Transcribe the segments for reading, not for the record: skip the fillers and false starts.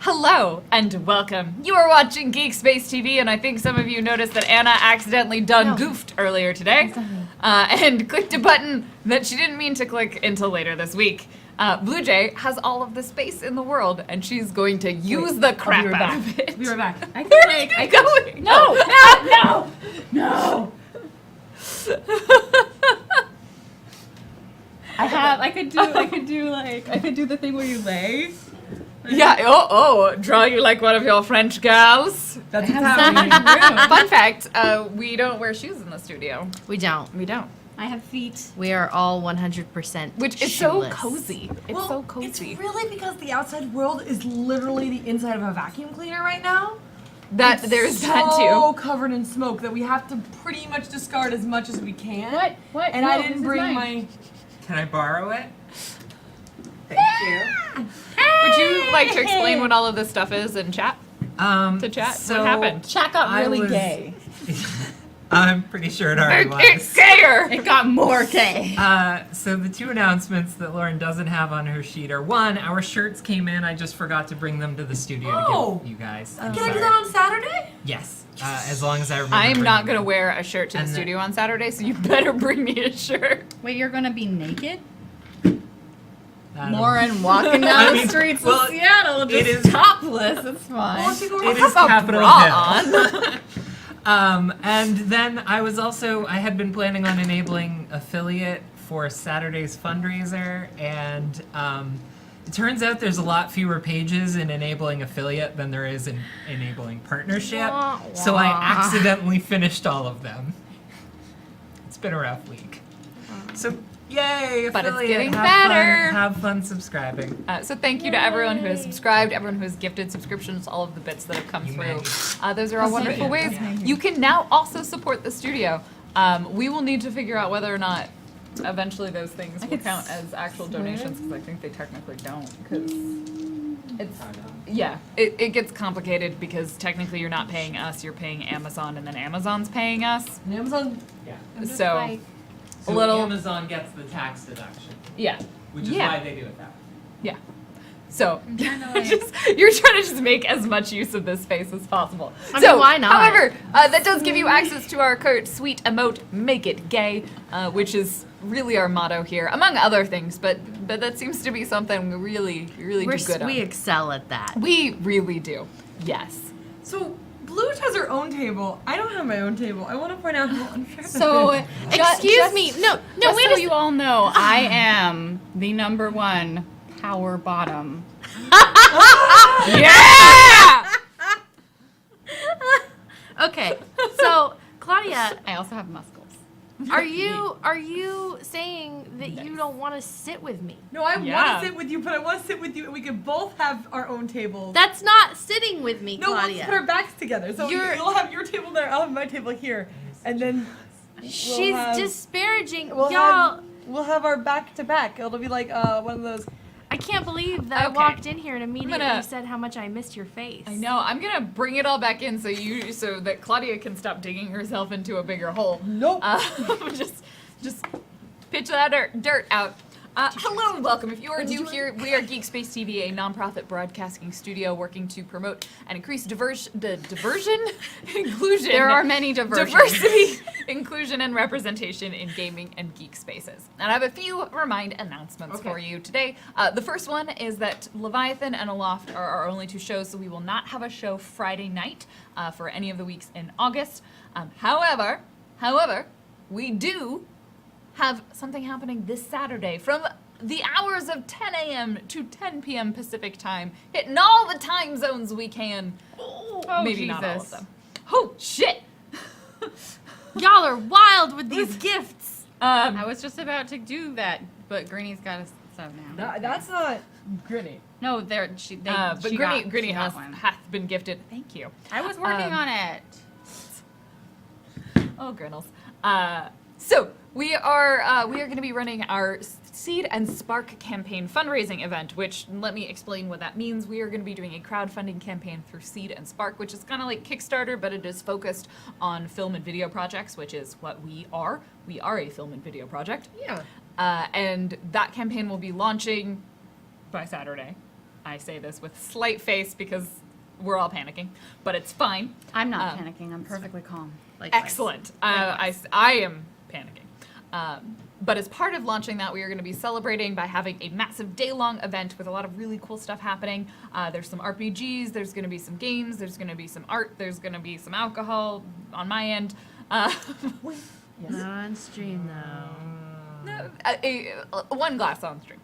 Hello and welcome. You are watching GeekSpaceTV, and I think some of you noticed that Anna accidentally goofed earlier today and clicked a button that she didn't mean to click until later this week. Blue Jay has all of the space in the world, and she's going to use the crap out of it. Be right back. Where are you going? No! I could do the thing where you lay. Yeah, draw you like one of your French gals. That's how Fun fact, we don't wear shoes in the studio. We don't. We don't. I have feet. We are all 100% Which is shoeless. so cozy. It's so cozy. It's really because the outside world is literally the inside of a vacuum cleaner right now. There's that So too. covered in smoke that we have to pretty much discard as much as we can. What? And No, I this didn't is bring mine. my. Can I borrow it? Thank you. Would you like to explain what all of this stuff is in chat? To chat? So what happened? Chat got I really was- gay. I'm pretty sure it already It's was. gayer! It got more gay. So the two announcements that Lauren doesn't have on her sheet are, one, our shirts came in. I just forgot to bring them to the studio Oh. to give you guys. Can I do that on Saturday? Yes. As long as I remember. I am not bringing going to them. wear a shirt to the And the- studio on Saturday, so you better bring me a shirt. Wait, you're gonna be naked? I don't Lauren walking I down the mean, streets well, of Seattle, just it is- topless. It's fine. Well, if you go It is Have a Capitol bra Hill. And then I had been planning on enabling affiliate for Saturday's fundraiser, and it turns out there's a lot fewer pages in enabling affiliate than there is in enabling partnership. So I accidentally finished all of them. It's been a rough week. So yay, But it's affiliate, getting have better. Fun, have fun subscribing. So thank you to everyone who has subscribed, everyone who has gifted subscriptions, all of the bits that have come You through. may. Those are all wonderful ways. You can now also support the studio. We will need to figure out whether or not eventually those things will count as actual donations, because I think they technically don't. Because it gets complicated because technically you're not paying us, you're paying Amazon, and then Amazon's paying us. And Amazon. Yeah. So So little- Amazon gets the tax deduction, yeah, which is Yeah. why they do it that way. yeah. So I'm trying to, like- you're trying to just make as much use of this space as possible. I mean, why not? However, that does give you access to our sweet emote, Make It Gay, which is really our motto here, among other things. But that seems to be something we really do good We on. excel at that. We really do. Yes. So Blue has her own table. I don't have my own table. I want to point out how unfair. So, Excuse me. No, Just wait so a you all know, I am the #1 power bottom. Yeah! Okay, so Claudia, I also have muscles. are you saying that you don't want to sit with me? No, I Yeah. want to sit with you, but I want to sit with you, and we can both have our own tables. That's not sitting with me, No, let's Claudia. put our backs together. So You're- you'll have your table there, I'll have my table here, and then She's have- disparaging we'll y'all. we'll have our back to back. It'll be like one of those. I can't believe that I Okay. walked in here and immediately gonna- said how much I missed your face. I know. I'm gonna bring it all back in so that Claudia can stop digging herself into a bigger hole. Nope. Just pitch that dirt out. Hello and welcome. If you are new here, we are GeekSpaceTV, a nonprofit broadcasting studio working to promote and increase diversion, inclusion. There are many diversions. Diversity, inclusion, and representation in gaming and geek spaces. And I have a few announcements for you today. The first one is that Leviathan and Aloft are our only two shows, so we will not have a show Friday night for any of the weeks in August. However, we do have something happening this Saturday from the hours of 10 a.m. to 10 p.m. Pacific time, hitting all the time zones we can. Oh, Maybe not all of Jesus. them. Oh, shit! Y'all are wild with these gifts. I was just about to do that, but Granny's got us stuff now. That's not Grinny. No, But she Grinny got hath one. been gifted. Thank you. I was working on it. Oh, Grinnells. So we are going to be running our Seed and Spark campaign fundraising event, which, let me explain what that means. We are going to be doing a crowdfunding campaign through Seed and Spark, which is kind of like Kickstarter, but it is focused on film and video projects, which is what we are. We are a film and video project. Yeah. And that campaign will be launching by Saturday. I say this with slight face because we're all panicking, but it's fine. I'm not panicking. I'm perfectly calm. Excellent. I am panicking. But as part of launching that, we are going to be celebrating by having a massive day-long event with a lot of really cool stuff happening. There's some RPGs, there's going to be some games, there's going to be some art, there's going to be some alcohol on my end. Not on stream though. One glass on stream.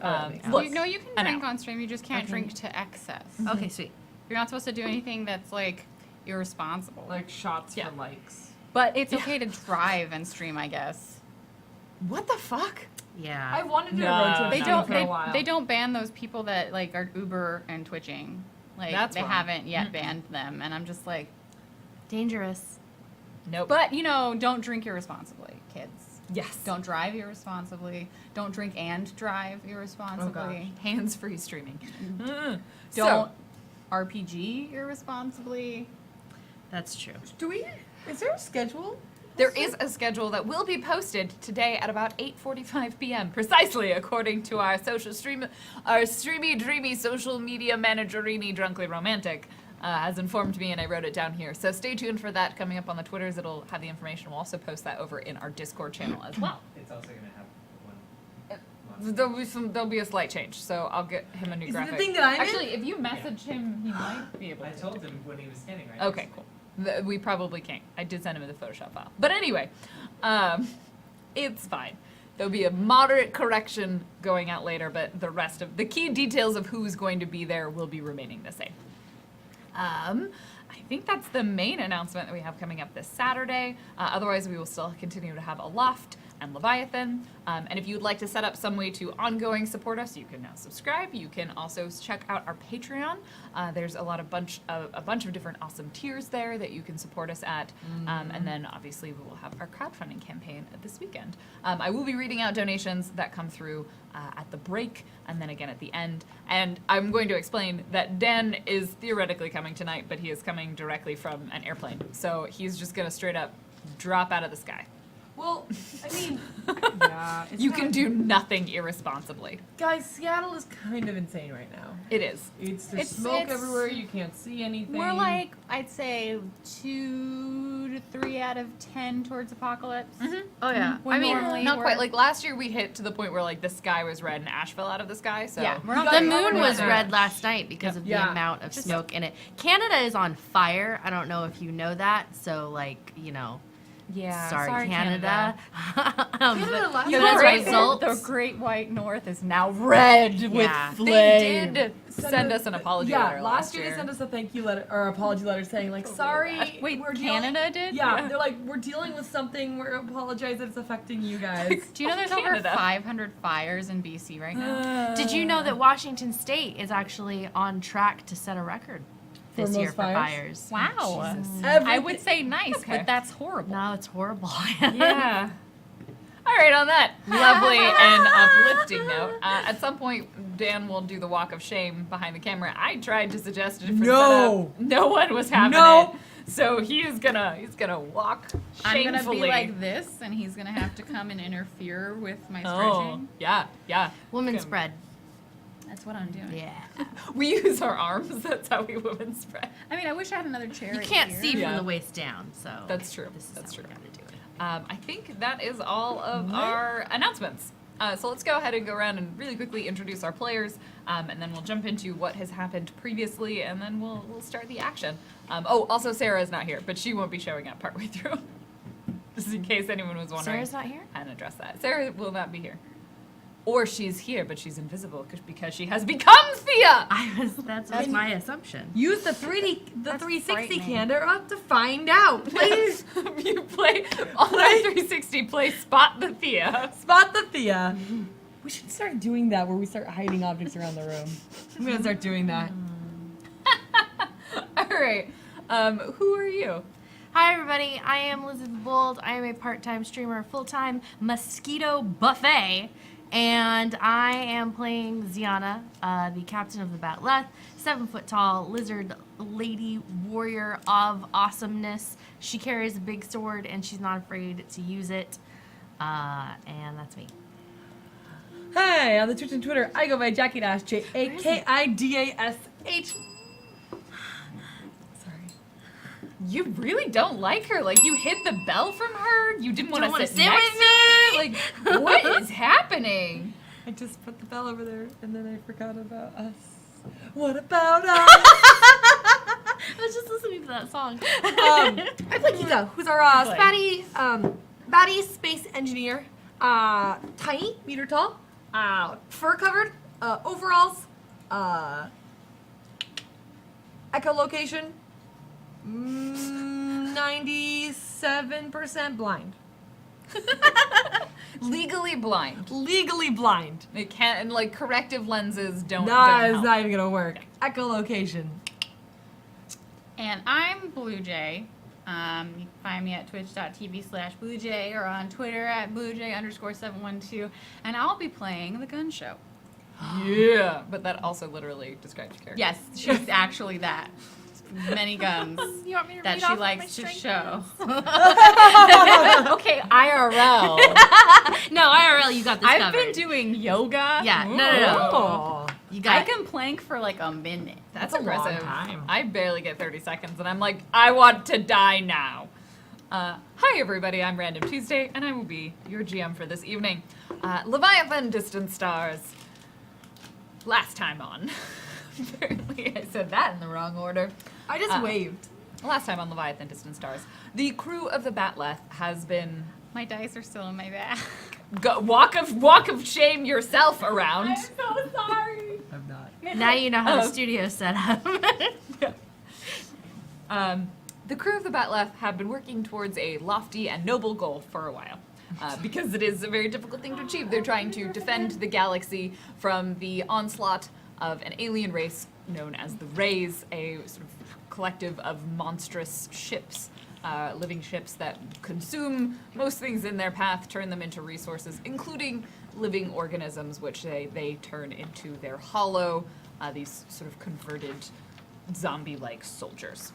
Well, you can an drink hour. on stream. You just can't drink to excess. Okay, sweet. You're not supposed to do anything that's like irresponsible. Like shots Yeah. for likes. But it's okay to drive and stream, I guess. What the fuck? Yeah. I wanted to do No, a road trip They no. don't. for a while. They don't ban those people that like are Uber and Twitching. Like That's they wrong. haven't yet banned them, and I'm just like. Dangerous. Nope. But don't drink irresponsibly, kids. yes. Don't drive irresponsibly. Don't drink and drive irresponsibly. Hands-free streaming. Don't RPG irresponsibly. That's true. Is there a schedule? There is a schedule that will be posted today at about 8:45 p.m. precisely according to our streamy dreamy social media managerini drunkly romantic has informed me, and I wrote it down here. So stay tuned for that coming up on the Twitters. It'll have the information. We'll also post that over in our Discord channel as well. It's also going to have one. There'll be a slight change, so I'll get him a new Is it graphic. the thing that I'm in? Actually, if you message him, he might be able I to. told him when he was standing right Okay, next to cool. We probably can't. I did send him the Photoshop file. But anyway, it's fine. There'll be a moderate correction going out later, but the rest of the key details of who's going to be there will be remaining the same. I think that's the main announcement that we have coming up this Saturday. Otherwise, we will still continue to have Aloft and Leviathan. And if you'd like to set up some way to ongoing support us, you can now subscribe. You can also check out our Patreon. There's a bunch of different awesome tiers there that you can support us at. And then obviously we will have our crowdfunding campaign this weekend. I will be reading out donations that come through at the break and then again at the end. And I'm going to explain that Dan is theoretically coming tonight, but he is coming directly from an airplane. So he's just going to straight up drop out of the sky. Well, I mean, yeah. You can do nothing irresponsibly. Guys, Seattle is kind of insane right now. It is. There's smoke everywhere. You can't see anything. We're like, I'd say 2 to 3 out of 10 towards apocalypse. Oh yeah. When I mean, normally Not we're- quite. Like last year, we hit to the point where like the sky was red and ash fell out of the sky. So Yeah, we're You not guys the know moon we're was not- red last night because of the Yeah. amount of smoke in it. Canada is on fire. I don't know if you know that. So like, yeah. sorry, Canada. Canada last So year- as a Right. result, The Great White North is now red with Yeah. flame. They did send us an apology Yeah, letter last year they sent us a thank you letter or apology letter saying like, sorry. Wait, we're Canada did? Yeah, they're like, we're dealing with something. We're apologize that it's affecting you guys. Do you know there's over Canada. 500 fires in BC right now? did you know that Washington State is actually on track to set a record this most year for fires? fires? Wow. Jesus. I would say nice, Okay. but that's horrible. No, it's horrible. Yeah. All right, on that lovely and uplifting note, at some point Dan will do the walk of shame behind the camera. I tried to suggest a different No. setup. No one was having No. it. So he's gonna walk I'm gonna shamefully. be like this, and he's gonna have to come and interfere with my oh, stretching. yeah. Woman Okay. spread. That's what I'm doing. Yeah. We use our arms. That's how we women spread. I mean, I wish I had another chair. You right can't here. see from Yeah. the waist down, so That's true. This is That's how true. we gotta do it. I think that is all of our announcements. So let's go ahead and go around and really quickly introduce our players, and then we'll jump into what has happened previously, and then we'll start the action. Also Sarah is not here, but she won't be showing up partway through. Just in case anyone was wondering. Sarah's not here? And address that. Sarah will not be here. Or she's here, but she's invisible because she has become Thea! That's my assumption. Use the 360 frightening. camera to find out. Please You play on our 360, play Spot the Thea. spot the Thea. We should start doing that where we start hiding objects around the room. I'm gonna start doing that. All right. Who are you? Hi everybody, I am Elizabeth Bold. I am a part-time streamer, full-time mosquito buffet, and I am playing Ziana, the captain of the Batleth, 7 foot tall lizard lady warrior of awesomeness. She carries a big sword and she's not afraid to use it, and that's me. Hey, on the Twitch and Twitter, I go by JackieDash, JAKIDASH. Sorry. You really don't like her. Like, you hid the bell from her. You didn't want wanna to sit next with to her. Like, what is happening? I just put the bell over there, and then I forgot about us. What about us? I was just listening to that song. I play Kika, who's our baddie space engineer. Tiny, meter tall, fur covered, overalls, echolocation, 97% blind. Legally blind. Legally blind. It can't, and like corrective lenses don't. That don't is help. not even gonna work. Echolocation. And I'm Blue Jay. You can find me at twitch.tv/BlueJay or on Twitter at BlueJay_712. And I'll be playing the gun show. Yeah, but that also literally describes your character. Yes, she's actually that. Many guns You want me to that read she off my likes to strength show. Okay, IRL. No, IRL, you got this I've covered. been doing yoga. Yeah, no. Oh. You I got can plank for like a minute. That's a long impressive. time. I barely get 30 seconds, and I'm like, I want to die now. Hi, everybody. I'm Random Tuesday, and I will be your GM for this evening. Leviathan Distant Stars. Last time on. Apparently, I said that in the wrong order. I just waved. Last time on Leviathan Distant Stars, the crew of the Batleth has been My dice are still in my bag. walk of shame yourself around. so sorry. I'm not. Now you know how the Oh. studio's set up. The crew of the Batleth have been working towards a lofty and noble goal for a while. Because it is a very difficult thing to achieve. They're trying to defend the galaxy from the onslaught of an alien race known as the Rays, a sort of collective of monstrous ships, living ships that consume most things in their path, turn them into resources, including living organisms, which they turn into their hollow, these sort of converted zombie-like soldiers.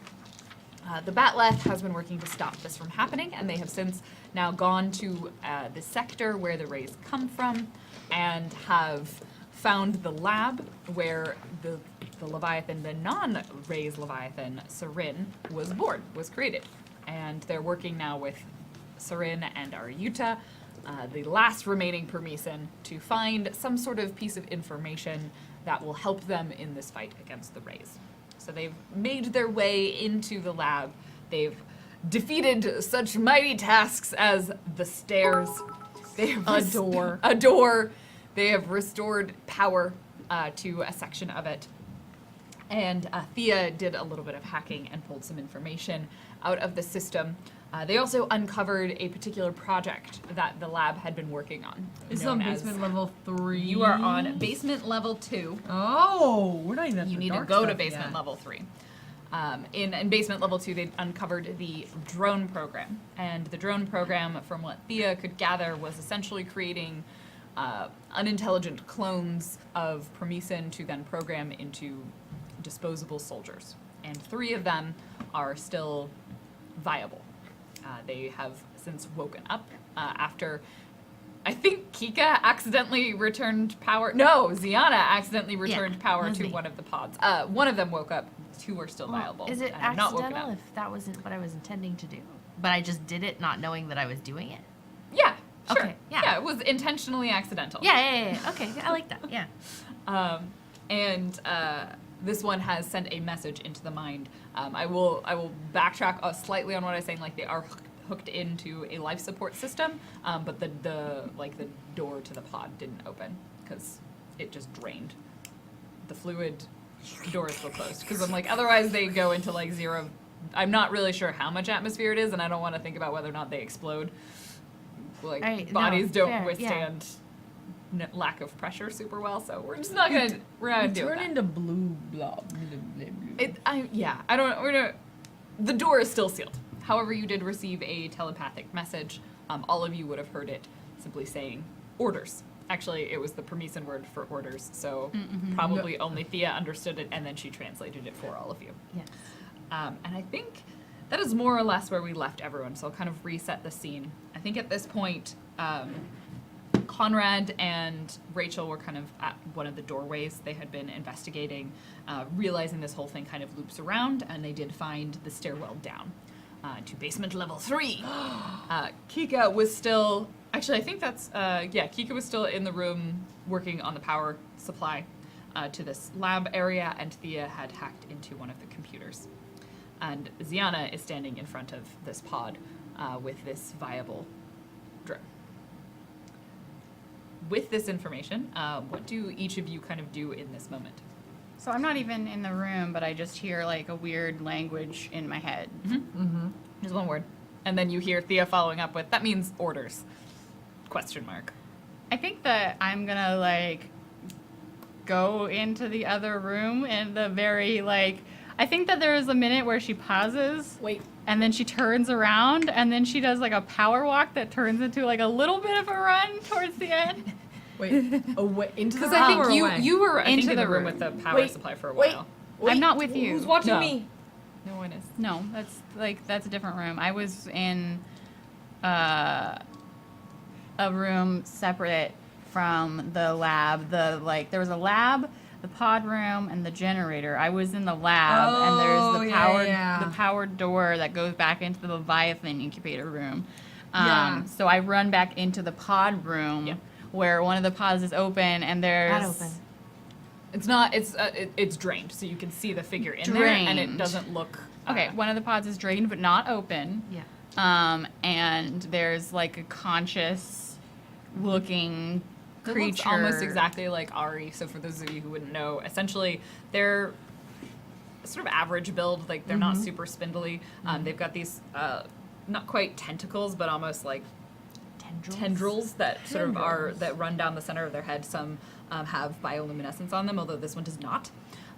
The Batleth has been working to stop this from happening, and they have since now gone to the sector where the Rays come from and have found the lab where the Leviathan, the non-Rays Leviathan, Sarin, was created. And they're working now with Sarin and Aryuta, the last remaining Permeason, to find some sort of piece of information that will help them in this fight against the Rays. So they've made their way into the lab. They've defeated such mighty tasks as the stairs. They have a door. They have restored power to a section of it. And Thea did a little bit of hacking and pulled some information out of the system. They also uncovered a particular project that the lab had been working on. It's known on as- basement level 3. You are on basement level 2. Oh, we're not even. You need to go to basement level 3. In basement level 2, they uncovered the drone program. And the drone program, from what Thea could gather, was essentially creating unintelligent clones of Permeason to then program into disposable soldiers. And 3 of them are still viable. They have since woken up after, I think Kika accidentally returned power. No, Ziana accidentally returned power that's to me. one of the pods. One of them woke up. 2 are still viable. Is it and have not woken accidental up. if that wasn't what I was intending to do? But I just did it not knowing that I was doing it? Yeah, sure. Okay, yeah. It was intentionally accidental. Yeah. Okay, I like that, yeah. And this one has sent a message into the mind. I will backtrack slightly on what I was saying. Like, they are hooked into a life support system, but the door to the pod didn't open because it just drained. The fluid door is still closed because I'm like, otherwise they go into like 0. I'm not really sure how much atmosphere it is, and I don't want to think about whether or not they explode. Like, Right, no, bodies don't fair, yeah. withstand lack of pressure super well, so we're just not gonna do Turn that. into blue blob. The door is still sealed. However, you did receive a telepathic message. All of you would have heard it simply saying orders. Actually, it was the Permeason word for orders, so probably only Thea understood it, and then she translated it for all of you. Yes. And I think that is more or less where we left everyone, so I'll kind of reset the scene. I think at this point, Conrad and Rachel were kind of at one of the doorways. They had been investigating, realizing this whole thing kind of loops around, and they did find the stairwell down to basement level 3. Kika was still, actually, I think that's, Kika was still in the room working on the power supply to this lab area, and Thea had hacked into one of the computers. And Ziana is standing in front of this pod with this viable drone. With this information, what do each of you kind of do in this moment? So I'm not even in the room, but I just hear like a weird language in my head. Just one word. And then you hear Thea following up with, that means orders. Question mark. I think that I'm gonna like go into the other room and the very like I think that there is a minute where she pauses. Wait. And then she turns around and then she does like a power walk that turns into like a little bit of a run towards the end. Wait. Away into the Because I room or think away? you were I Into think in the the room room. with the power Wait, supply for a wait. while. I'm not with you. Who's watching No. me? No one is. No, that's a different room. I was in a room separate from the lab. There was a lab, the pod room, and the generator. I was in the lab, and there's the powered door that goes back into the Leviathan incubator room. So I run back into the pod room Yep. where one of the pods is open, and there's Not open. It's not. It's drained, so you can see the figure in there, and it Drained. doesn't look. Okay, one of the pods is drained but not open. Yeah. And there's like a conscious looking It creature. looks almost exactly like Ari. So for those of you who wouldn't know, essentially they're sort of average build. Like they're not super spindly. They've got these not quite tentacles, but almost like tendrils that sort of are that run down the center of their head. Some have bioluminescence on them, although this one does not.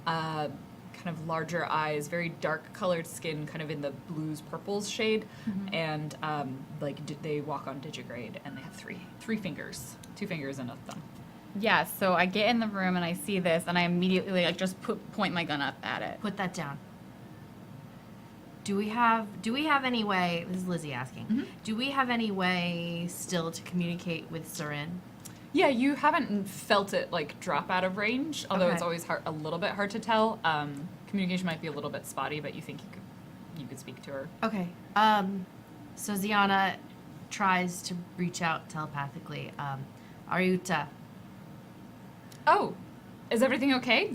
Kind of larger eyes, very dark colored skin, kind of in the blues purples shade, and they walk on digigrade, and they have three fingers, 2 fingers and a thumb. Yeah, so I get in the room and I see this, and I immediately like just point my gun up at it. Put that down. Do we have any way, this is Lizzie asking, do we have any way still to communicate with Surin? Yeah, you haven't felt it like drop out of range, although it's Okay. always a little bit hard to tell. Communication might be a little bit spotty, but you think you could speak to her. Okay. So Ziana tries to reach out telepathically. Ariuta. Oh, is everything okay?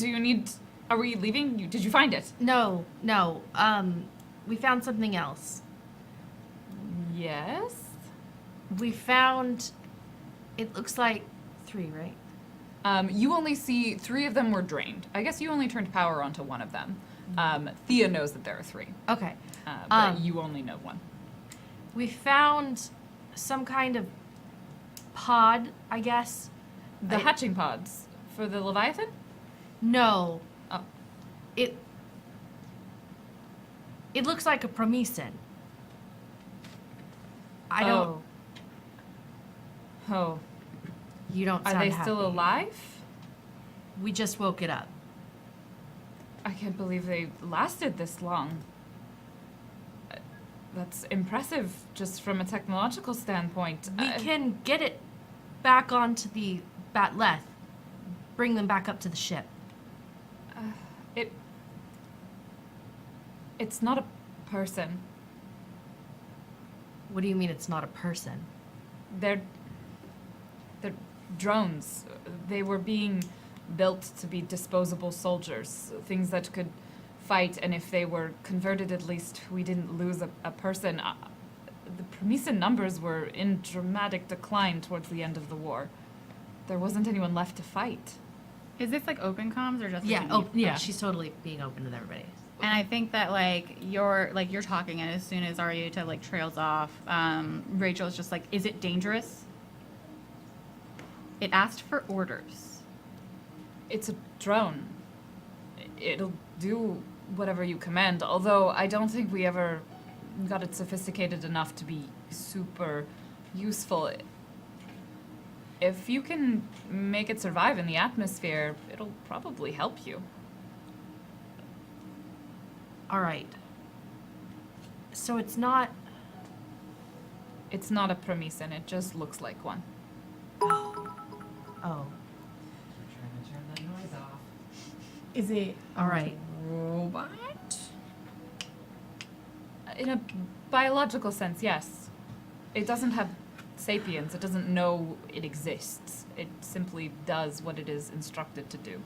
Are we leaving? Did you find it? No. We found something else. Yes. We found, it looks like 3, right? You only see 3 of them were drained. I guess you only turned power onto one of them. Thea knows that there are 3, Okay. but you only know 1. We found some kind of pod, I guess. The hatching pods for the Leviathan? No. Oh. It looks like a promesin. I don't. Oh. You don't Are sound they happy. still alive? We just woke it up. I can't believe they lasted this long. That's impressive, just from a technological standpoint. We can get it back onto the Batleth. Bring them back up to the ship. It's not a person. What do you mean it's not a person? They're drones. They were being built to be disposable soldiers, things that could fight, and if they were converted, at least we didn't lose a person. The Promethean numbers were in dramatic decline towards the end of the war. There wasn't anyone left to fight. Is this like open comms or just Yeah. like Oh, yeah. She's totally being open with everybody. And I think that you're talking, and as soon as Ariuta like trails off, Rachel's just like, "Is it dangerous?" It asked for orders. It's a drone. It'll do whatever you command, although I don't think we ever got it sophisticated enough to be super useful. If you can make it survive in the atmosphere, it'll probably help you. All right. So it's not. It's not a Promethean, it just looks like one. Oh. Oh. Trying to turn that noise off. Is it All right. robot? In a biological sense, yes. It doesn't have sapience. It doesn't know it exists. It simply does what it is instructed to do.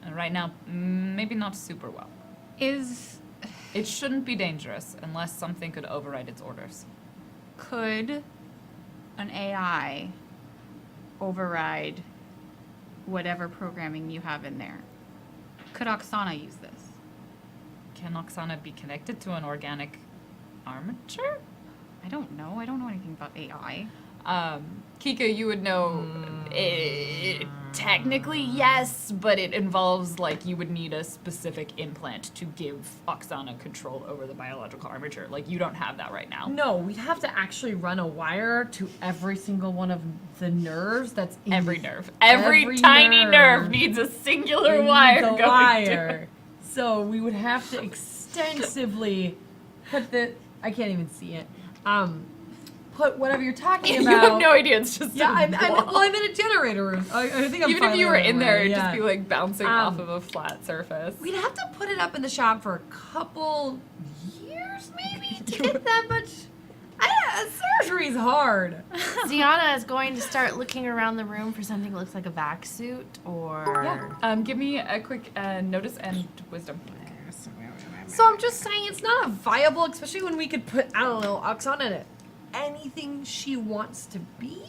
And right now, maybe not super well. It shouldn't be dangerous unless something could override its orders. Could an AI override whatever programming you have in there? Could Oksana use this? Can Oksana be connected to an organic armature? I don't know. I don't know anything about AI. Kika, you would know. Technically, yes, but it involves, like, you would need a specific implant to give Oksana control over the biological armature. Like, you don't have that right now. No, we'd have to actually run a wire to every single one of the nerves that's in Every nerve. Every tiny nerve needs a singular in wire the going to wire. it. So we would have to extensively put the I can't even see it. Put whatever you're talking You about. have no idea. It's just Yeah, a I'm wall. in a generator room. I think I'm Even if finally you were on the in there, way, it'd yeah. just be like bouncing off of a flat surface. We'd have to put it up in the shop for a couple years, maybe, to get that much. Surgery's hard. Ziana is going to start looking around the room for something that looks like a vac suit or. Yeah. Give me a quick notice and wisdom. So I'm just saying it's not a viable, especially when we could put, I don't know, Oksana in it. Anything she wants to be?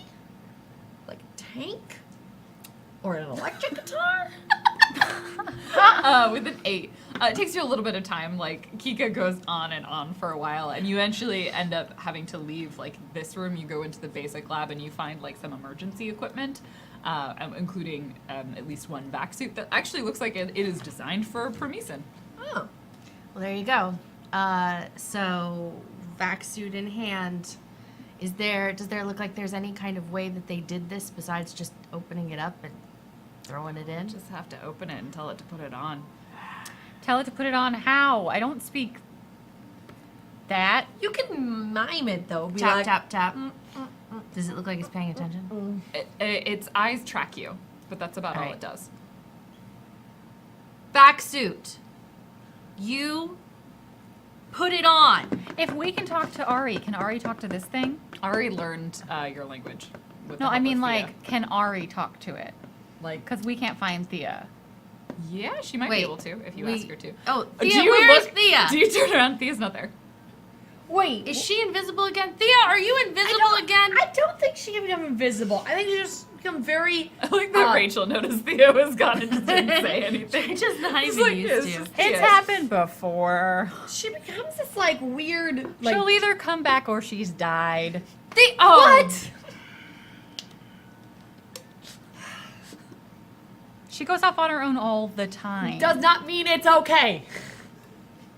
Like a tank? Or an electric guitar? With an 8. It takes you a little bit of time. Like, Kika goes on and on for a while, and you eventually end up having to leave, like, this room. You go into the basic lab, and you find, like, some emergency equipment, including at least one vac suit that actually looks like it is designed for Promethean. Oh. Well, there you go. So, vac suit in hand. Does there look like there's any kind of way that they did this besides just opening it up and throwing it in? Just have to open it and tell it to put it on. Tell it to put it on how? I don't speak that. You can mime it, though. Be Tap, like, tap, tap. Does it look like it's paying attention? Its eyes track you, but that's about all Alright. it does. Vac suit. You put it on. If we can talk to Ari, can Ari talk to this thing? Ari learned your language. With the No, I help mean, of Thea. like, can Ari talk to it? like, Because we can't find Thea. Yeah, she might Wait, be able to if you ask her to. Oh, Do Thea, you where's look- Thea? Do you turn around? Thea's not there. wait. Is she invisible again? Thea, are you invisible again? I don't think she can become invisible. I think she just become very. I like that Rachel noticed Theo was gone and just didn't say anything. She's just not It's even like, used it's to. just- It's Yeah. happened before. She becomes this, like, weird. Like, She'll either come back or she's died. What? She goes off on her own all the time. does not mean it's okay.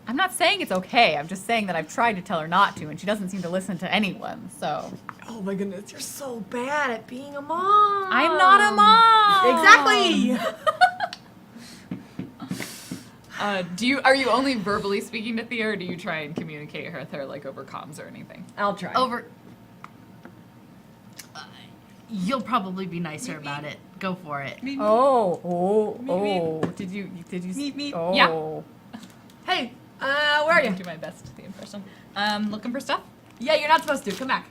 I'm not saying it's okay. I'm just saying that I've tried to tell her not to, and she doesn't seem to listen to anyone. So Oh my goodness, you're so bad at being a mom. I'm not a mom. Exactly. Are you only verbally speaking to Thea, or do you try and communicate with her like over comms or anything? I'll try. Over. You'll probably be nicer about it. Go for it. Oh. Did you? Meep, meep. Oh. Yeah. Hey, where are I you? can do my best the impression. Looking for stuff? Yeah, you're not supposed to. Come back.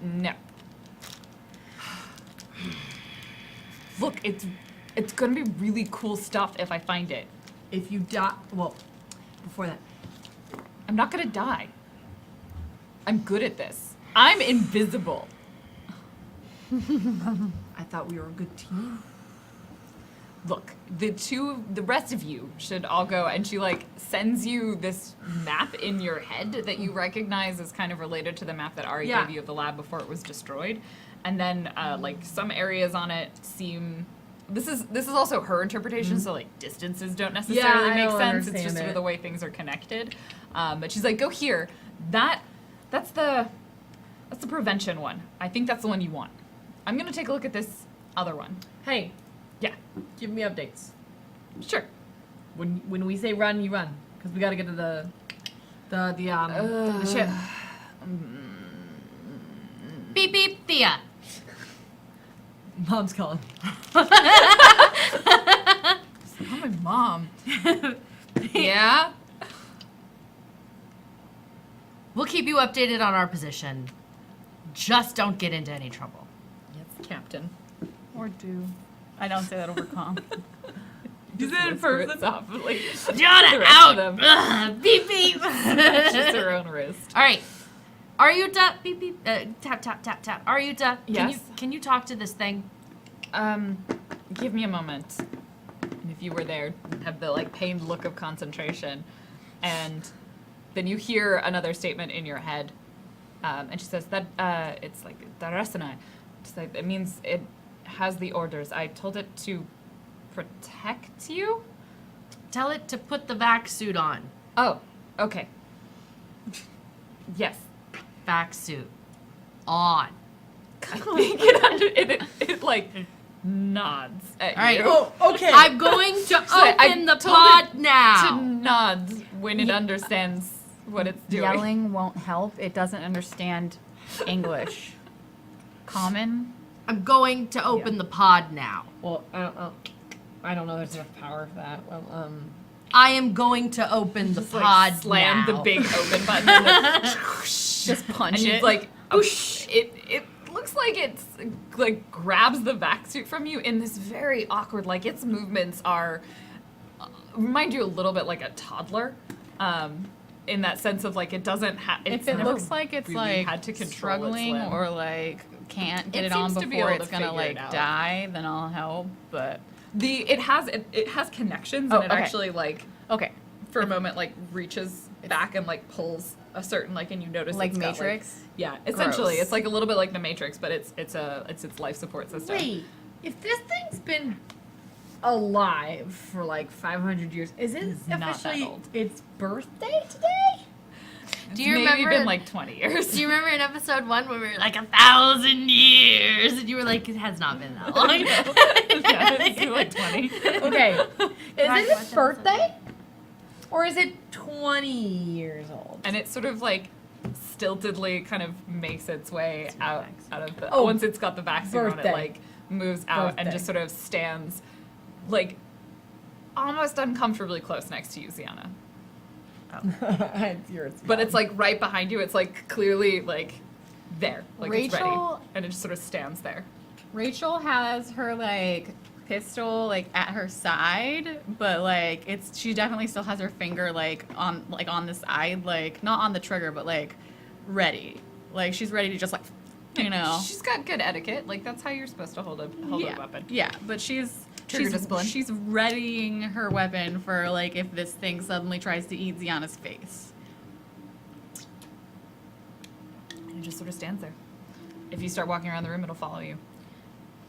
No. Look, it's gonna be really cool stuff if I find it. If you die, well, before that. I'm not gonna die. I'm good at this. I'm invisible. I thought we were a good team. Look, the rest of you should all go, and she like sends you this map in your head that you recognize as kind of related to the map that Ari Yeah. gave you of the lab before it was destroyed. And then like some areas on it seem. This is also her interpretation, so like distances don't necessarily I make don't sense. It's just understand sort of it. the way things are connected. But she's like, go here. That's the prevention one. I think that's the one you want. I'm gonna take a look at this other one. Hey, Yeah, give me updates. sure. When we say run, you run, because we gotta get to the ship. Beep beep, Thea. Mom's calling. Oh, my mom. Yeah? We'll keep you updated on our position. Just don't get into any trouble. Yes, Captain. Or do. I don't say that over comm. You said it first. Softly. Gianna, The rest out! of them. Ugh, beep, beep. Just her own wrist. All right. Aryuta, beep, beep. Tap, tap, tap, tap. Aryuta, Yes? can you talk to this thing? Give me a moment. And if you were there, have the like pained look of concentration, and then you hear another statement in your head, and she says that it's like Darasana. It's like, it means it has the orders. I told it to protect you. Tell it to put the vac suit on. Oh, okay. Yes. Vac suit on. I think it like nods at All right. you. Oh, okay. I'm going to I open the told pod it now. To nod when it understands what it's doing. Yelling won't help. It doesn't understand English. Common? I'm going to open the pod now. Well, I don't know. There's enough power for that. Well, I am going to open the Just, pod like, slam now. the big open button and then Just punch and it. it's like whoosh. It looks like it's like grabs the vac suit from you in this very awkward, like its movements are remind you a little bit like a toddler, in that sense of like it doesn't have. if it looks like it's really like had to control its struggling limb. or like can't get It it on seems to be before able it's to gonna figure it like out. die, then I'll help. But it has connections, Oh, and it okay. actually like okay, for a moment like reaches back and like pulls a certain like, and you notice like it's got, Matrix. yeah, essentially Gross. it's like a little bit like the Matrix, but it's its life support system. wait. If this thing's been alive for like 500 years, is it It's not that officially old. its birthday today? Do you It's maybe remember? been like 20 years. Do you remember in episode 1 when we were like 1,000 years, and you were like, it has not been that long. Yeah, it's like 20. Okay. Is Right, it watch its episode birthday? Or is it 20 years old? And it sort of like stiltedly kind of makes its way out of the Oh, once it's got the vaccine on it, birthday. like moves out and Birthday. just sort of stands like almost uncomfortably close next to you, Ziana. But it's like right behind you. It's like clearly like there, like it's ready, Rachel- and it just sort of stands there. Rachel has her like pistol like at her side, but like she definitely still has her finger like on the side, like not on the trigger, but like ready. Like she's ready to just like She's got good etiquette. Like that's how you're supposed to hold a weapon. Yeah, but she's Trigger discipline. she's readying her weapon for like if this thing suddenly tries to eat Ziana's face. And it just sort of stands there. If you start walking around the room, it'll follow you.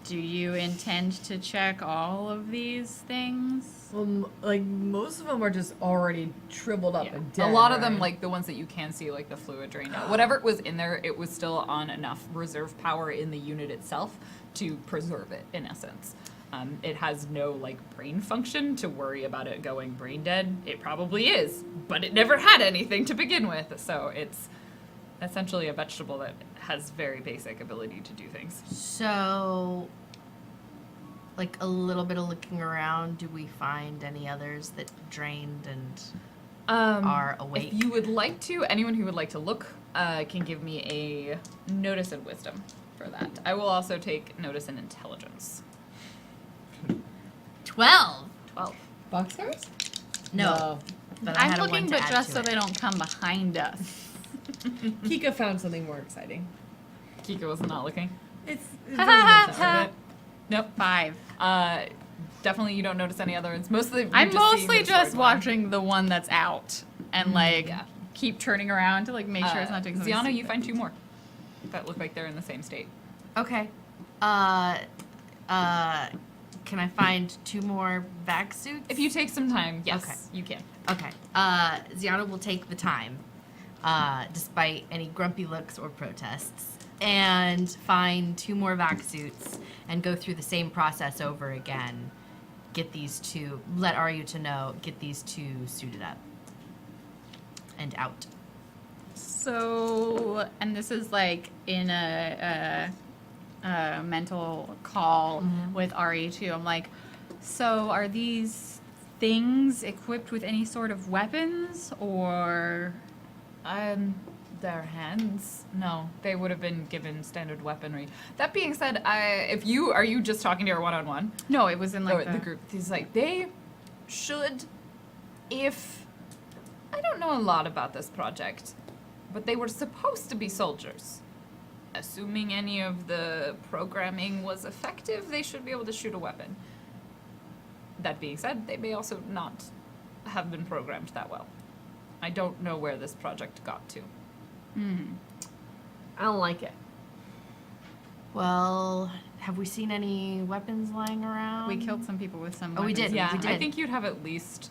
Do you intend to check all of these things? Well, like most of them are just already shriveled up Yeah. and dead. A lot of them, right? like the ones that you can see, like the fluid drained out. Whatever was in there, it was still on enough reserve power in the unit itself to preserve it, in essence. It has no like brain function to worry about it going brain dead. It probably is, but it never had anything to begin with, so it's essentially a vegetable that has very basic ability to do things. So, like a little bit of looking around, do we find any others that drained and are awake? If you would like to, anyone who would like to look can give me a notice and wisdom for that. I will also take notice and intelligence. 12. 12. Boxcars? No. But I I'm had a looking, one to but add just to so it. they don't come behind us. Kika found something more exciting. Kika was not looking. It's Nope. 5. Definitely you don't notice any other ones. Mostly I'm mostly just watching the one that's out and like yeah. keep turning around to like make sure it's not doing something. Ziana, you stupid. find 2 more that look like they're in the same state. Okay. Can I find 2 more vac suits? If you take some time, yes, Okay. you can. Okay. Ziana will take the time, despite any grumpy looks or protests, and find 2 more vac suits and go through the same process over again. Get these 2, let Aryuta know, get these 2 suited up and out. So, and this is like in a mental call with Ari too. I'm like, so are these things equipped with any sort of weapons or? Their hands? No, they would have been given standard weaponry. That being said, are you just talking to her one-on-one? No, it was in like Or the group. He's like, they should, if, I don't know a lot about this project, but they were supposed to be soldiers. Assuming any of the programming was effective, they should be able to shoot a weapon. That being said, they may also not have been programmed that well. I don't know where this project got to. I don't like it. Well, have we seen any weapons lying around? We killed some people with some. Oh, we weapons. did. Yeah, we did. I think you'd have at least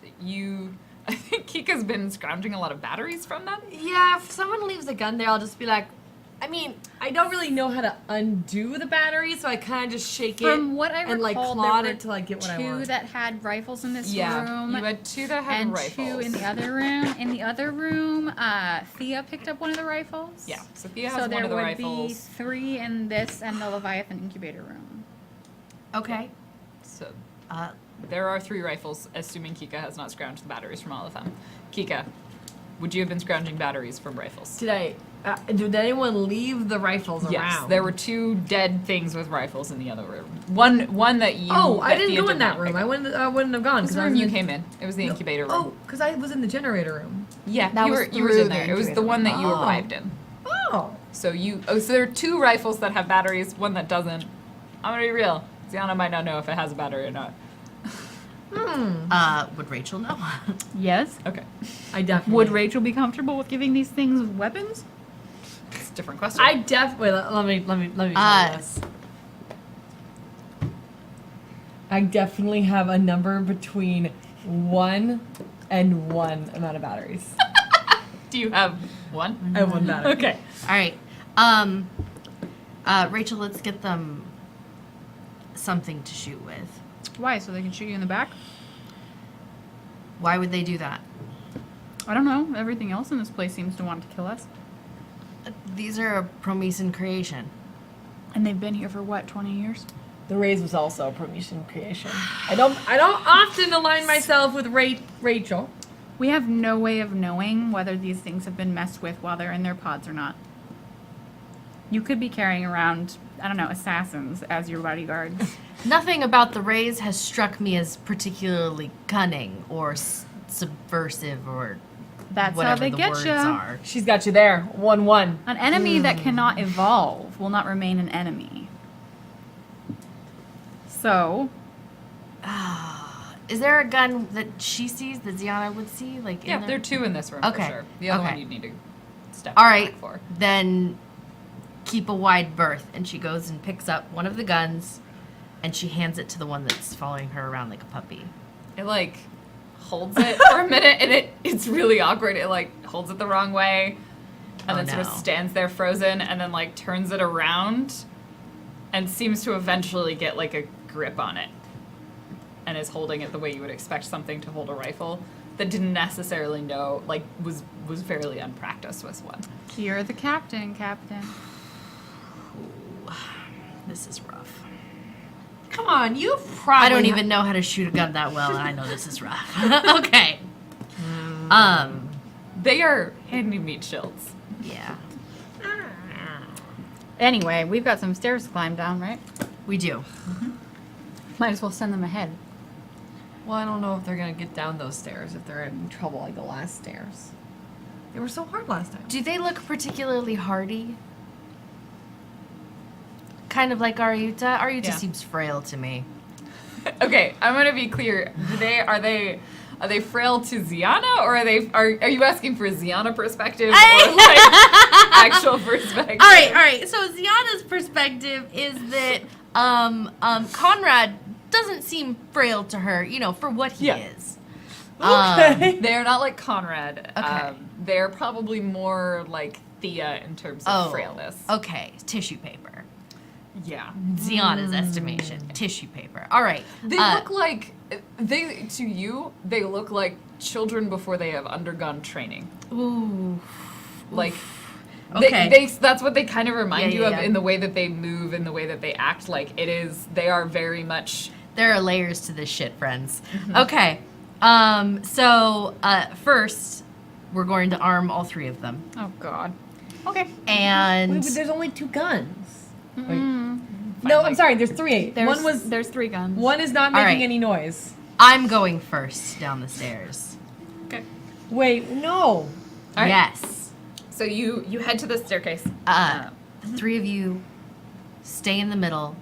I think Kika's been scrounging a lot of batteries from them. Yeah, if someone leaves a gun there, I'll just be like, I mean, I don't really know how to undo the battery, so I kind of just shake From it what I and like recall, claw there it till I get what I two want. that had rifles in this Yeah, room. you had two that had and rifles. two in the other room. In the other room, Thea picked up one of the rifles. Yeah, Sophia So has there one of the would rifles. be 3 in this and the Leviathan incubator room. Okay. So Uh, there are 3 rifles, assuming Kika has not scrounged the batteries from all of them. Kika, would you have been scrounging batteries from rifles? Did anyone leave the rifles around? Yes, there were 2 dead things with rifles in the other room. One that you. Oh, I that didn't Thea go did in that not room. pick I up. wouldn't have gone. This 'cause I room was you in- came in. It was the incubator room. Oh, because I was in the generator room. Yeah, That you was were through in the there. It was the incubator one that you room. arrived in. Oh. So there are 2 rifles that have batteries, one that doesn't. I'm gonna be real. Ziana might not know if it has a battery or not. would Rachel know? Yes. Okay, I definitely Would Rachel be comfortable with giving these things weapons? it's a different question. I definitely let me tell you this. I definitely have a number between 1 and 1 amount of batteries. Do you have one? I have 1 battery. Okay. All right. Rachel, let's get them something to shoot with. Why? So they can shoot you in the back? Why would they do that? I don't know. Everything else in this place seems to want to kill us. These are a Promethean creation. And they've been here for what, 20 years? The Rays was also a Promethean creation. I don't often align myself with Rachel. We have no way of knowing whether these things have been messed with while they're in their pods or not. You could be carrying around, I don't know, assassins as your bodyguards. Nothing about the Rays has struck me as particularly cunning or subversive or That's whatever how they the get words you. are. She's got you there. 1-1. An enemy that cannot evolve will not remain an enemy. So, Is there a gun that she sees that Ziana would see? Like, Yeah, in there are 2 in this room Okay. for sure. The other Okay. one you'd need to step All back right, for. then keep a wide berth. And she goes and picks up one of the guns, and she hands it to the one that's following her around like a puppy. It like holds it for a minute, and it's really awkward. It like holds it the wrong way, and Oh, then sort of no. stands there frozen, and then like turns it around, and seems to eventually get like a grip on it, and is holding it the way you would expect something to hold a rifle that didn't necessarily know, like was fairly unpracticed with one. you're the captain. Ooh, this is rough. Come on, you've probably. I don't even know how to shoot a gun that well, and I know this is rough. Okay. They are handing me chills. Yeah, Anyway, we've got some stairs to climb down, right? we do. Might as well send them ahead. Well, I don't know if they're gonna get down those stairs if they're in trouble like the last stairs. They were so hard last time. Do they look particularly hardy? Kind of like Aryuta? Aryuta Yeah. seems frail to me. Okay, I'm gonna be clear. Are they frail to Ziana, or are you asking for a Ziana perspective or like actual perspective? All right. So Ziana's perspective is that Conrad doesn't seem frail to her, for what he Yeah. is. They're not like Conrad. Okay. They're probably more like Thea in terms of frailness. Okay, tissue paper. Yeah. Ziana's estimation, tissue paper. All right. They look like they look like children before they have undergone training. Ooh. Like Okay. That's what they kind of remind Yeah, you yeah, of yeah. in the way that they move, in the way that they act. Like they are very much. There are layers to this shit, friends. Mm-hmm. Okay. First, we're going to arm all 3 of them. Oh God. Okay. And Wait, but there's only 2 guns. Wait. Fine, No, I'm like- sorry. There's 3. There's 3 guns. One is not All making right. any noise. I'm going first down the stairs. Okay. Wait, no. All right. Yes. So you head to the staircase. The 3 of you stay in the middle.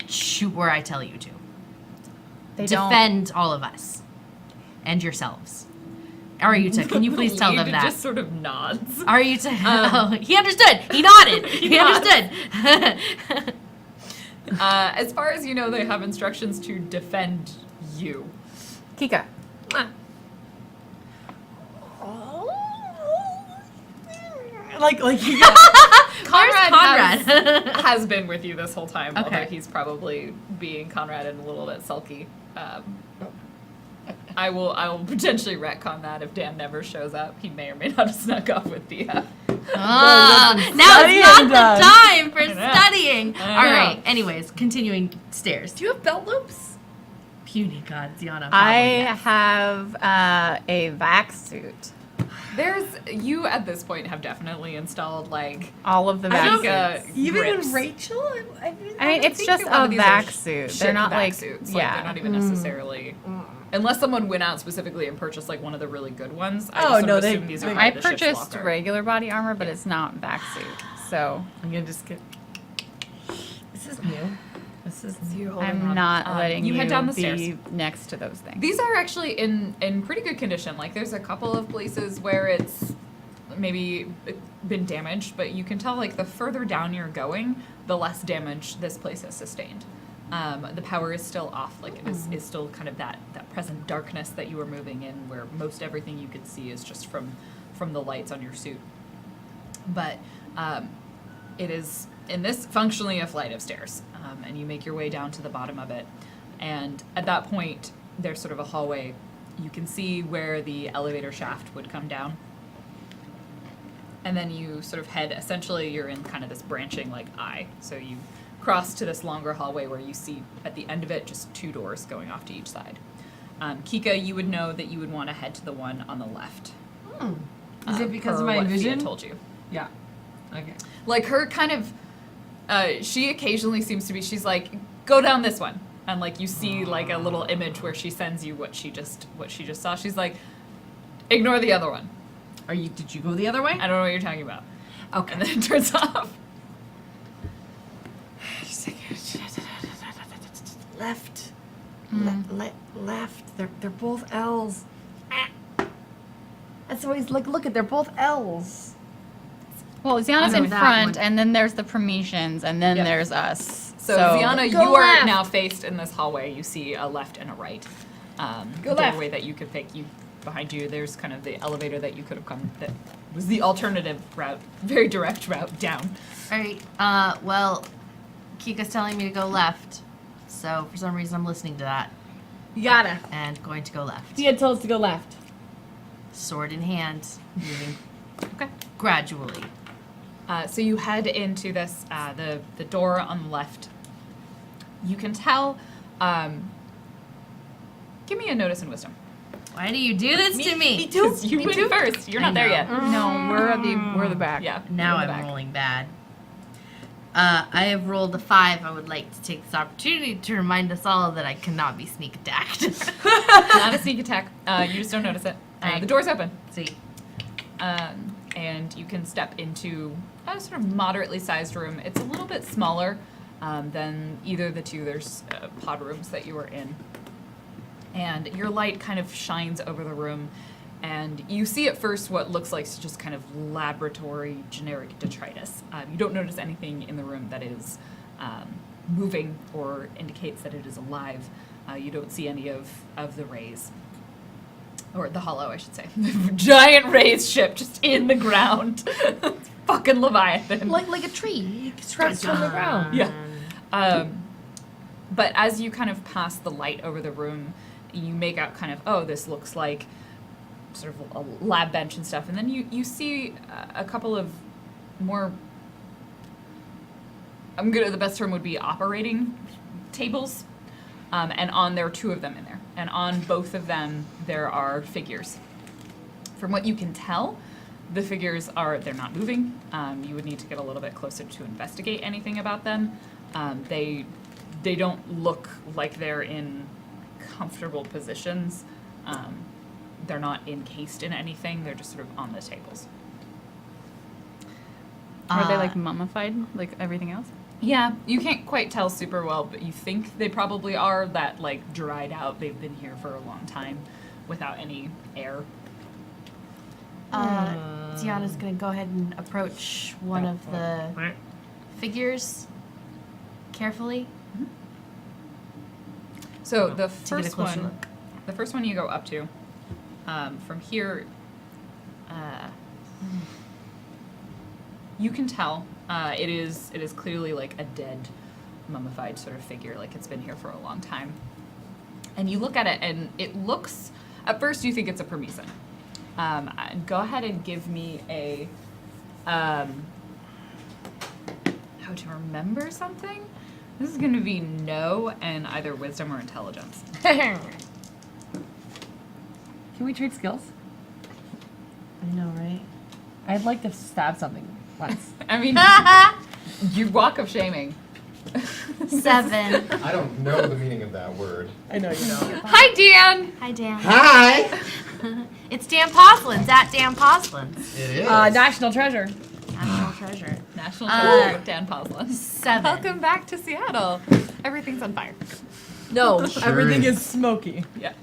Shoot where I tell you to. They don't. Defend all of us. And yourselves. Aryuta, can you please tell them Lead that? just sort of nods. Aryuta, oh, he understood. He nodded. He understood. As far as you know, they have instructions to defend you. Kika. Like you Conrad, Conrad. has been with you this whole time, although Okay. he's probably being Conrad and a little bit sulky. I will potentially retcon that if Dan never shows up. He may or may not have snuck off with the. Now it's not studying the done. time for I know. studying. I All know. right. Anyways, continuing stairs. Do you have belt loops? Puny God, Ziana. I yes. have a vac suit. You at this point have definitely installed like All of the I vac think, suits. Even grips. in Rachel? I mean, it's think just that one a of these are vac suit. shit They're not vac like suits. yeah. Like, they're not even necessarily. Unless someone went out specifically and purchased like one of the really good ones. I Oh, just sort no, of they- assume these are they- part I of the ship's purchased locker. regular body armor, but it's not vac suit. So I'm gonna just get. This is new. This is new. I'm not letting you you head down the be stairs. next to those things. These are actually in pretty good condition. Like there's a couple of places where it's maybe been damaged, but you can tell like the further down you're going, the less damage this place has sustained. The power is still off. Like it is still kind of that present darkness that you were moving in, where most everything you could see is just from the lights on your suit. But it is in this functionally a flight of stairs, and you make your way down to the bottom of it. And at that point, there's sort of a hallway. You can see where the elevator shaft would come down. And then you sort of head, essentially you're in kind of this branching like eye. So you cross to this longer hallway where you see at the end of it just 2 doors going off to each side. Kika, you would know that you would want to head to the one on the left. Is it because per of my what Fia vision? told you. Yeah. Okay. Like her kind of, she occasionally seems to be, she's like, go down this one. And like you see like a little image where she sends you what she just saw. She's like, ignore the other one. Did you go the other way? I don't know what you're talking about. Okay. And then it turns off. Left. Left. They're both L's. Ah. That's always look at they're both L's. Well, Ziana's I know in that front, one. and then there's the Prometheans, and then Yep. there's us. So Ziana, Go you are left. now faced in this hallway. You see a left and a right. Go left. Doorway that you could pick. Behind you, there's kind of the elevator that you could have come. That was the alternative route, very direct route down. All right. Well, Kika's telling me to go left. So for some reason, I'm listening to that You gotta. and going to go left. He had told us to go left. Sword in hand, moving Okay. gradually. So you head into this the door on the left. You can tell. Give me a notice and wisdom. Why do you do this to me? Because you went first. You're not there yet. No, we're the back. Yeah. Now you're in I'm the back. rolling bad. I have rolled a 5. I would like to take this opportunity to remind us all that I cannot be sneak attacked. Not a sneak attack. You just don't notice it. Alright. The door's open. See. And you can step into a sort of moderately sized room. It's a little bit smaller than either of the two. There's pod rooms that you were in. And your light kind of shines over the room, and you see at first what looks like just kind of laboratory generic detritus. You don't notice anything in the room that is moving or indicates that it is alive. You don't see any of the rays. Or the hollow, I should say. Giant raised ship just in the ground. Fucking Leviathan. Like a tree. It spreads from the ground. Yeah. But as you kind of pass the light over the room, you make out kind of, oh, this looks like sort of a lab bench and stuff, and then you see a couple of more. The best term would be operating tables, and there are 2 of them in there, and on both of them there are figures. From what you can tell, the figures they're not moving. You would need to get a little bit closer to investigate anything about them. They don't look like they're in comfortable positions. They're not encased in anything. They're just sort of on the tables. Are they like mummified, like everything else? Yeah, you can't quite tell super well, but you think they probably are. That like dried out. They've been here for a long time, without any air. Ziana's gonna go ahead and approach one of the figures carefully. So the get a first closer one, look. the first one you go up to, from here, you can tell it is clearly like a dead, mummified sort of figure, like it's been here for a long time. And you look at it, and it looks. At first, you think it's a Parmesan. Go ahead and give me a how to remember something. This is going to be no and either wisdom or intelligence. Can we trade skills? I know, right? I'd like to stab something once. I mean, you walk of shaming. 7. I don't know the meaning of that word. I know you know. Hi, Dan. Hi, Dan. Hi! It's Dan Poslin's at Dan Poslin's. It is. National treasure. National treasure. National treasure with Dan Poslan. 7. Welcome back to Seattle. Everything's on fire. No, Sure everything is. is smoky. Yeah.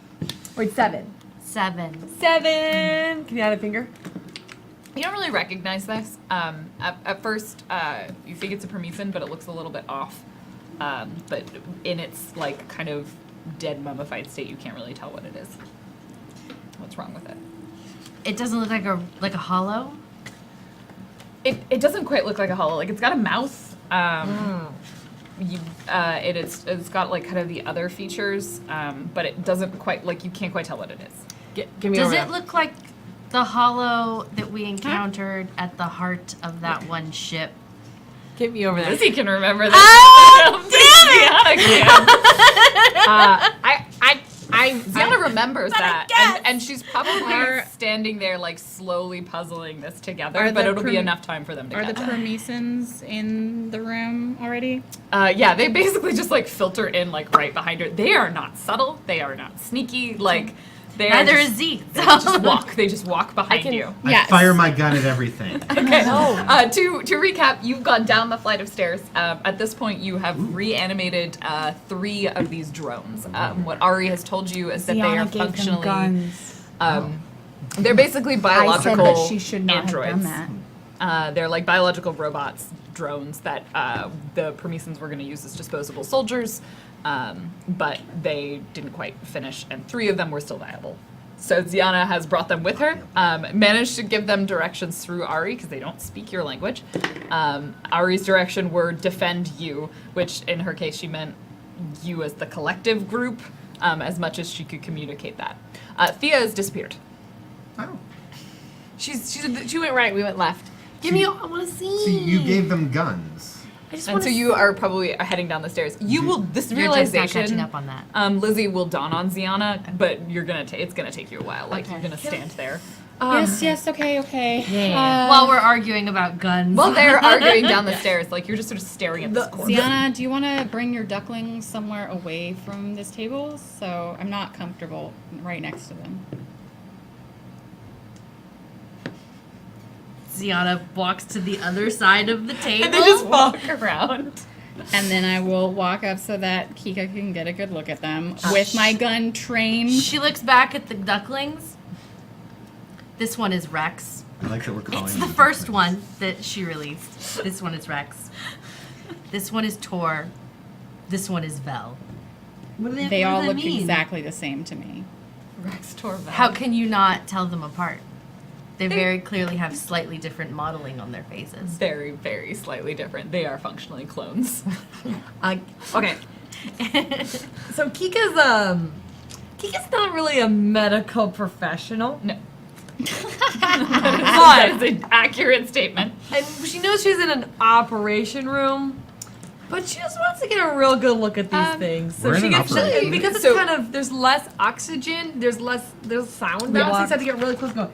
Wait, 7. 7. 7. Can you add a finger? You don't really recognize this. At first, you think it's a Parmesan, but it looks a little bit off. But in its like kind of dead mummified state, you can't really tell what it is. What's wrong with it? It doesn't look like a hollow. It doesn't quite look like a hollow. Like it's got a mouth. It's got like kind of the other features, but it doesn't quite like you can't quite tell what it is. Give me Does over it that. look like the hollow that we encountered at the heart of that one ship? Give me over there. Lizzie can remember that. Ziana remembers that, and she's probably standing there like slowly puzzling this together. Are But the it'll be enough time for them to Are the catch up. Parmesans in the room already? Yeah, they basically just like filter in like right behind her. They are not subtle. They are not sneaky. Like they are Neither just, is Z. they just walk. They just walk behind you. I fire my gun at everything. Okay. To recap, you've gone down the flight of stairs. At this point, you have reanimated 3 of these drones. What Ari has told you is that they are functionally. They're basically biological I said that she should not androids. have done that. They're like biological robots, drones that the Parmesans were going to use as disposable soldiers, but they didn't quite finish, and 3 of them were still viable. So Ziana has brought them with her, managed to give them directions through Ari, because they don't speak your language. Ari's direction were defend you, which in her case she meant you as the collective group, as much as she could communicate that. Thea has disappeared. Oh. She went right, we went left. Give me. I want to see. See, you gave them guns. I just And want so to. you are probably heading down the stairs. You will, this You're just not realization, catching up on that. Lizzie will dawn on Ziana, but you're gonna it's gonna take you a while. Like Okay. you're gonna stand there. Yes, okay. Yeah. While we're arguing about guns. While they're arguing down the stairs, like you're just sort of staring at this corpse. Ziana, do you want to bring your ducklings somewhere away from this table? So I'm not comfortable right next to them. Ziana walks to the other side of the table. And they just walk around. And then I will walk up so that Kika can get a good look at them with my gun trained. She looks back at the ducklings. This one is Rex. I like that we're calling It's the them first ducklings. one that she released. This one is Rex. This one is Tor. This one is Vel. What do They what all does that look mean? exactly the same to me. Rex Torvald. How can you not tell them apart? They very clearly have slightly different modeling on their faces. Very, very slightly different. They are functionally clones. Okay. So Kika's not really a medical professional. No. That is an accurate statement. And she knows she's in an operation room, but she just wants to get a real good look at these things. So we're in she an gets operation. because it's So- kind of there's less oxygen, there's sound We now. So walked- you have to get really close. And go.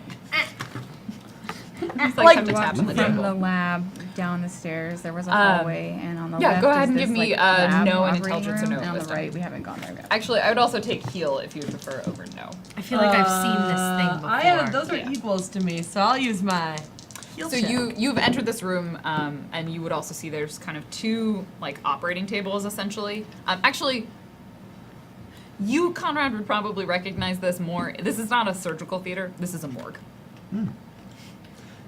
It's Like, time to tap on the From table. the lab down the stairs, there was a Um, hallway, and on the yeah, left go ahead is and this, give me, like, lab no in operating intelligence or room, no and on the wisdom. right, we haven't gone there yet. Actually, I would also take heal if you would prefer over no. I feel like I've seen this thing before. I have those are Yeah. equals to me, so I'll use my. Heal So check. you've entered this room, and you would also see there's kind of two like operating tables essentially. Actually, you Conrad would probably recognize this more. This is not a surgical theater. This is a morgue.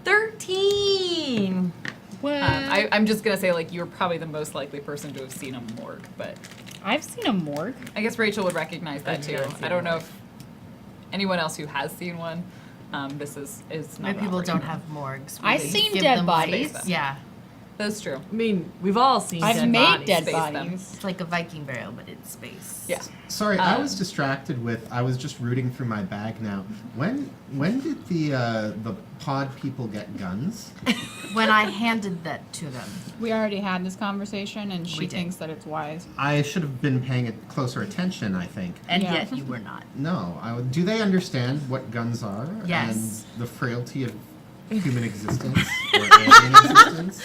13. I'm just gonna say like you're probably the most likely person to have seen a morgue, but I've seen a morgue. I guess Rachel would recognize that I've too. not seen I don't a know if anyone else who has seen one. This is not. Maybe an people operating don't room. have morgues. I've We seen give dead them bodies. space. Yeah, That's true. I mean, we've all seen I've dead made bodies. dead Space them. bodies. it's like a Viking burial, but in space. Yeah. Sorry, I Um, was distracted with. I was just rooting through my bag now. When did the pod people get guns? When I handed that to them, We already had this conversation, and she We did. thinks that it's wise. I should have been paying it closer attention. I think. and Yeah. yet you were not. No, do they understand what guns are? Yes. And the frailty of human existence or alien existence?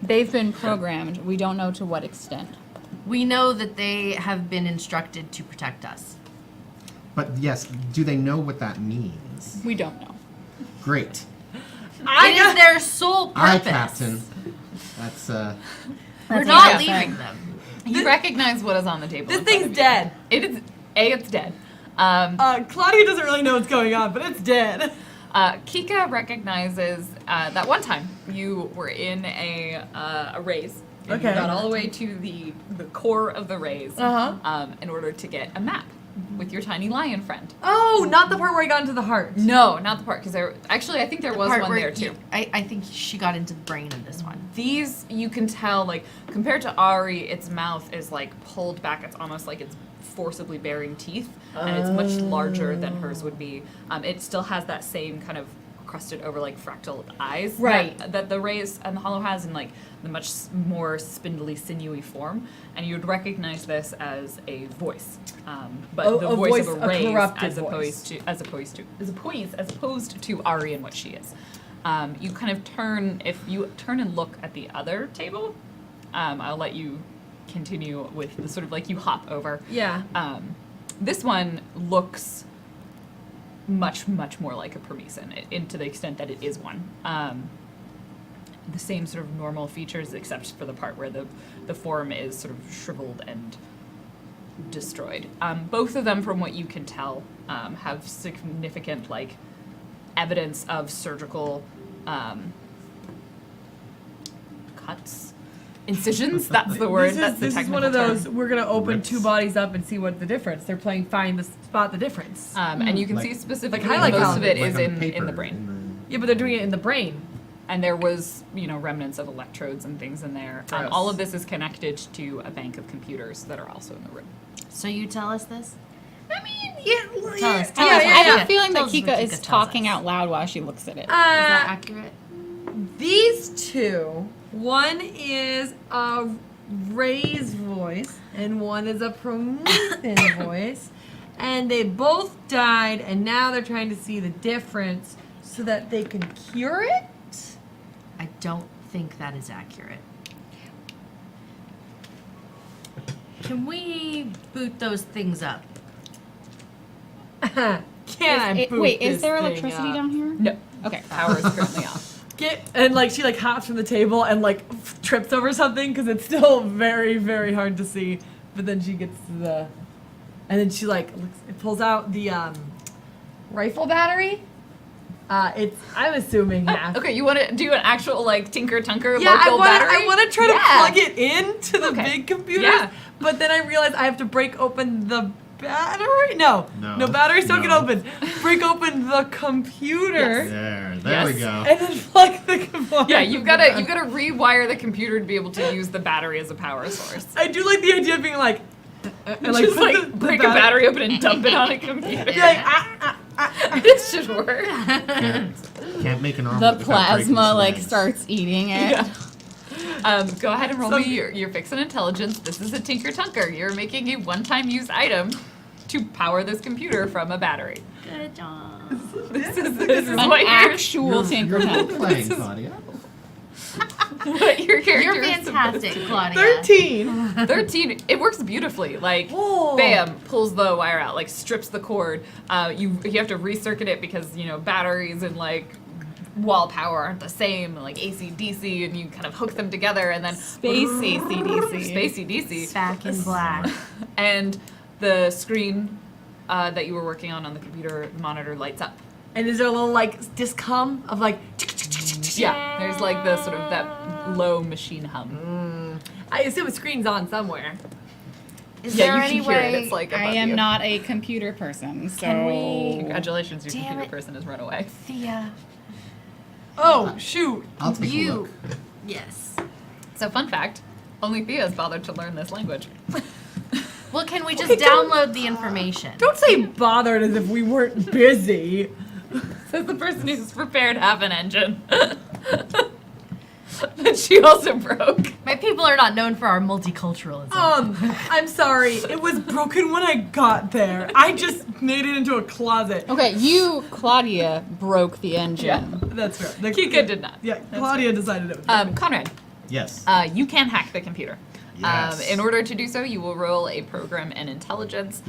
They've been programmed. We don't know to what extent. We know that they have been instructed to protect us. But yes, do they know what that means? We don't know. Great. It is their sole Aye, purpose. Captain. That's We're That's not what I leaving said. them. You recognize what is on the table. This in front thing's of you. dead. It is. It's dead. Claudia doesn't really know what's going on, but it's dead. Kika recognizes that one time you were in a raise. And Okay. You got all the way to the core of the raise Uh-huh. in order to get a map with your tiny lion friend. Oh, not the part where I got into the heart. No, not the part because there. Actually, I think there was Part one where there too. I think she got into the brain of this one. These you can tell like compared to Ari, its mouth is like pulled back. It's almost like it's forcibly bearing teeth, and it's much larger than hers would be. It still has that same kind of crusted over like fractal eyes Right. that the rays and the hollow has in like the much more spindly sinewy form, and you would recognize this as a voice, but the A voice voice, of a a rays corrupted as voice. opposed to Ari and what she is. You kind of turn if you turn and look at the other table. I'll let you continue with the sort of like you hop over. Yeah. This one looks much more like a Promethean, to the extent that it is one. The same sort of normal features, except for the part where the form is sort of shriveled and destroyed. Both of them, from what you can tell, have significant like evidence of surgical cuts, incisions. That's the word. That's the This is technical one of term. those. We're gonna open Rips. two bodies up and see what the difference. They're playing find the spot the difference. And you can Like- see specifically like highlight most column. of it Like is on in paper, the brain. Yeah, but they're doing it in the brain. And there was, remnants of electrodes and things in there. Gross. All of this is connected to a bank of computers that are also in the room. So you tell us this? I mean, yeah. Tell us. Yeah, Tell us. yeah, I have yeah. a feeling Tell that us what Kika is tells talking us. out loud while she looks at it. Is that accurate? These two, one is a Ray's voice and one is a Promethean voice, and they both died, and now they're trying to see the difference so that they can cure it. I don't think that is accurate. Can we boot those things up? Can I boot Wait, this is there thing electricity up? down here? No. Okay. Power is currently off. And like she like hops from the table and like trips over something because it's still very hard to see. But then she gets to the, and then she like pulls out the rifle battery. I'm assuming half. Okay, you want to do an actual, Tinker Tunker Yeah, local battery? I want to try to Yeah. plug it into the Okay. big computers. Yeah. But then I realize I have to break open the battery. No, No. batteries don't get No. open. Break open the computer. Yes. There we Yes. go. And then plug the computer. Yeah, you've got to rewire the computer to be able to use the battery as a power source. I do like the idea of being like, and Just put break a battery open and dump it on a computer. Be like, This should work. Can't make an The omelet without breaking plasma some like eggs. starts eating it. Yeah. Go ahead and roll me your fix and intelligence. This is a Tinker Tunker. You're making a one-time use item to power this computer from a battery. Good job. This is An what actual Tinker You're Tunker. playing, Claudia. what your character You're is supposed fantastic, to do. Claudia. 13. 13. It works beautifully. Like, Oh. bam, pulls the wire out, like strips the cord. You have to recircuit it because batteries and like wall power aren't the same, like AC DC, and you kind of hook them together and then Spacey CDC. Spacey DC. Back in black. And the screen that you were working on the computer monitor lights up. And is there a little like discom of like? Yeah, there's like the sort of that low machine hum. I assume a screen's on somewhere. Is Yeah, there you any can hear it. way? It's like I above am you. not a computer person, so Can we- Congratulations, your Damn computer it. person has run away. Thea, Oh shoot! I'll take a you. look. Yes. So, fun fact: only Thea has bothered to learn this language. Well, can we just Okay, don't- download the information? Don't say bothered as if we weren't busy. Says the person who's prepared half an engine. That she also broke. My people are not known for our multiculturalism. I'm sorry. It was broken when I got there. I just made it into a closet. Okay, you, Claudia, broke the engine. That's right. Kika did not. Yeah, Claudia decided it was. Conrad, Yes. you can hack the computer. Yes. In order to do so, you will roll a program and intelligence.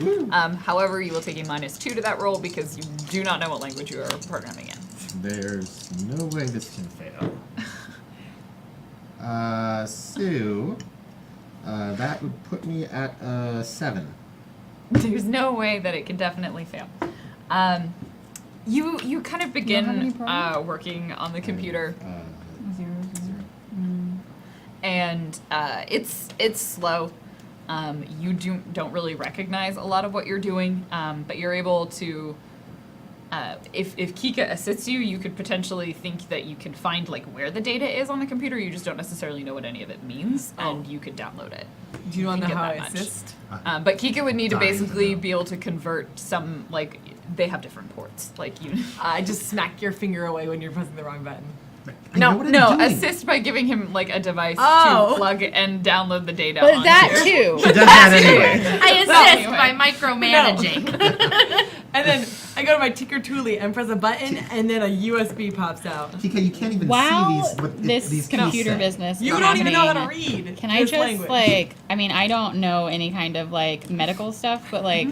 However, you will take a -2 to that roll because you do not know what language you are programming in. There's no way this can fail. So that would put me at 7. There's no way that it can definitely fail. You kind of have any begin problem? working on the computer, Zero. and it's slow. You don't really recognize a lot of what you're doing, but you're able to. If Kika assists you, you could potentially think that you can find like where the data is on the computer. You just don't necessarily know what any of it means, and you could download it. Do you want to can know get how that I much. assist? But Kika would need to Dying to basically know. be able to convert some like they have different ports. Like you. I just smack your finger away when you're pressing the wrong button. I know what I'm doing. assist by giving him like a device Oh. to plug and download the data. But onto. that too. She does that anyway. I assist by micromanaging. And then I go to my Tinker Toolie and press a button, and then a USB pops out. TK, you can't even While see these. What this these keys computer say. business You is don't even know how to happening, read. Can I this just language. like? I mean, I don't know any kind of like medical stuff, but like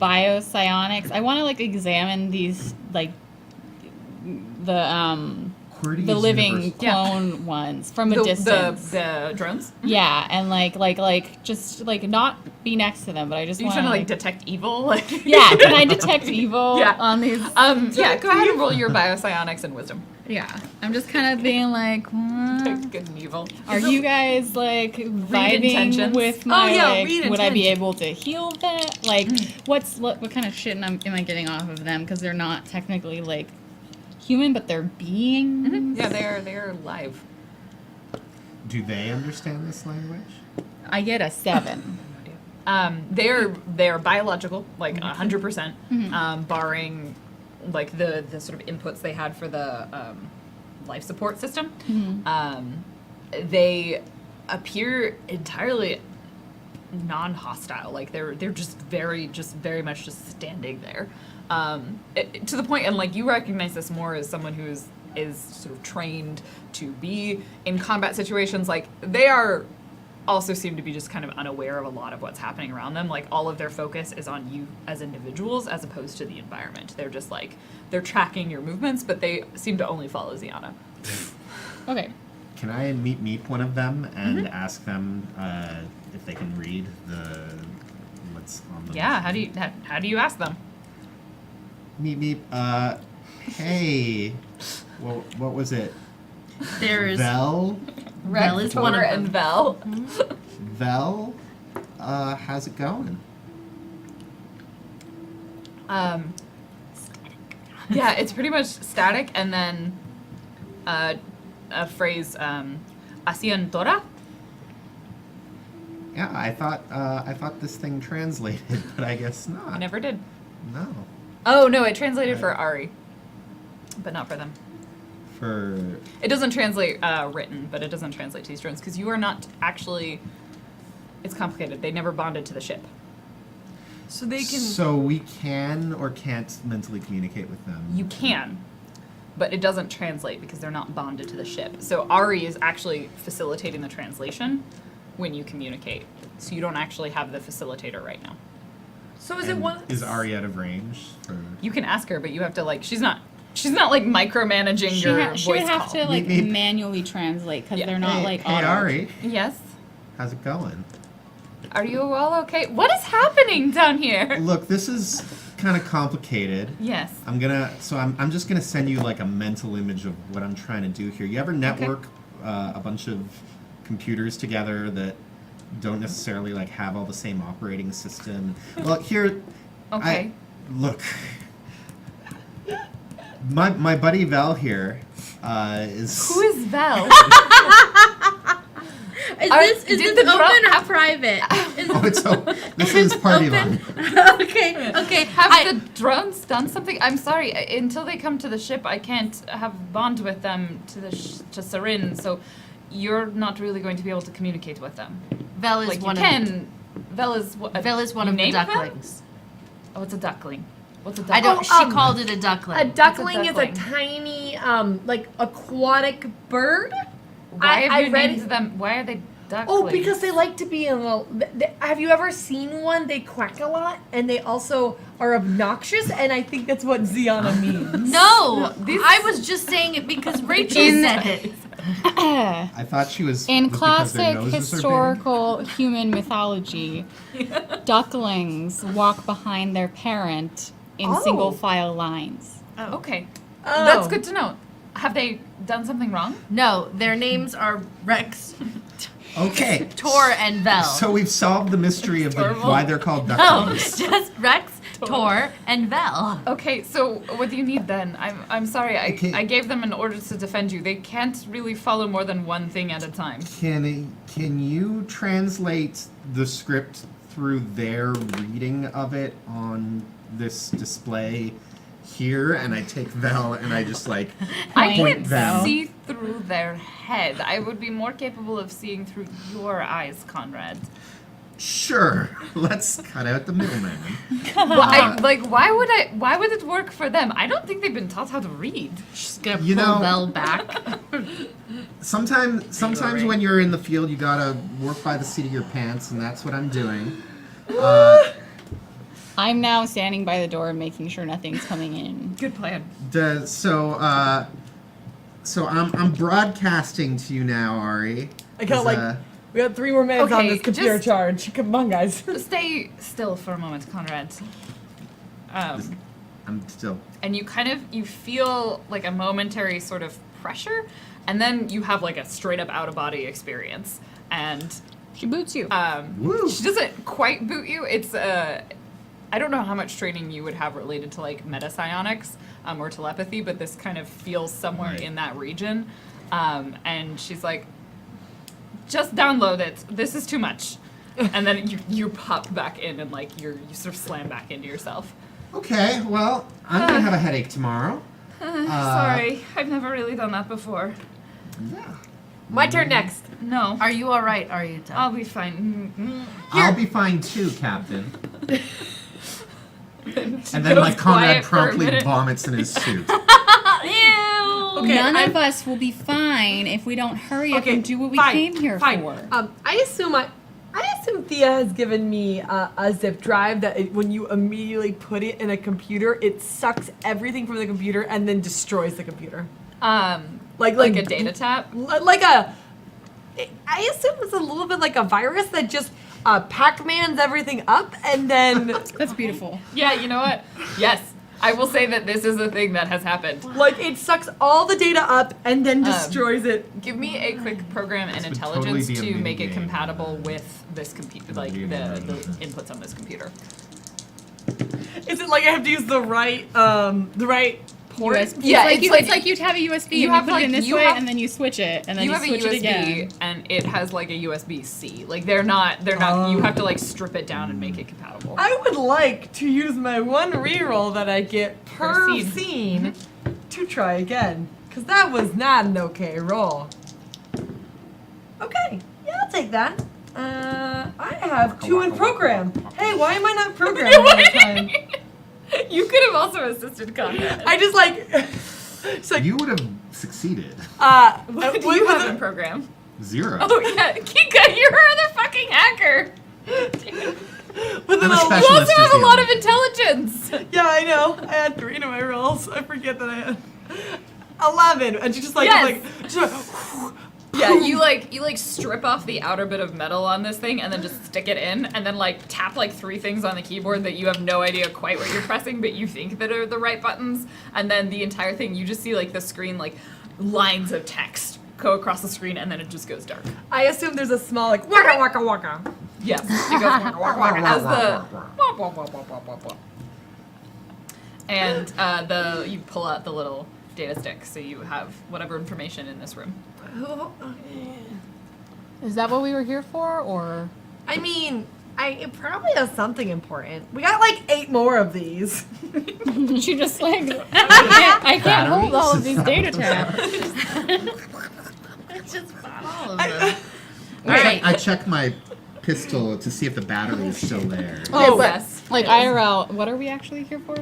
biopsionics. I want to like examine these like the QWERTY the is living universal. clone ones from a the, distance. the drones. Yeah, and like just like not be next to them, but I just Are you want trying to like detect evil? Like yeah, can I detect evil Yeah. on these? yeah. Go ahead and roll your biopsionics and wisdom. Yeah, I'm just kind of being like, Detect good and evil. are you guys like vibing intentions? with my yeah, like? read Would I be intentions. able to heal that? Like, what kind of shit am I getting off of them? Because they're not technically like human, but they're beings. Yeah, they're live. Do they understand this language? I get a 7. They're biological, like 100%, barring like the sort of inputs they had for the life support system. They appear entirely non-hostile. Like they're just very much just standing there, to the point. And like you recognize this more as someone who is sort of trained to be in combat situations. Like they are also seem to be just kind of unaware of a lot of what's happening around them. Like all of their focus is on you as individuals as opposed to the environment. They're just like they're tracking your movements, but they seem to only follow Ziana. Okay. Can I meet one of them and ask them if they can read what's on the Yeah, machine? how do you ask them? Meep. Hey. Well, what was it? There's Vel? Vel is one of Rector and them. Vel. Vel? How's it going? Yeah, it's pretty much static, and then a phrase, "Asientora." Yeah, I thought this thing translated, but I guess I not. never did. No. Oh no, it translated for Ari, but not for them. For It doesn't translate written, but it doesn't translate to these drones because you are not actually. It's complicated. They never bonded to the ship. So they can. So we can or can't mentally communicate with them. You can, but it doesn't translate because they're not bonded to the ship. So Ari is actually facilitating the translation when you communicate. So you don't actually have the facilitator right now. So is it And one? Is Ari out of range? For... You can ask her, but you have to like. She's not like micromanaging She, your she would voice have call. to like Maybe- manually translate because Yeah. they're not hey, like hey auto. Ari, Yes. how's it going? Are you all okay? What is happening down here? Look, this is kind of complicated. Yes. I'm just gonna send you like a mental image of what I'm trying to do here. You ever network a bunch of computers together that don't necessarily like have all the same operating system? Well, here, Okay. look. My buddy Val here is. Who is Vel? Is Are- this did the open drum- or private? Is Oh, it's this is party line. okay. Have the drones done something? I'm sorry. Until they come to the ship, I can't have bond with them to Sarin. So you're not really going to be able to communicate with them. Vel is Like you one can. Vel is what? Vel is one you of the named Vel? ducklings. Oh, it's a duckling. What's a I duckling? don't. She called it a duckling. A duckling is a duckling. tiny, like aquatic bird. Why have I you read- named them? Why are they ducklings? Oh, because they like to be in a. Have you ever seen one? They quack a lot, and they also are obnoxious, and I think that's what Ziana means. No, these- I was just saying it because Rachel said it. I thought she was. In was because their classic noses are big. historical human mythology, ducklings walk behind their parent in Oh. single file lines. Okay, Oh. that's good to know. Have they done something wrong? No, their names are Rex, Okay. Tor, and Vel. So we've solved the mystery of why they're called no, ducklings. just Rex, Tor, and Vel. Okay, so what do you need then? I'm sorry. Okay. I gave them an order to defend you. They can't really follow more than one thing at a time. Can you translate the script through their reading of it on this display here? And I take Vel and I just like I point can't them. see through their head. I would be more capable of seeing through your eyes, Conrad. Sure, let's cut out the middleman. Why would it work for them? I don't think they've been taught how to read. She's gonna You pull know- Vel back. Sometimes when you're in the field, you gotta work by the seat of your pants, and that's what I'm doing. I'm now standing by the door making sure nothing's coming in. Good plan. So I'm broadcasting to you now, Ari. I got As, like. We got 3 more minutes on Okay, this computer just- charge. Come on, guys. Stay still for a moment, Conrad. I'm still. And you feel like a momentary sort of pressure, and then you have like a straight up out of body experience. And She boots you. Woo. she doesn't quite boot you. It's I don't know how much training you would have related to like meta psionics or telepathy, but this kind of feels somewhere Right. in that region. And she's like, just download it. This is too much. And then you pop back in and like you sort of slam back into yourself. Okay, well, I'm gonna have a headache tomorrow. Sorry, I've never really done that before. Yeah. My turn next. No, Are you all right? Are you? I'll be fine. I'll be fine too, Captain. And then Goes like quiet Conrad for a promptly minute. vomits in his suit. Ew. Okay, None I'm- of us will be fine if we don't hurry up Okay, and do what we fine, came here fine. for. I assume Thea has given me a zip drive that when you immediately put it in a computer, it sucks everything from the computer and then destroys the computer. Like a data tap. I assume it's a little bit like a virus that just Pac-Mans everything up and then That's beautiful. Yeah, you know what? Yes, I will say that this is a thing that has happened. like it sucks all the data up and then destroys it. Give me a quick program and This would intelligence totally be a to make it minigame. compatible with this computer, like the inputs on this computer. Is it like I have to use the right port? Yeah, it's like you'd have a USB you and have, you put it in like, this you way have- and then you switch it and then you you have a switch it again. USB and it has like a USB-C. Like they're not. You have to like strip it down and make it compatible. I would like to use my one reroll that I get per Per scene. scene to try again. Because that was not an okay roll. Okay, yeah, I'll take that. I have 2 in program. Hey, why am I not programmed all the time? You could have also assisted Conrad. I just like. It's like, You would have succeeded. What do you have in program? 0. Oh yeah, Kika, you're the fucking hacker. with I'm an a You specialist. also have a is lot the of intelligence. Yeah, I know. I had 3 to my rolls. I forget that I had 11, and she just like, Yes. just like Yeah, you like strip off the outer bit of metal on this thing and then just stick it in and then like tap like 3 things on the keyboard that you have no idea quite what you're pressing, but you think that are the right buttons, and then the entire thing you just see like the screen like lines of text go across the screen and then it just goes dark. I assume there's a small like waka waka waka. Yes, it goes waka waka waka as the wah, wah, wah, wah, wah, wah, wah. And you pull out the little data stick so you have whatever information in this room. Is that what we were here for, or? I mean, it probably has something important. We got like 8 more of these. She just like, I can't hold all of these data tabs. Just bought all of them. I check my pistol to see if the battery is still there. Oh, yes. Like IRL, what are we actually here for?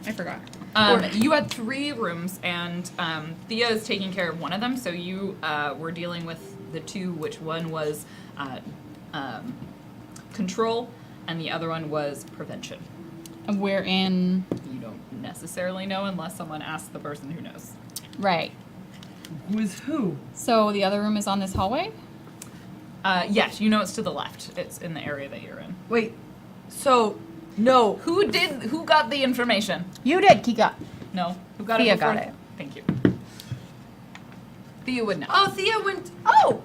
I forgot. You had 3 rooms, and Thea is taking care of one of them, so you were dealing with the 2, which one was control, and the other one was prevention. And we're in, You don't necessarily know unless someone asks the person who knows. right. Who is who? So the other room is on this hallway? Yes, you know it's to the left. It's in the area that you're in. Wait, so no. Who got the information? You did, Kika. No. Who got Thea it before? got it. Thank you. Thea would know. Oh, Thea went. Oh,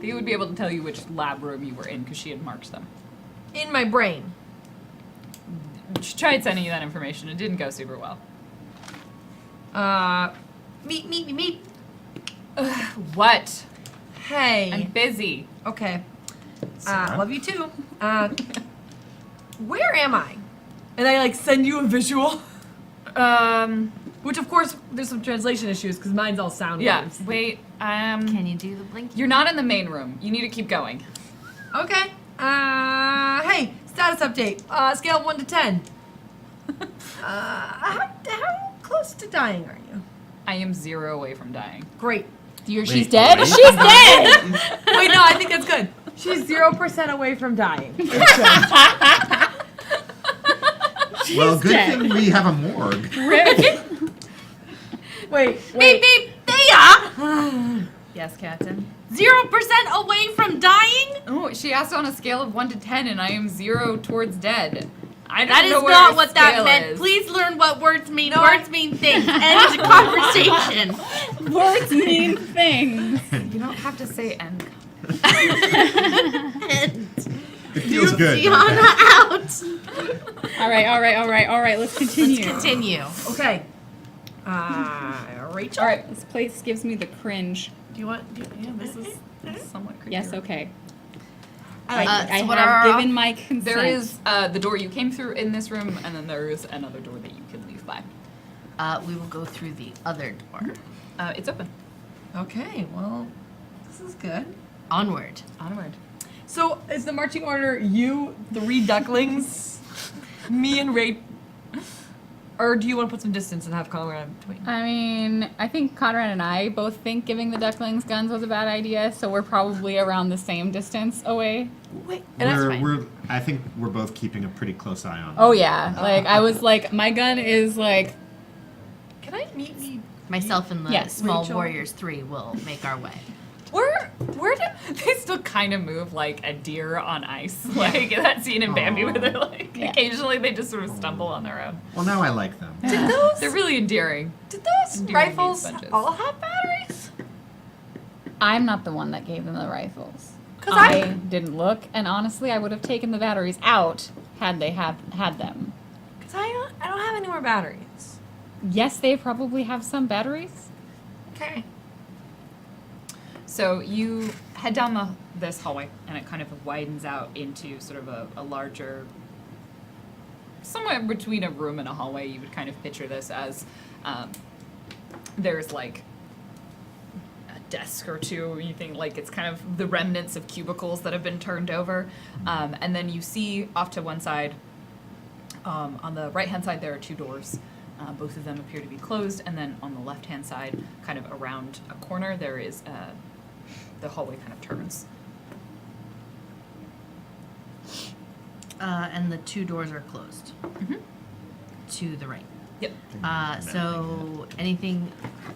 Thea would be able to tell you which lab room you were in because she had marked them. in my brain. She tried sending you that information. It didn't go super well. Meet. What? Hey. I'm busy. Okay. Sarah? Love you too. Where am I? And I like send you a visual. Which of course there's some translation issues because mine's all sound Yeah. waves. Wait. Can you do the blink? You're not in the main room. You need to keep going. Okay. Hey, status update. Scale of 1 to 10. How close to dying are you? I am 0 away from dying. Great. She's dead? wait. She's dead! Wait, no, I think that's good. She's 0% away from dying. Well, good dead. thing we have a morgue. Wait. Beep beep. Thea. Yes, Captain. 0% away from dying. Oh, she asked on a scale of 1 to 10, and I am 0 towards dead. I don't That is know where not her what that scale meant. is. Please learn what words mean. Words mean things. End the conversation. Words mean things. You don't have to say end. It feels good. Gianna out. All right. Let's continue. Let's continue. Okay. Rachel? All right. This place gives me the cringe. Do you want? Yeah, this is somewhat creepy. Yes, okay. I I what have are our given my consent. There is the door you came through in this room, and then there is another door that you can leave by. we will go through the other door. It's open. Okay, well, this is good. Onward. Onward. So, is the marching order you, 3 ducklings, me and Ray, or do you want to put some distance and have Conrad in between? I mean, I think Conrad and I both think giving the ducklings guns was a bad idea, so we're probably around the same distance away. Wait, and that's fine. I think we're both keeping a pretty close eye on. Oh yeah, like I was like, my gun is like, Can I meet me? Myself and the Yes, Small Rachel. Warriors 3 will make our way. Where do they still kind of move like a deer on ice? Like that scene in Bambi where they're like Yeah. occasionally they just sort of stumble on their own. Well, now I like them. They're really endearing. Did those Endearing rifles meat sponges. all have batteries? I'm not the one that gave them the rifles. 'Cause I didn't look, and honestly, I would have taken the batteries out had they had them. Because I don't have any more batteries. yes, they probably have some batteries. Okay. So you head down this hallway, and it kind of widens out into sort of a larger, somewhere between a room and a hallway. You would kind of picture this as there's like a desk or two. You think like it's kind of the remnants of cubicles that have been turned over, and then you see off to one side. On the right-hand side, there are two doors. Both of them appear to be closed, and then on the left-hand side, kind of around a corner, there is the hallway kind of turns. And the two doors are closed. Mm-hmm. To the right. Yep. So anything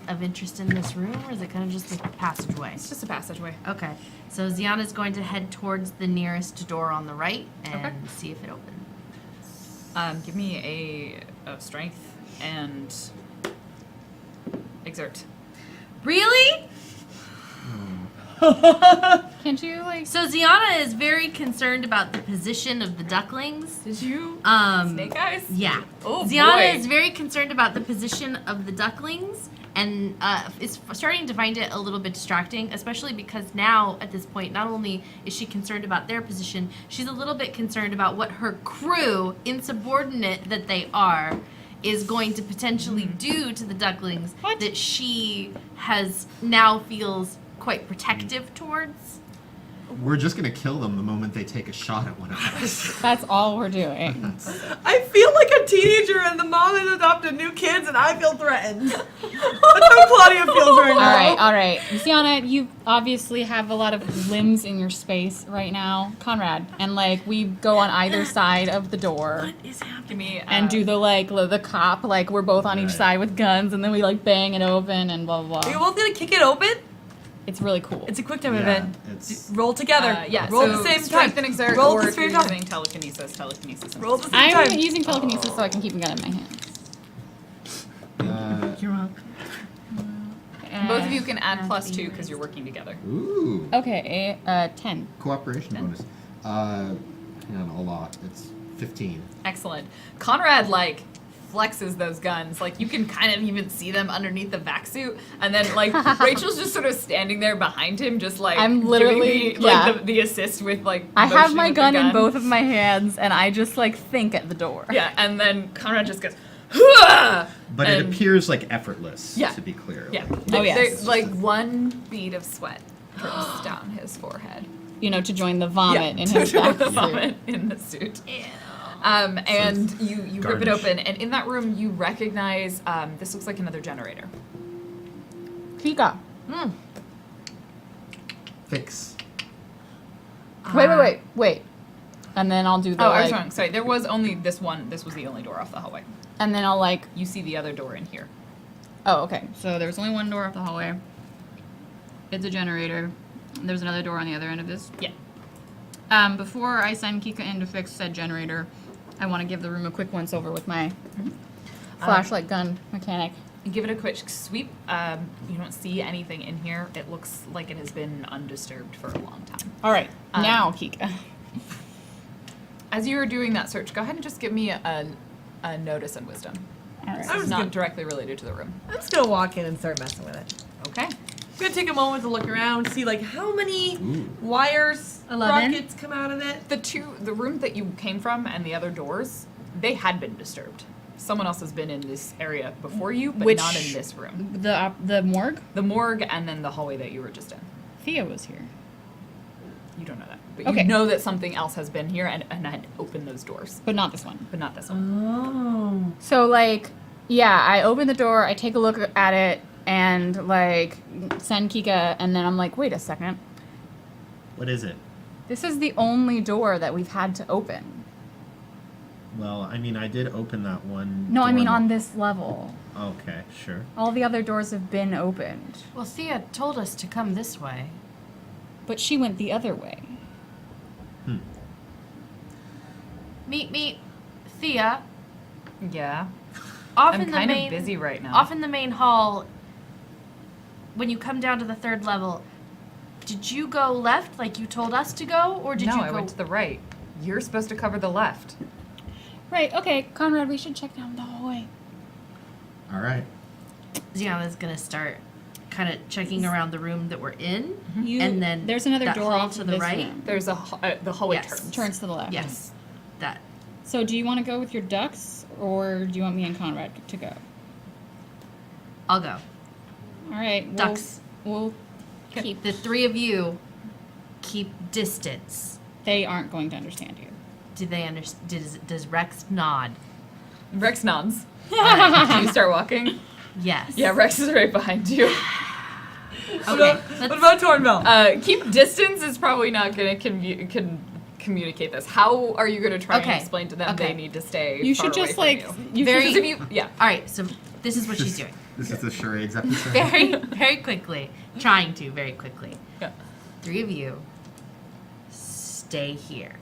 of interest in this room, or is it kind of just a passageway? It's just a passageway. Okay. So Ziana's going to head towards the nearest door on the right and Okay. see if it opens. Give me a strength and exert. Really? Can't you like? So Ziana is very concerned about the position of the ducklings. Did you? Snake eyes? Yeah. Oh, Ziana boy. is very concerned about the position of the ducklings and is starting to find it a little bit distracting, especially because now, at this point, not only is she concerned about their position, she's a little bit concerned about what her crew, insubordinate that they are, is going to potentially do to the ducklings that she has now feels quite protective towards. We're just gonna kill them the moment they take a shot at one of us. That's all we're doing. I feel like a teenager and the mom has adopted new kids and I feel threatened. That's how Claudia feels right now. All right. Sienna, you obviously have a lot of limbs in your space right now, Conrad, and like we go on either side of the door Is happening? Give me and do the cop, like we're both on each Right. side with guns, and then we like bang it open and blah blah Are you blah. both gonna kick it open? It's really cool. It's a quick time Yeah, event. it's- Roll together. yeah. Roll so at the same time. strength and exert, Roll or at the if same you're time. using telekinesis. And Roll at the same I'm time. using telekinesis so I can keep a gun in my hands. You're welcome. Both of you can add +2 because you're working together. Ooh. Okay, 10. Cooperation bonus. Hang on, a lot. It's 15. Excellent. Conrad like flexes those guns. Like you can kind of even see them underneath the vac suit, and then like Rachel's just sort of standing there behind him, just like I'm giving literally- the, like, yeah. the assist with like. I have motioning my with the gun in both of my hands, and I just like think at the door. Yeah, and then Conrad just goes. "Hua!" But it And- appears like effortless, Yeah. to be clear. Yeah. Oh, yes. There's like one bead of sweat drips down his forehead. You know, to join the vomit in to his join back the suit. vomit in the suit. And you rip it garnish. open, and in that room you recognize this looks like another generator. Kika. Fix. Wait. And then I'll do the Oh, I was like, wrong. Sorry, there was only this one. This was the only door off the hallway. and then I'll like, You see the other door in here. oh, okay. So there's only one door off the hallway. It's a generator. There's another door on the other end of this. Yeah. Before I send Kika in to fix said generator, I want to give the room a quick once over with my flashlight gun mechanic. You give it a quick sweep. You don't see anything in here. It looks like it has been undisturbed for a long time. All right, Um, now Kika. As you are doing that search, go ahead and just give me a notice and wisdom. All right. This I'm is just not gonna- directly related to the room. I'm just gonna walk in and start messing with it. Okay. I'm gonna take a moment to look around, see like how many Ooh. wires, 11. rockets come out of it. The room that you came from and the other doors, they had been disturbed. Someone else has been in this area before you, but Which- not in this room. The morgue. The morgue and then the hallway that you were just in. Thea was here. You don't know that. But Okay. you know that something else has been here and had opened those doors. But not this one. But not this one. Oh. So like, yeah, I open the door, I take a look at it, and like send Kika, and then I'm like, wait a second. What is it? This is the only door that we've had to open. Well, I mean, I did open that one. No, I door mean mo- on this level. Okay, sure. All the other doors have been opened, Well, Thea told us to come this way. but she went the other way. Meet, Thea. Yeah. Off I'm in the kind main, of busy right now. Off in the main hall. When you come down to the third level, did you go left like you told us to go, or did no, you I go? went to the right. You're supposed to cover the left. Right, okay, Conrad, we should check down the hallway. All right. Ziana's gonna start kind of checking around the room that we're in, You, and then there's another that door hall off to to the this right. room. There's the hallway Yes. turns. Turns to the left. Yes, that. So do you want to go with your ducks, or do you want me and Conrad to go? I'll go. All right. Ducks. We'll keep. The three of you keep distance. They aren't going to understand you. Do they understand? Does Rex nod? Rex nods. Do you start walking? Yes. Yeah, Rex is right behind you. Okay. What about Tornbell? Keep distance is probably not going to communicate this. How are you going to try and Okay. explain to them Okay. they need to stay You far should just away like. from You Very- Because if you, yeah. All right. So this is what she's doing. This is the charades episode. Very quickly. Trying to very quickly. Yeah. Three of you stay here,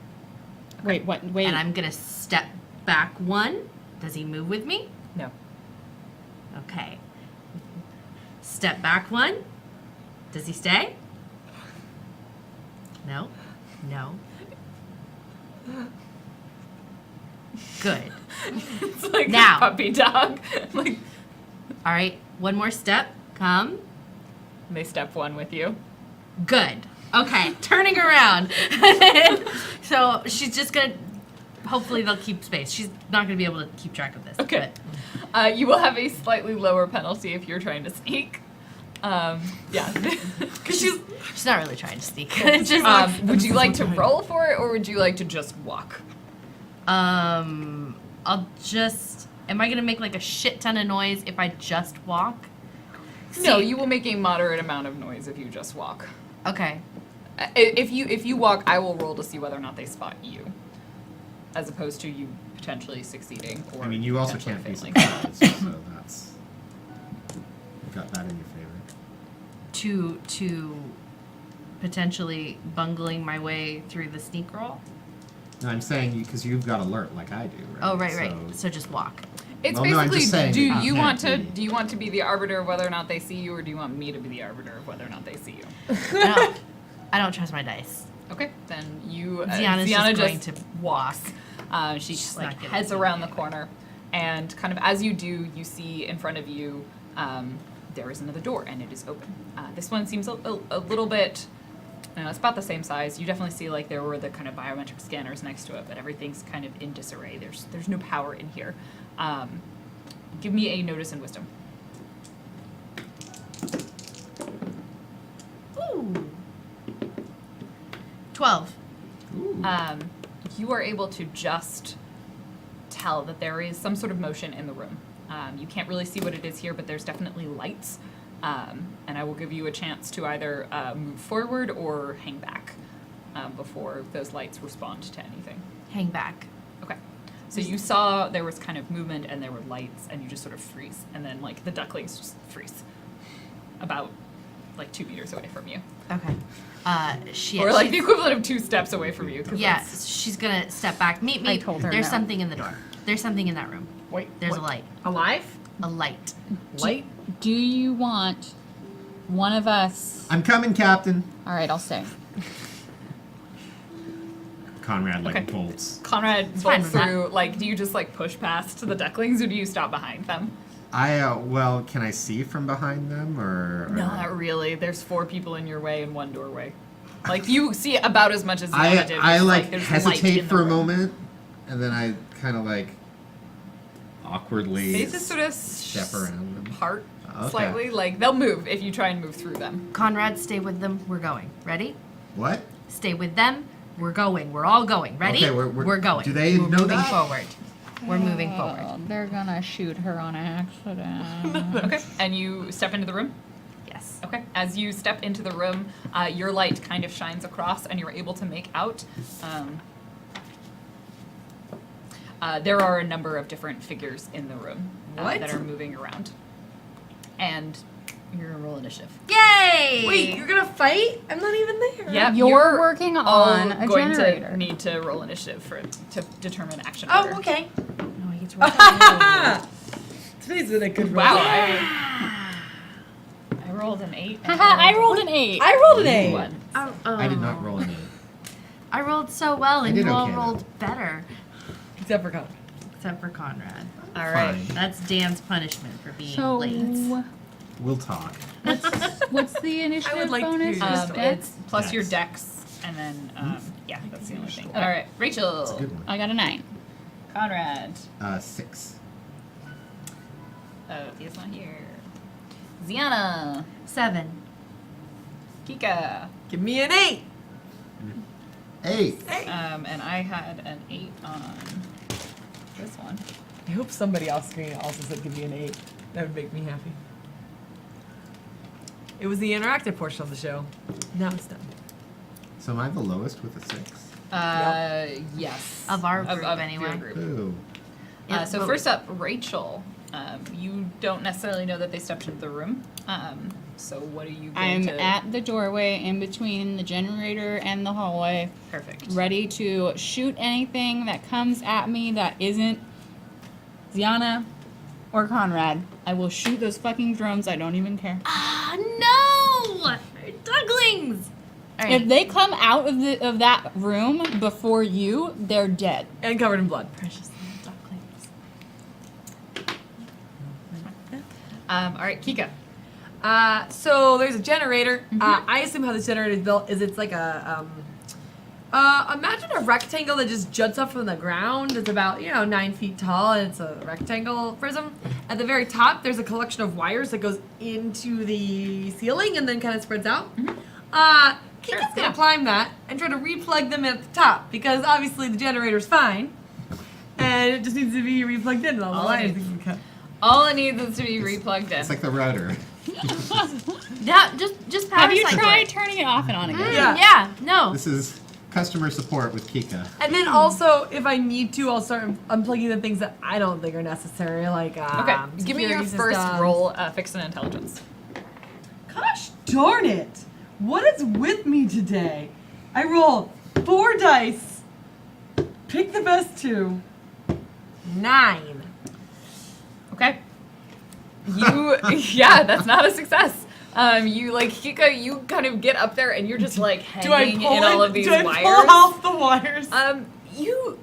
Wait. What? Wait. and I'm gonna step back one. Does he move with me? No. Okay. Step back one. Does he stay? No. No. Good. It's like Now. a puppy dog. Like, All right. One more step. Come. they step one with you. Good. Okay. Turning around. So she's just gonna. Hopefully they'll keep space. She's not gonna be able to keep track of this. Okay. but- You will have a slightly lower penalty if you're trying to sneak. Yeah. Cause she's not really trying to sneak. Just Would you like to roll for it, or would you like to just walk? I'll just. Am I gonna make like a shit ton of noise if I just walk? No, See- you will make a moderate amount of noise if you just walk. Okay. If you walk, I will roll to see whether or not they spot you, as opposed to you potentially succeeding. Or I mean, you also potentially can't be failing. surprised, so that's got that in your favor. To potentially bungling my way through the sneak roll. No, I'm saying because you've got alert like I do, right? Oh right, right. So- So just walk. It's Well, no, I'm basically, just saying do you you can't want to be- do you want to be the arbiter of whether or not they see you, or do you want me to be the arbiter of whether or not they see you? I don't trust my dice. Okay, then you Ziana's Ziana just going just to walks. She She's like not gonna heads see around the me. corner, and kind of as you do, you see in front of you there is another door, and it is open. This one seems a little bit. It's about the same size. You definitely see like there were the kind of biometric scanners next to it, but everything's kind of in disarray. There's no power in here. Give me a notice and wisdom. Ooh. 12. Ooh. You are able to just tell that there is some sort of motion in the room. You can't really see what it is here, but there's definitely lights. And I will give you a chance to either move forward or hang back before those lights respond to anything. Hang back. Okay. So you saw there was kind of movement and there were lights, and you just sort of freeze. And then, like, the ducklings just freeze about, like, 2 meters away from you. Okay. Or, like, the equivalent of 2 steps away from you. 'Cause Yeah, that's- she's gonna step back. Meet me. I told her There's no. something in the door. There's something in that room. Wait. There's what? a light. Alive? A light. Light? Do you want one of us? I'm coming, Captain. All right, I'll stay. Conrad like Okay. bolts. Conrad fine bolts with that. through, like, do you just, like, push past the ducklings, or do you stop behind them? Well, can I see from behind them or? No, not really. There's 4 people in your way and 1 doorway. Like, you see about as much as Ziana did. I It's like there's light hesitate in the for a room. moment, and then I kind of like awkwardly They just sort of step around them. part Okay. slightly. Like, they'll move if you try and move through them. Conrad, stay with them. We're going. Ready? What? Stay with them. We're going. We're all going. Ready? Okay, we're- going. do they We're know moving that? forward. We're moving forward. Oh, they're gonna shoot her on accident. Okay. And you step into the room? Yes. Okay. As you step into the room, your light kind of shines across, and you're able to make out. There are a number of different figures in the room What? that are moving around. And you're going to roll initiative. Yay! Wait, you're gonna fight? I'm not even there. Yeah, You're working on a going generator. to need to roll initiative to determine action Oh, order. okay. No, I get to roll. Today's been a good roll. Wow. I rolled an 8. I rolled an 8. I rolled an 8. 1. I did not roll an 8. I rolled so well, and did you all okay, though. rolled better, Except for Conrad. except for Conrad. All right. Fine. That's Dan's punishment for being So, late. We'll talk. what's the initiative like to bonus? hear Just your dex? It's plus your Dex. dex, and then yeah, that's the only thing. Sure. All right, Rachel, It's a good one. I got a 9. Conrad. 6. Oh, he's not here. Ziana, 7. Kika, Give me an 8. 8. and I had an 8 on this one. I hope somebody else screen also said give me an 8. That would make me happy. It was the interactive portion of the show. Now it's done. So am I the lowest with a 6? Yes. Of our group, your anyway. group. Ooh. So but- first up, Rachel. You don't necessarily know that they stepped into the room. So what are you going I'm to... at the doorway in between the generator and the hallway, Perfect. ready to shoot anything that comes at me that isn't Ziana or Conrad. I will shoot those fucking drones. I don't even care. Ah, no! They're ducklings! All right. If they come out of that room before you, they're dead. And covered in blood. Precious little ducklings. All right, Kika. So there's a generator. I assume how this generator is built is it's like a imagine a rectangle that just juts up from the ground. It's about 9 feet tall and it's a rectangle prism. At the very top, there's a collection of wires that goes into the ceiling and then kind of spreads out. Kika's gonna climb that and try to replug them at the top because obviously the generator's fine, and it just needs to be replugged in. And all the All wires it that can cut. All it needs is to be replugged in. It's like the router. That, just power Have you cycle tried it. turning it off and on again? Yeah. Yeah, no. This is customer support with Kika. And then also, if I need to, I'll start unplugging the things that I don't think are necessary, like Okay, give me your security first systems. roll, fixed and intelligence. Gosh darn it! What is with me today? I roll 4 dice. Pick the best 2. 9. Okay. You, yeah, that's not a success. You Kika, you kind of get up there and you're just like hanging in all of these do I wires. pull off the wires? You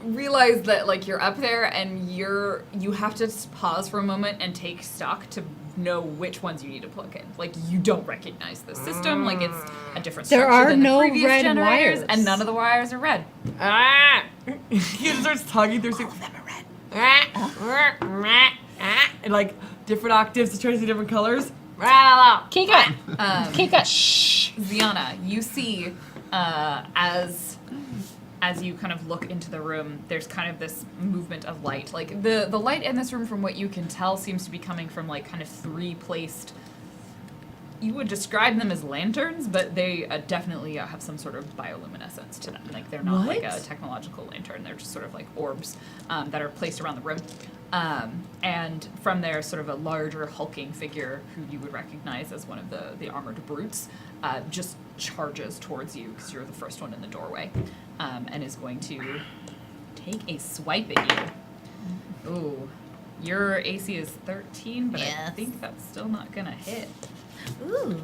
realize that like you're up there and you have to just pause for a moment and take stock to know which ones you need to plug in. Like you don't recognize the system. Like it's a different There structure are than no the previous red generators, wires. and none of the wires are red. He starts tugging through. All of them are red. And like different octaves to try to see different colors. Kika! Kika, shh! Ziana, you see as you kind of look into the room, there's kind of this movement of light. Like the light in this room, from what you can tell, seems to be coming from like kind of 3 placed. You would describe them as lanterns, but they definitely have some sort of bioluminescence to them. Like they're not like a What? technological lantern. They're just sort of like orbs that are placed around the room. And from there, sort of a larger hulking figure who you would recognize as one of the armored brutes just charges towards you because you're the first one in the doorway and is going to take a swipe at you. Ooh, your AC is 13, but I Yes. think that's still not gonna hit. Ooh.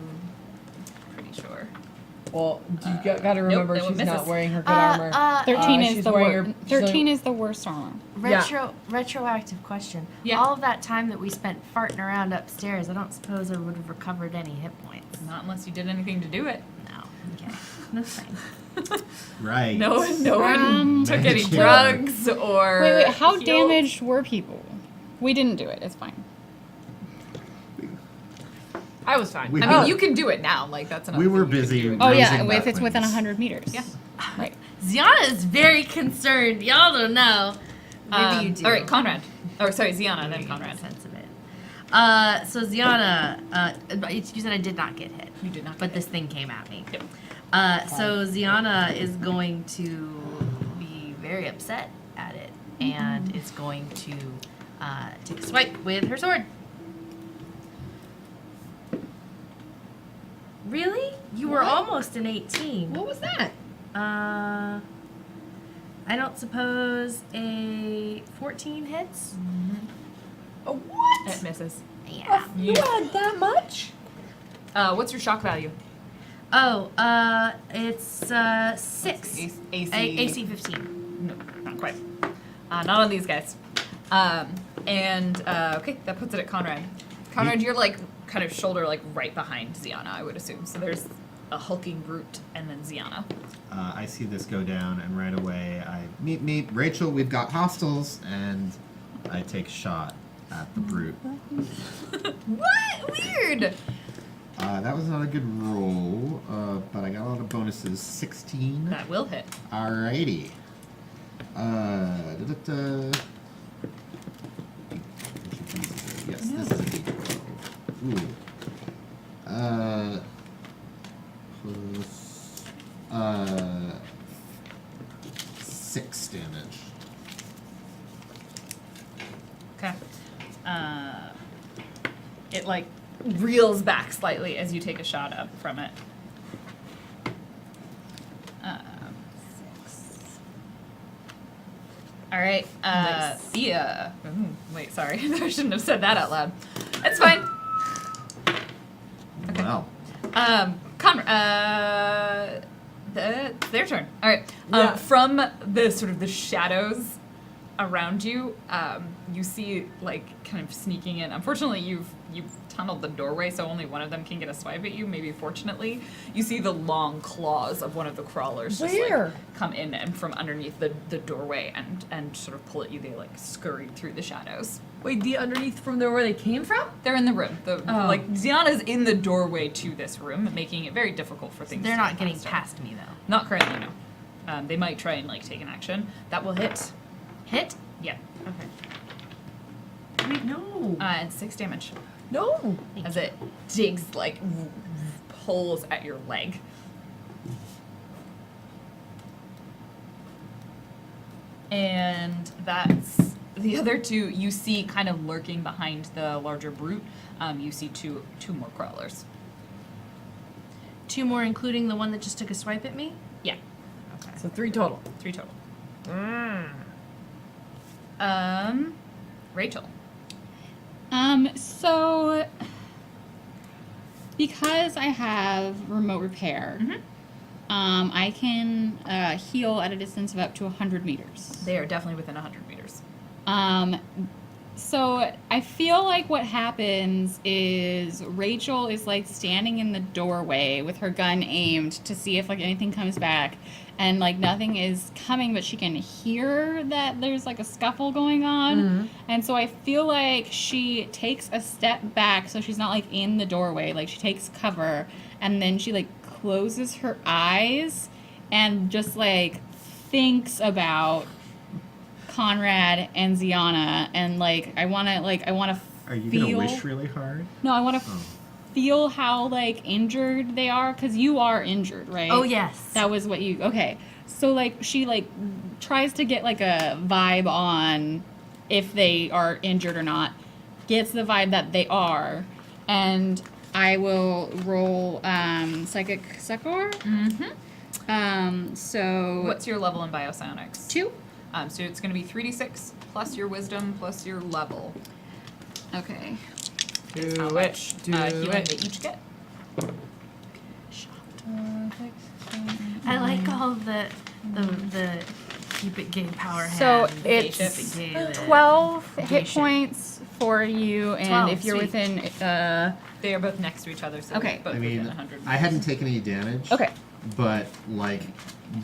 Pretty sure. Well, you gotta remember that one she's not misses. wearing her good armor. 13 is she's the wearing worst. her- 13 is the worst armor. Retroactive question. Yeah. All of that time that we spent farting around upstairs, I don't suppose I would have recovered any hit points. Not unless you did anything to do it. No. Okay. That's fine. Right. No one took any Magic. drugs or. Wait, how healed. damaged were people? We didn't do it. It's fine. I was fine. We- I mean, Oh. you can do it now. Like that's another. We were thing you can busy. do. Oh yeah, Raising if it's within ducklings. 100 meters. Yeah. Right. Ziana is very concerned. Y'all don't know. Maybe you do. All right, Conrad. Or sorry, Ziana, and then Maybe you Conrad. get a sense of it. So Ziana, you said I did not get hit. You did not. But get this thing came at me. Yep. So Ziana is going to be very upset at it, and is going to take a swipe with her sword. Really? You were almost an 18. What was that? I don't suppose a 14 hits? A what? It misses. Yeah. You had that much? What's your shock value? Oh, it's 6. AC. AC 15. No, not quite. Not on these guys. Okay, that puts it at Conrad. Conrad, you're like kind of shoulder like right behind Ziana, I would assume. So there's a hulking brute and then Ziana. I see this go down, and right away I meet Rachel. We've got hostiles, and I take a shot at the brute. What? Weird. That was not a good roll, but I got a lot of bonuses. 16. That will hit. Alrighty. Yes, this is a D12. Ooh. Plus, 6 damage. Okay. It like reels back slightly as you take a shot up from it. 6. All right. Nice. Thea. Wait, sorry. I shouldn't have said that out loud. It's fine. Okay. Wow. Their turn. All right. Yeah. From the sort of the shadows around you, you see like kind of sneaking in. Unfortunately, you've tunneled the doorway, so only one of them can get a swipe at you. Maybe fortunately, you see the long claws of one of the crawlers just Where? like come in and from underneath the doorway and sort of pull at you. They like scurried through the shadows. Wait, the underneath from where they came from? They're in the room. Like Ziana's in the doorway to this room, making it very difficult for things. They're to not get getting past her. past me though. Not currently, no. They might try and like take an action. That will hit. Hit? Yeah. Okay. Wait, no. And 6 damage No. as it digs like pulls at your leg. And that's the other two you see kind of lurking behind the larger brute. You see two more crawlers. 2 more, including the one that just took a swipe at me? Yeah. Okay. So 3 total. 3 total. Rachel. So because I have remote repair, I can heal at a distance of up to 100 meters. They are definitely within 100 meters. So I feel like what happens is Rachel is like standing in the doorway with her gun aimed to see if like anything comes back, and like nothing is coming, but she can hear that there's like a scuffle going on. And so I feel like she takes a step back so she's not like in the doorway, like she takes cover, and then she like closes her eyes and just like thinks about Conrad and Ziana, and like I want to Are you feel. gonna wish really hard? No, I want to Oh. feel how like injured they are, because you are injured, right? Oh, yes. That was what you. Okay, so like she like tries to get like a vibe on if they are injured or not. Gets the vibe that they are, and I will roll psychic succor. So What's your level in biopsionics? 2. So it's going to be 3d6 plus your wisdom plus your level. Okay. Is how much healing they each get. I like all the keep it gay power So hand. it's Keep it gay, the 12 gay hit shit. points for you, and 12, if you're sweet. within They are both next to each other, so Okay. they're both I within mean, 100 I hadn't taken any damage. okay. But like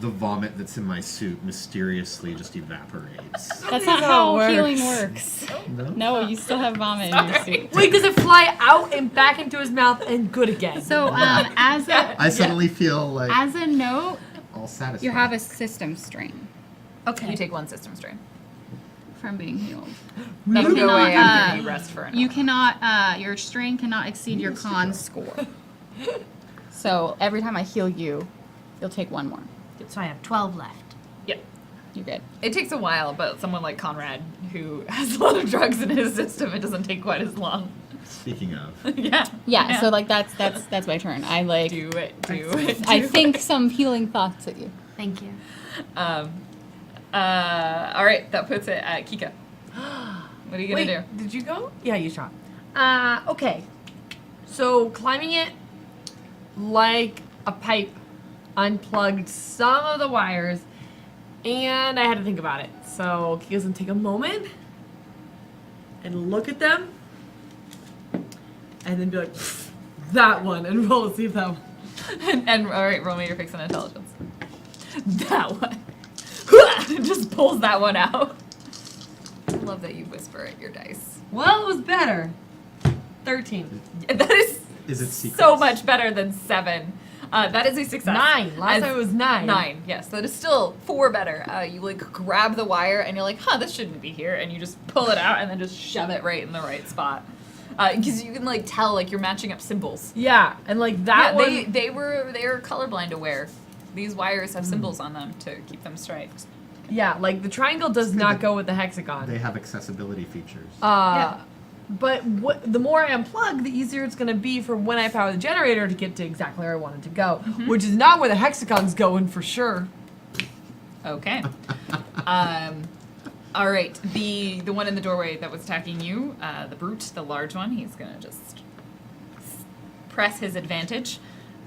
the vomit that's in my suit mysteriously just evaporates. That's not how healing works. No? No, you still have vomit in your suit. Wait, does it fly out and back into his mouth and good again? So as a I suddenly feel like as a note, all satisfied. you have a system strain Okay. You take 1 system strain. from being healed. That'll You go away cannot, after you rest for an You hour. cannot. Your strain cannot exceed your con score. So every time I heal you, you'll take 1 more. So I have 12 left. Yep. You're good. It takes a while, but someone like Conrad, who has a lot of drugs in his system, it doesn't take quite as long. Speaking of, Yeah. Yeah. So like that's my turn. I like. Do it. I think some healing thoughts at you. Thank you. All right, that puts it at Kika. What are you gonna Wait, do? did you go? Yeah, you shot. Okay. So climbing it like a pipe, unplugged some of the wires, and I had to think about it. So Kika's gonna take a moment and look at them, and then be like, that one, and roll to see if that one. and all right, roll me your fix and intelligence. That one. Just pulls that one out. I love that you whisper at your dice. Well, it was better. 13. That is Is it secret? so much better than 7. That is a success. 9. Last As- time it was 9. 9, yes. That is still 4 better. You like grab the wire and you're like, huh, this shouldn't be here. And you just pull it out and then just shove it right in the right spot. Because you can like tell like you're matching up symbols. Yeah, and like that one. they are colorblind aware. These wires have symbols on them to keep them straight. Yeah, like the triangle does not go with the hexagon. They have accessibility features. Yeah. But the more I unplug, the easier it's going to be for when I power the generator to get to exactly where I want it to go, which is not where the hexagon's going for sure. Okay. All right. The one in the doorway that was attacking you, the brute, the large one, he's gonna just press his advantage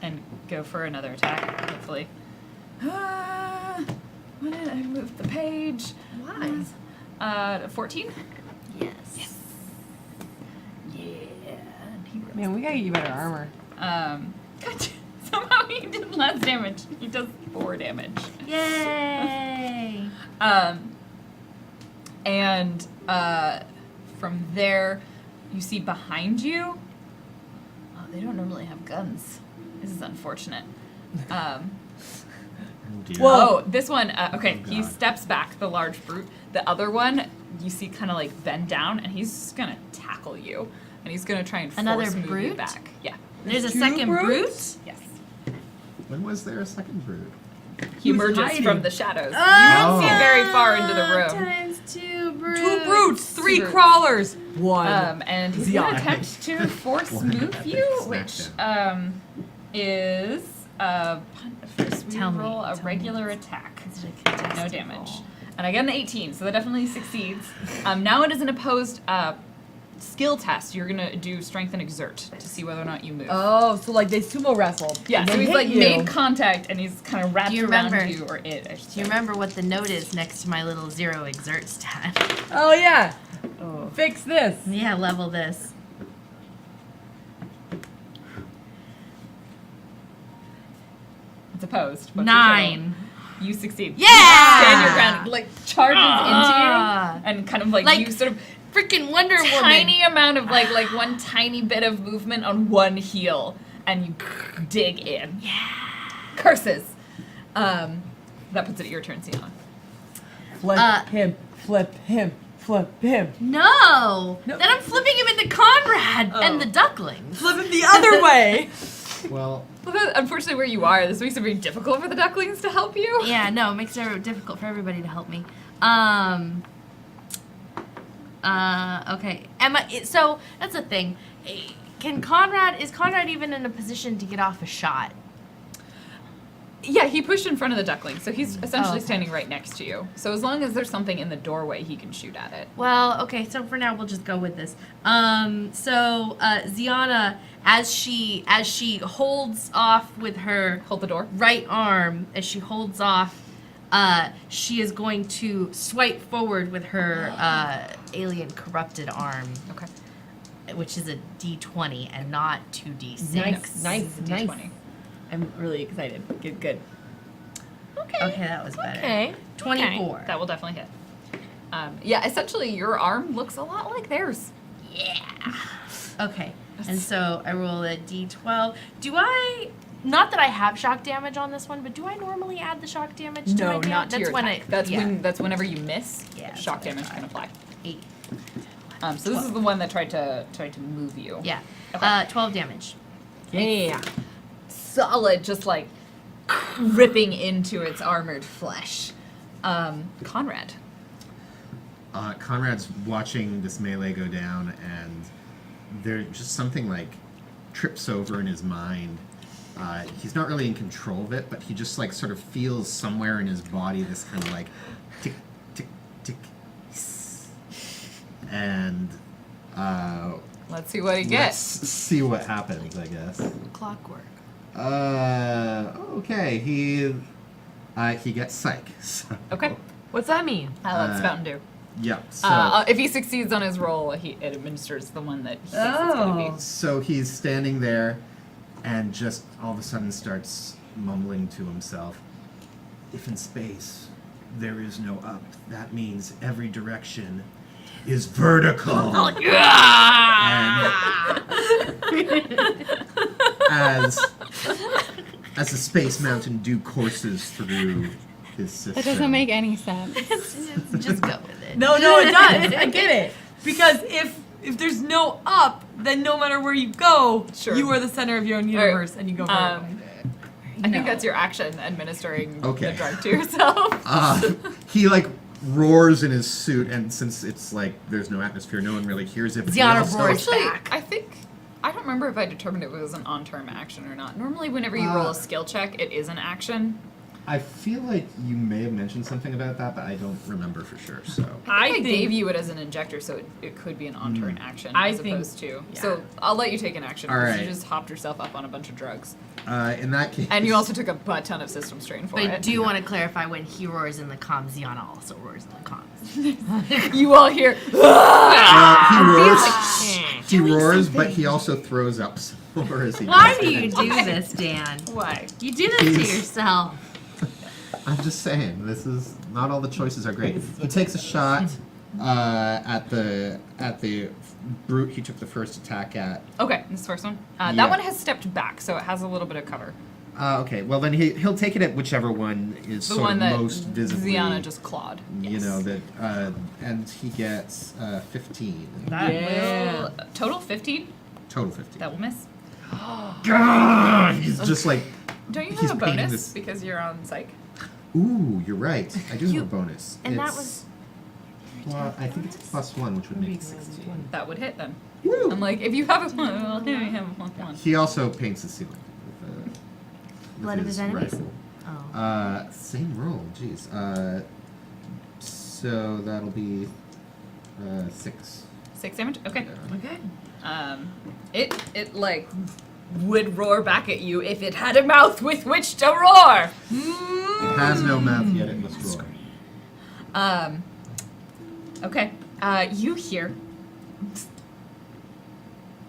and go for another attack. Hopefully. When did I move the page? Why? 14. Yes. Yeah. And he Man, we gotta get you better armor. God, somehow he did less damage. He does 4 damage. Yay! And from there, you see behind you. Oh, they don't normally have guns. This is unfortunate. Oh, dear. Oh, this one. Okay, Oh, he God. steps back, the large brute. The other one, you see, kind of like bend down, and he's just gonna tackle you, and he's gonna try and force Another move you brute? back. Yeah. There's a Two second brutes? brute? Yes. When was there a second brood? He Who's emerges hiding? from the shadows. Oh, You don't see very far into the room. Times 2 brutes. 2 brutes, 3 Two brutes. crawlers, 1. And he's Zion. gonna attempt to force One move epic you, smackdown. which is first we Tell me, roll a tell me. regular attack. Is it a contested No damage. roll? And I got an 18, so that definitely succeeds. Now it is an opposed skill test. You're gonna do strength and exert to see whether or not you move. Oh, so like they sumo wrestled. Yeah, and so then he's hit like you. made contact and he's kind of wrapped Do you around remember- you, or it. I should Do you say. remember what the note is next to my little 0 exert stat? Oh yeah. Oh. Fix this. Yeah, level this. It's opposed. What's your 9. total? You succeed. Yeah! You stand your ground, like charges Ah. into you, and kind of like, Like you sort of Freaking Wonder Woman. tiny amount of like one tiny bit of movement on one heel, and you dig in. Yeah. Curses. That puts it at your turn, Sienna. Flip him. Flip him. Flip him. No. No. Then I'm flipping him into Conrad Oh. and the ducklings. Flip him the other way. Well, Unfortunately, where you are, this makes it very difficult for the ducklings to help you. Yeah, no, it makes it difficult for everybody to help me. Okay. So that's the thing. Is Conrad even in a position to get off a shot? Yeah, he pushed in front of the duckling, so he's essentially okay. standing right next to you. So as long as there's something in the doorway, he can shoot at it. Well, okay, so for now we'll just go with this. Ziana, as she holds off with her Hold the door. right arm, as she holds off, she is going to swipe forward with her alien corrupted arm, Okay. which is a D20 and not 2D6. Nice. This is a D20. I'm really excited. Good. Okay, that was better. Okay. 24. That will definitely hit. Yeah, essentially, your arm looks a lot like theirs. Yeah. Okay. And so I roll a D12. Not that I have shock damage on this one, but do I normally add the shock damage to my No, damage? not to your attack. That's whenever you miss, Yeah, that's shock what I damage thought. can apply. 8. So this is the one that tried to move you. Yeah. Okay. 12 damage. Yeah. Solid, just like ripping into its armored flesh. Conrad. Conrad's watching this melee go down, and there's just something like trips over in his mind. He's not really in control of it, but he just like sort of feels somewhere in his body this kind of like tick, tick, tick, hiss. And Let's see what he let's gets. see what happens, I guess. Clockwork. Okay, he gets psych. So. Okay. What's that mean? Let's Fountain Dew. Yeah. So, If he succeeds on his roll, it administers the one that he thinks it's going to be. so he's standing there, and just all of a sudden starts mumbling to himself. If in space there is no up, that means every direction is vertical. And as the space mountain dew courses through his system. That doesn't make any sense. Just go with it. No, it does. I get it. Because if there's no up, then no matter where you go, Sure. you are the center of your own universe, and you go vertical. I think that's your action, administering Okay. the drug to yourself. He like roars in his suit, and since it's like there's no atmosphere, no one really hears it. But he Ziana also- roars. Actually, back. I don't remember if I determined it was an on-turn action or not. Normally, whenever you roll a skill check, it is an action. I feel like you may have mentioned something about that, but I don't remember for sure. So I think I gave you it as an injector, so it could be an on-turn action I as think- opposed to. yeah. So I'll let you take an action. All because right. You just hopped yourself up on a bunch of drugs, in that case, and you also took a butt ton of system strain for But I it. do want to clarify when he roars in the comms, Ziana also roars in the comms. You all hear. he roars. Like, He roars, but he also throws up some more as he. why does do it. you do this, Dan? Why? You do this to He's- yourself. I'm just saying, this is not all the choices are great. He takes a shot at the brute he took the first attack at. Okay, this first one. Yeah. That one has stepped back, so it has a little bit of cover. Okay, well then he'll take it at whichever one is The sort one of that most visibly. Ziana just clawed. You Yes. know that, and he gets 15 That Yeah. will total 15. total 15. That will miss. He's just like, Don't you He's have a painting bonus this- because you're on psych? ooh, you're right. I do have a bonus. And that It's was I think it's +1, which would make it 16. That would hit then. Woo! I'm like, if you have a one, well, here you have a +1. He also paints the ceiling with, Blood of his enemies? rifle. oh. Same roll, jeez. So that'll be 6. 6 damage. Okay. Okay. It like would roar back at you if it had a mouth with which to roar. It has no mouth yet, it must roar. Okay. You hear.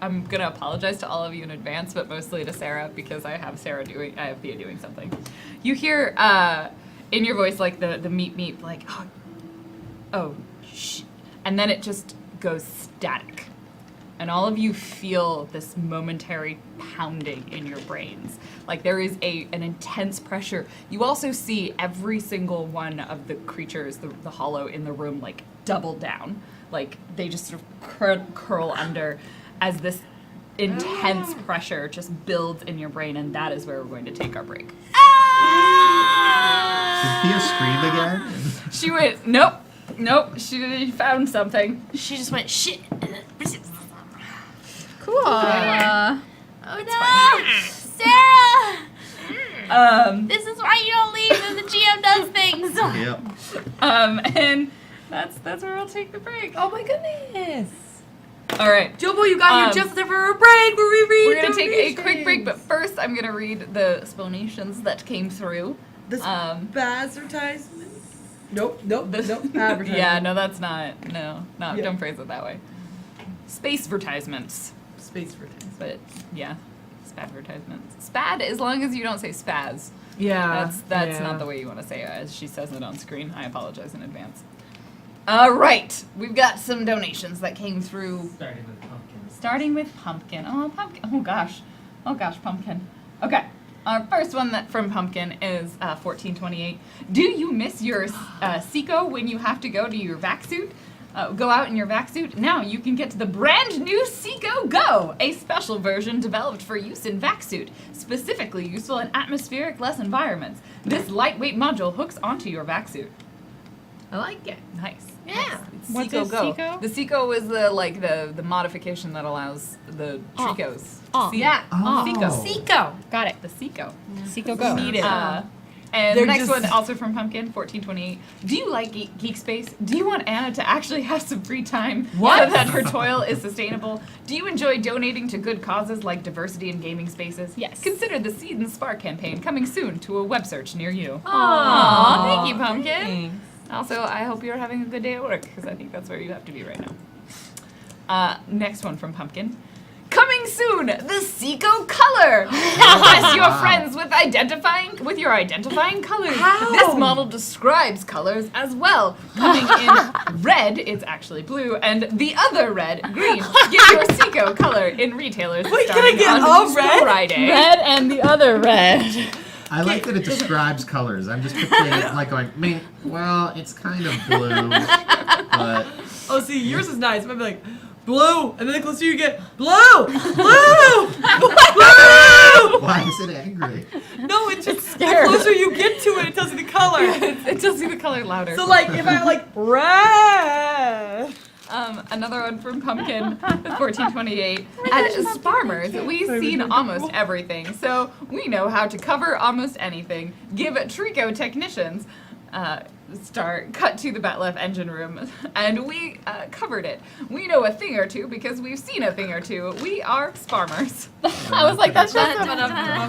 I'm gonna apologize to all of you in advance, but mostly to Sarah because I have Thea doing something. You hear in your voice like the meep like oh shh, and then it just goes static, and all of you feel this momentary pounding in your brains. Like there is an intense pressure. You also see every single one of the creatures, the hollow in the room, like double down. Like they just sort of curl under as this intense pressure just builds in your brain, and that is where we're going to take our break. Did Thea scream again? She went, nope, she found something. She just went shit. Cool. Oh no, Sarah! This is why you don't leave when the GM does things. Yep. And that's where we'll take the break. Oh my goodness. All right. Jobo, you got Um, here just for a break where we read We're gonna take a quick break, but donations. first I'm gonna read the explanations that came through. This advertisement. Nope. The- Advertisement. Yeah, no, that's not. No, Yeah. don't phrase it that way. Space advertisements, Space for things. but yeah, spad advertisements. Spad, as long as you don't say spaz. Yeah. That's not the way you want to say it, as she says it on screen. I apologize in advance. All right, we've got some donations that came through. Starting with pumpkin. Oh, pumpkin. Oh gosh, pumpkin. Okay. Our first one from Pumpkin is 1428. Do you miss your Seco when you have to go to your vac suit? Go out in your vac suit? Now you can get the brand new Seco Go, a special version developed for use in vac suit, specifically useful in atmospheric-less environments. This lightweight module hooks onto your vac suit. I like it. Nice. Yeah. Nice. It's What's Seco a Go. Seco? The Seco is the modification that allows the Tricos. Oh. Yeah. Oh. Seco. Seco. Got it. The Seco. Seco go. Need it. And They're the next just- one, also from Pumpkin, 1428. Do you like Geek Space? Do you want Anna to actually have some free time What? so that her toil is sustainable? Do you enjoy donating to good causes like diversity in gaming spaces? Yes. Consider the Seed and Spark campaign coming soon to a web search near you. Aw, thank you, Pumpkin. thanks. Also, I hope you're having a good day at work, because I think that's where you have to be right now. Next one from Pumpkin. Coming soon, the Seco color. Impress your friends with your identifying colors. This model describes colors as well. Coming in red, it's actually blue, and the other red, green. Get your Seco color in retailers starting on Friday. Red and the other red. I like that it describes colors. I'm just picturing it like going, well, it's kind of blue, but... Oh, see, yours is nice. It might be like, blue, and then the closer you get, blue, blue, blue. Why is it angry? No, it's just scared. the closer you get to it, it tells you the color. It tells you the color louder. So like, if I like red. Another one from Pumpkin, 1428. At Sparmers, we've seen almost everything, so we know how to cover almost anything. Give Trico technicians cut to the Batleth engine room, and we covered it. We know a thing or two because we've seen a thing or two. We are Sparmers. I was like, that's just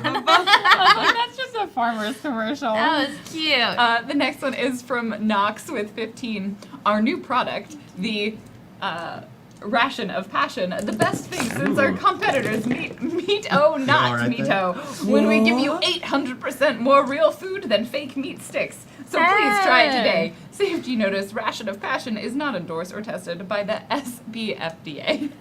That's just a farmer's commercial. That was cute. The next one is from Knox with 15. Our new product, the ration of passion, the best thing since our competitors meat-o, not right meat-o, when we give you 800% more real food than fake meat sticks. So please try it today. Safety notice, ration of passion is not endorsed or tested by the SBFDA.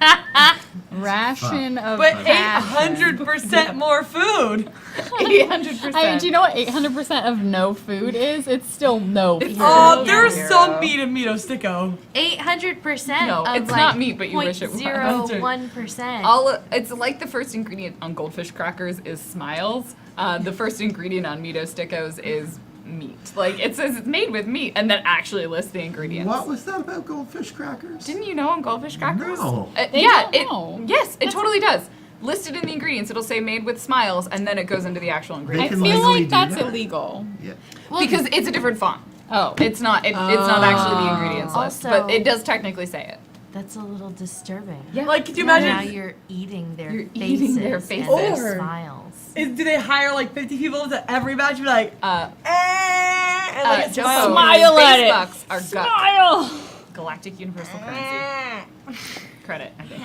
Ration of But passion. 800% more food. 800%. I mean, do you know what 800% of no food is? It's still no food. Oh, there's Zero. some meat in Mito Sticko. 800%. No, of it's not meat, but you wish it was. 0.01%. It's like the first ingredient on Goldfish crackers is smiles. The first ingredient on Mito Stickos is meat. Like, it says it's made with meat and then actually lists the ingredients. What was that about goldfish crackers? Didn't you know on Goldfish crackers? No. They Yeah, don't know. yes, it totally does. Listed in the ingredients, it'll say made with smiles, and then it goes into the actual I ingredients. can feel legally like do that's that. illegal. Yeah. Because it's a different font. Oh. It's not actually the ingredients list, Also- but it does technically say it. That's a little disturbing. Yeah. Like, could you Now imagine? you're eating their You're faces. eating their And faces. their Or- smiles. Do they hire like 50 people to every batch be like, and like a Jumbo, smile? Smile at space it. bucks are Smile! galactic universal currency. Credit, I think.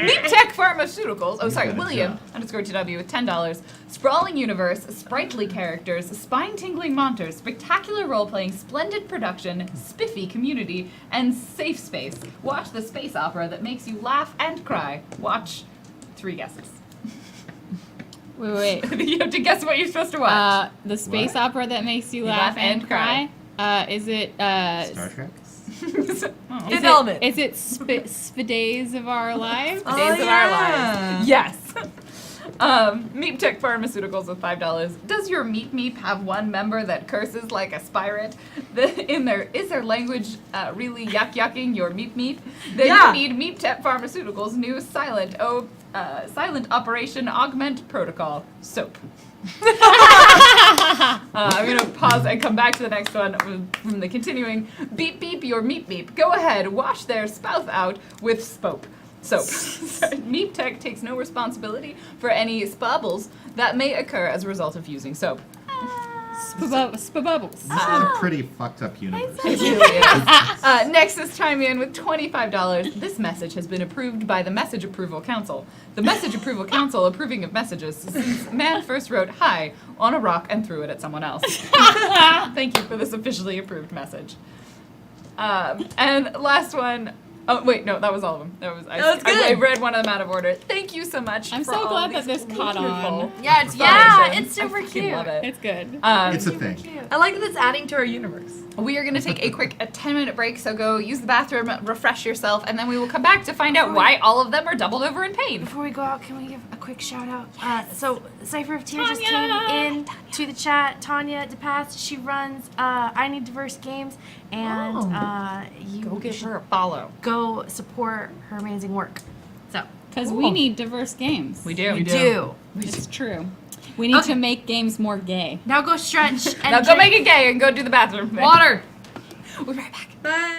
Meat Tech Pharmaceuticals. Oh, sorry, Good William job. _TW with $10. Sprawling universe, sprightly characters, spine-tingling monsters, spectacular role-playing, splendid production, spiffy community, and safe space. Watch the space opera that makes you laugh and cry. Watch 3 guesses. Wait. You have to guess what you're supposed to watch. The space What? opera that makes you You laugh and cry. Is it Star Trek? Oh. Is Development. Is it Days of Our Lives? Oh, Days of yeah. Our Lives. Yes. Meep Tech Pharmaceuticals with $5. Does your Meep Meep have one member that curses like a spirit? Is their language really yucking your Meep Meep? Then Yeah. you need Meep Tech Pharmaceuticals' new silent Operation Augment Protocol soap. I'm gonna pause and come back to the next one from the continuing. Beep beep your meep meep. Go ahead, wash their spout out with soap. Meep Tech takes no responsibility for any spubbles that may occur as a result of using soap. Spabubbles. This is a pretty fucked up universe. It really is. Nexus chime in with $25. This message has been approved by the Message Approval Council. The Message Approval Council approving of messages since man first wrote hi on a rock and threw it at someone else. Thank you for this officially approved message. And last one. Oh wait, no, that was all of them. That was good. I read one of them out of order. Thank you so much. I'm for so all glad these that this caught wonderful on. Yeah, explanations. it's super I fucking cute. love it. It's good. It's a thing. I like that it's adding to our universe. We are going to take a 10-minute break, so go use the bathroom, refresh yourself, and then we will come back to find out why all of them are doubled over in pain. Before we go out, can we give a quick shout out? So Cypher of Tears just came Tanya! in to the chat. Tanya DePass, she runs I Need Diverse Games, and you Go give should her a follow. go support her amazing work. So Because we need diverse games. We do. we do. It's true. We need to make games more gay. Now go stretch and Now go make it gay and go do the bathroom. water. We'll be right back. Bye.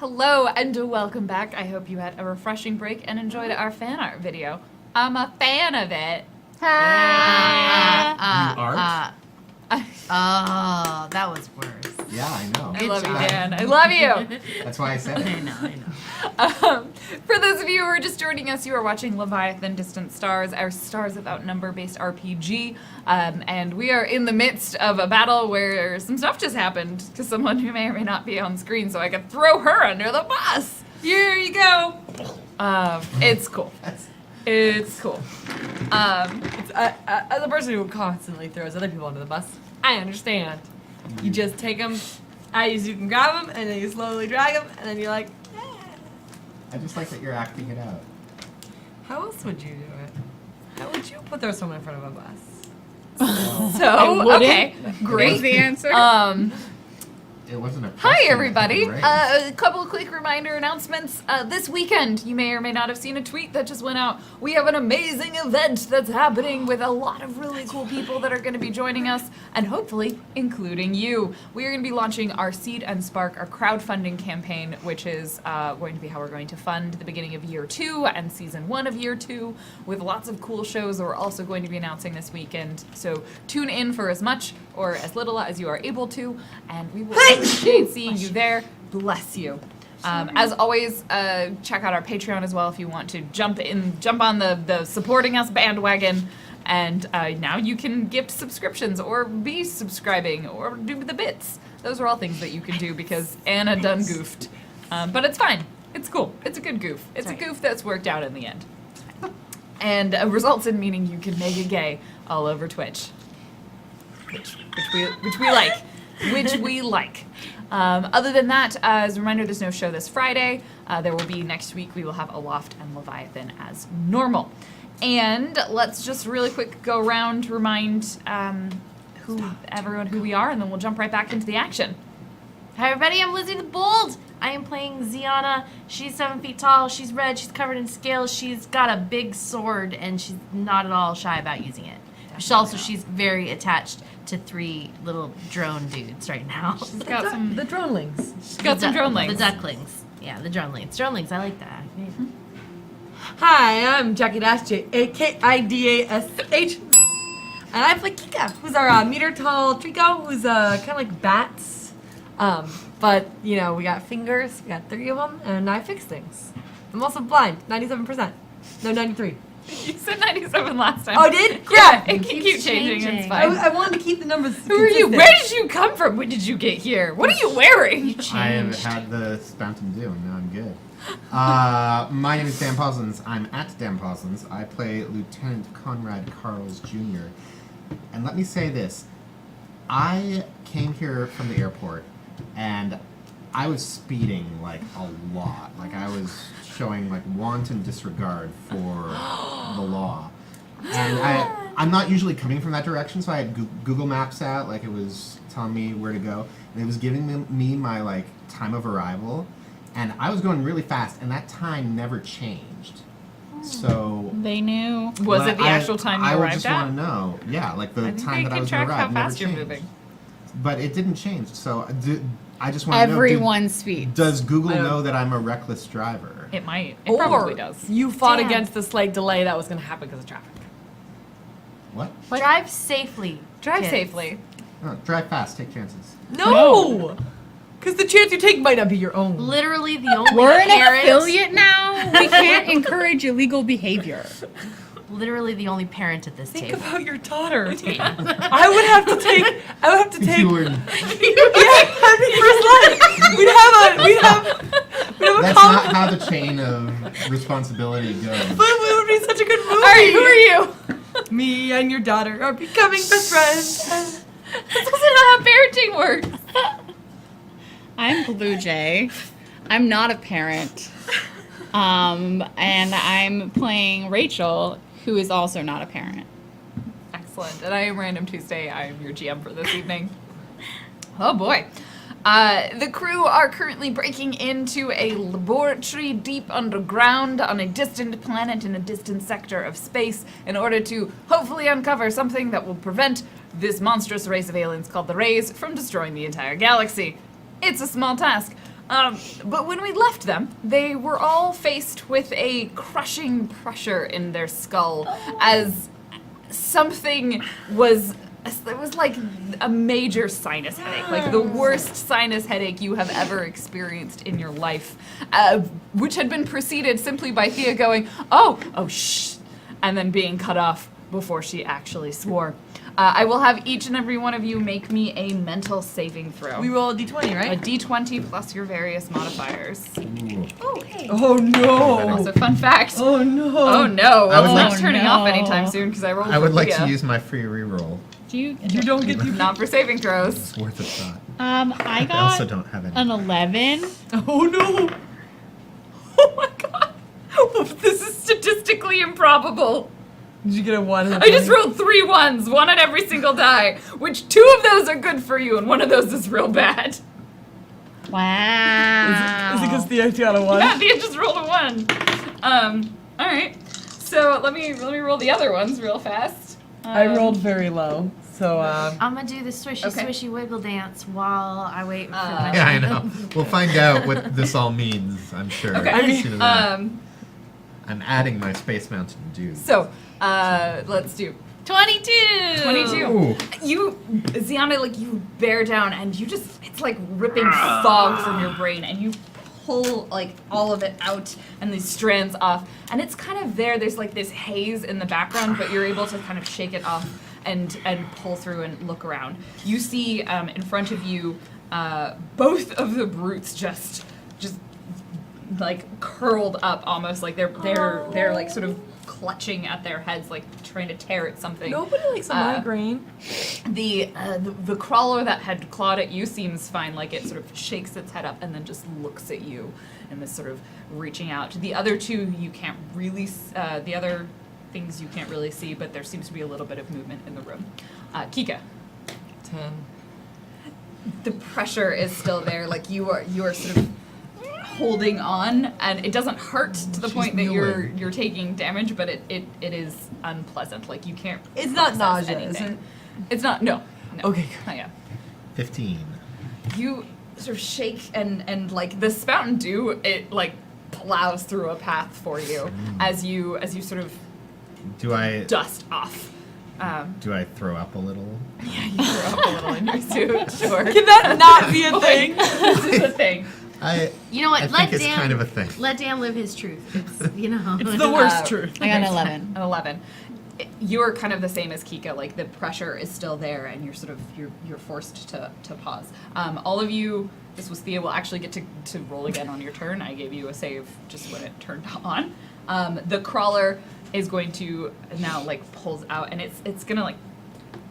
Hello and welcome back. I hope you had a refreshing break and enjoyed our fan art video. I'm a fan of it. Oh, that was worse. Yeah, I know. I love you, job. Dan. I love you. That's why I said I it. know. For those of you who are just joining us, you are watching Leviathan Distant Stars, our Stars Without Number based RPG. And we are in the midst of a battle where some stuff just happened to someone who may or may not be on screen, so I could throw her under the bus. Here you go. It's cool. It's cool. As a person who constantly throws other people under the bus, I understand. You just take them, you can grab them, and then you slowly drag them, and then you're like, I just like that you're acting it out. how else would you do it? How would you throw someone in front of a bus? So, okay, What's great. the answer? It wasn't a Hi, question, everybody. right? A couple of quick reminder announcements. This weekend, you may or may not have seen a tweet that just went out. We have an amazing event that's happening with a lot of really cool people that are going to be joining us, and hopefully, including you. We are going to be launching our Seed and Spark, our crowdfunding campaign, which is going to be how we're going to fund the beginning of year 2 and season 1 of year 2, with lots of cool shows that we're also going to be announcing this weekend. So tune in for as much or as little as you are able to, and we will appreciate seeing you there. Bless you. As always, check out our Patreon as well if you want to jump on the supporting us bandwagon. And now you can gift subscriptions or be subscribing or do the bits. Those are all things that you can do because Anna done goofed. But it's fine. It's cool. It's a good goof. It's a goof that's worked out in the end. And results in meaning you can make it gay all over Twitch. Which we like. Which we like. Other than that, as a reminder, there's no show this Friday. There will be next week. We will have Aloft and Leviathan as normal. And let's just really quick go around to remind everyone who we are, and then we'll jump right back into the action. Hi everybody, I'm Lizzie the Bold. I am playing Ziana. She's 7 feet tall, she's red, she's covered in scales, she's got a big sword, and she's not at all shy about using it. She's very attached to 3 little drone dudes right now. She's got some. The dronelings. She's got some dronelings. The ducklings. Yeah, the dronelings. Dronelings, I like that. Hi, I'm Jackie Dash, J-A-K-I-D-A-S-H. And I play Kika, who's our meter tall Trico, who's kind of like bats. But, you know, we got fingers, we got 3 of them, and I fix things. I'm also blind, 97%. No, 93. You said 97 last time. Oh, I did? Yeah, Yeah. it can keep changing. It's changing. fine. I wanted to keep the numbers Who are you? consistent. Where did you come from? When did you get here? What are you wearing? I have had the Spoutin' Dew, and now I'm good. My name is Dan Poslins. I'm at Dan Poslins. I play Lieutenant Conrad Carls Jr. And let me say this. I came here from the airport, and I was speeding, like, a lot. Like, I was showing, like, wanton disregard for the law. And I'm not usually coming from that direction, so I had Google Maps out, like, it was telling me where to go. And it was giving me my, like, time of arrival. And I was going really fast, and that time never changed. So... They knew. Was it the actual time you I would arrived just at? want to know. Yeah, like the I think time they that I can was going track to how arrive never fast you're changed. moving. But it didn't change, so I just want to know... Everyone's speed. Does Google know that I'm a reckless driver? It might. It probably Or does. you fought Dan. against the slight delay that was going to happen because of traffic. What? Drive safely. Drive kids. safely. No, drive fast, take chances. No! Because the chance you take might not be your own. Literally the only We're an parent. affiliate now. We can't encourage illegal behavior. Literally the only parent at this Think table. about your daughter. I would have to take. If you were, Yeah, first line. We'd have a that's call. not how the chain of responsibility goes. But it would be such a good movie. All right, who are you? Me and your daughter are becoming best friends. That's also not how parenting works. I'm Blue Jay. I'm not a parent. And I'm playing Rachel, who is also not a parent. Excellent. And I am Random Tuesday. I am your GM for this evening. Oh boy. The crew are currently breaking into a laboratory deep underground on a distant planet in a distant sector of space in order to hopefully uncover something that will prevent this monstrous race of aliens called the Rays from destroying the entire galaxy. It's a small task. But when we left them, they were all faced with a crushing pressure in their skull as something was. It was like a major sinus headache, like the worst sinus headache you have ever experienced in your life, which had been preceded simply by Thea going, oh, shh, and then being cut off before she actually swore. I will have each and every one of you make me a mental saving throw. We roll a d20, A right? d20 plus your various modifiers. Oh, hey. Oh no! Also, fun fact. Oh no! Oh no! I would It's like- not turning off anytime soon because I rolled. I would for like Thea. to use my free reroll. Do you? You don't get the. Not for saving throws. It's worth a shot. I I also got don't have any. an 11. Oh no! Oh my god! This is statistically improbable. Did you get a 1? I just rolled 3 ones, one on every single die, which 2 of those are good for you, and one of those is real bad. Wow. Is it because Theo got a 1? Yeah, Thea just rolled a 1. All right. So let me roll the other ones real fast. I rolled very low, so I'm gonna do the swishy Okay. swishy wiggle dance while I wait for my Yeah, I know. We'll find out what this all means, I'm sure. Okay. as soon as Um. I'm adding my Space Mountain Dew. So let's do 22. 22. Ooh. You, Ziana, like you bear down and you just, it's like ripping fog from your brain and you pull like all of it out and these strands off. And it's kind of there, there's like this haze in the background, but you're able to kind of shake it off and pull through and look around. You see in front of you both of the brutes just like curled up almost like they're like sort of clutching at their heads, like trying to tear at something. nobody likes a migraine. The crawler that had clawed at you seems fine. Like it sort of shakes its head up and then just looks at you, and this sort of reaching out. The other two you can't really. The other things you can't really see, but there seems to be a little bit of movement in the room. Kika, 10. the pressure is still there. Like you are sort of holding on, and it doesn't hurt to the She's point that mewing. you're taking damage, but it is unpleasant. Like you can't. It's not process nausea, is anything. it? It's not. No. Okay, Not yet. 15. You sort of shake and like the Mountain Dew, it like plows through a path for you as you sort of Do I dust off. throw up a little? Yeah, you throw up a little in your suit. Sure. Can that not be a thing? This is a thing. You know what? I Let think it's Dan kind of a thing. let Dan live his truth. It's It's the worst truth. I got an 11. An 11. You're kind of the same as Kika. Like the pressure is still there, and you're sort of you're forced to pause. All of you, this was Thea, will actually get to roll again on your turn. I gave you a save just when it turned on. The crawler is going to now like pulls out, and it's gonna like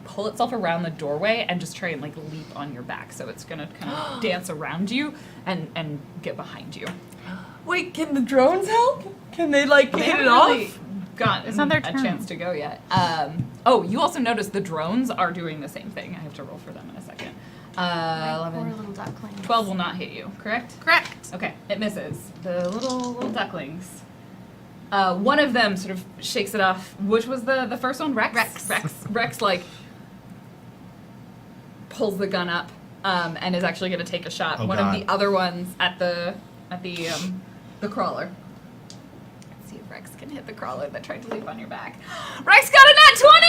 pull itself around the doorway and just try and like leap on your back. So it's gonna kind of dance around you and get behind you. Wait, can the drones help? Can they like They hit haven't it off? really gotten It's not their a turn. chance to go yet. Oh, you also noticed the drones are doing the same thing. I have to roll for them in a second. Poor 11. little duckling. 12 will not hit you, correct? Correct. Okay, it misses. The little ducklings. One of them sort of shakes it off. Which was the first one? Rex? Rex, like, pulls the gun up and is actually going to take a shot. Oh, One God. of the other ones at the crawler. Let's see if Rex can hit the crawler that tried to leap on your back. Rex got a nat 20!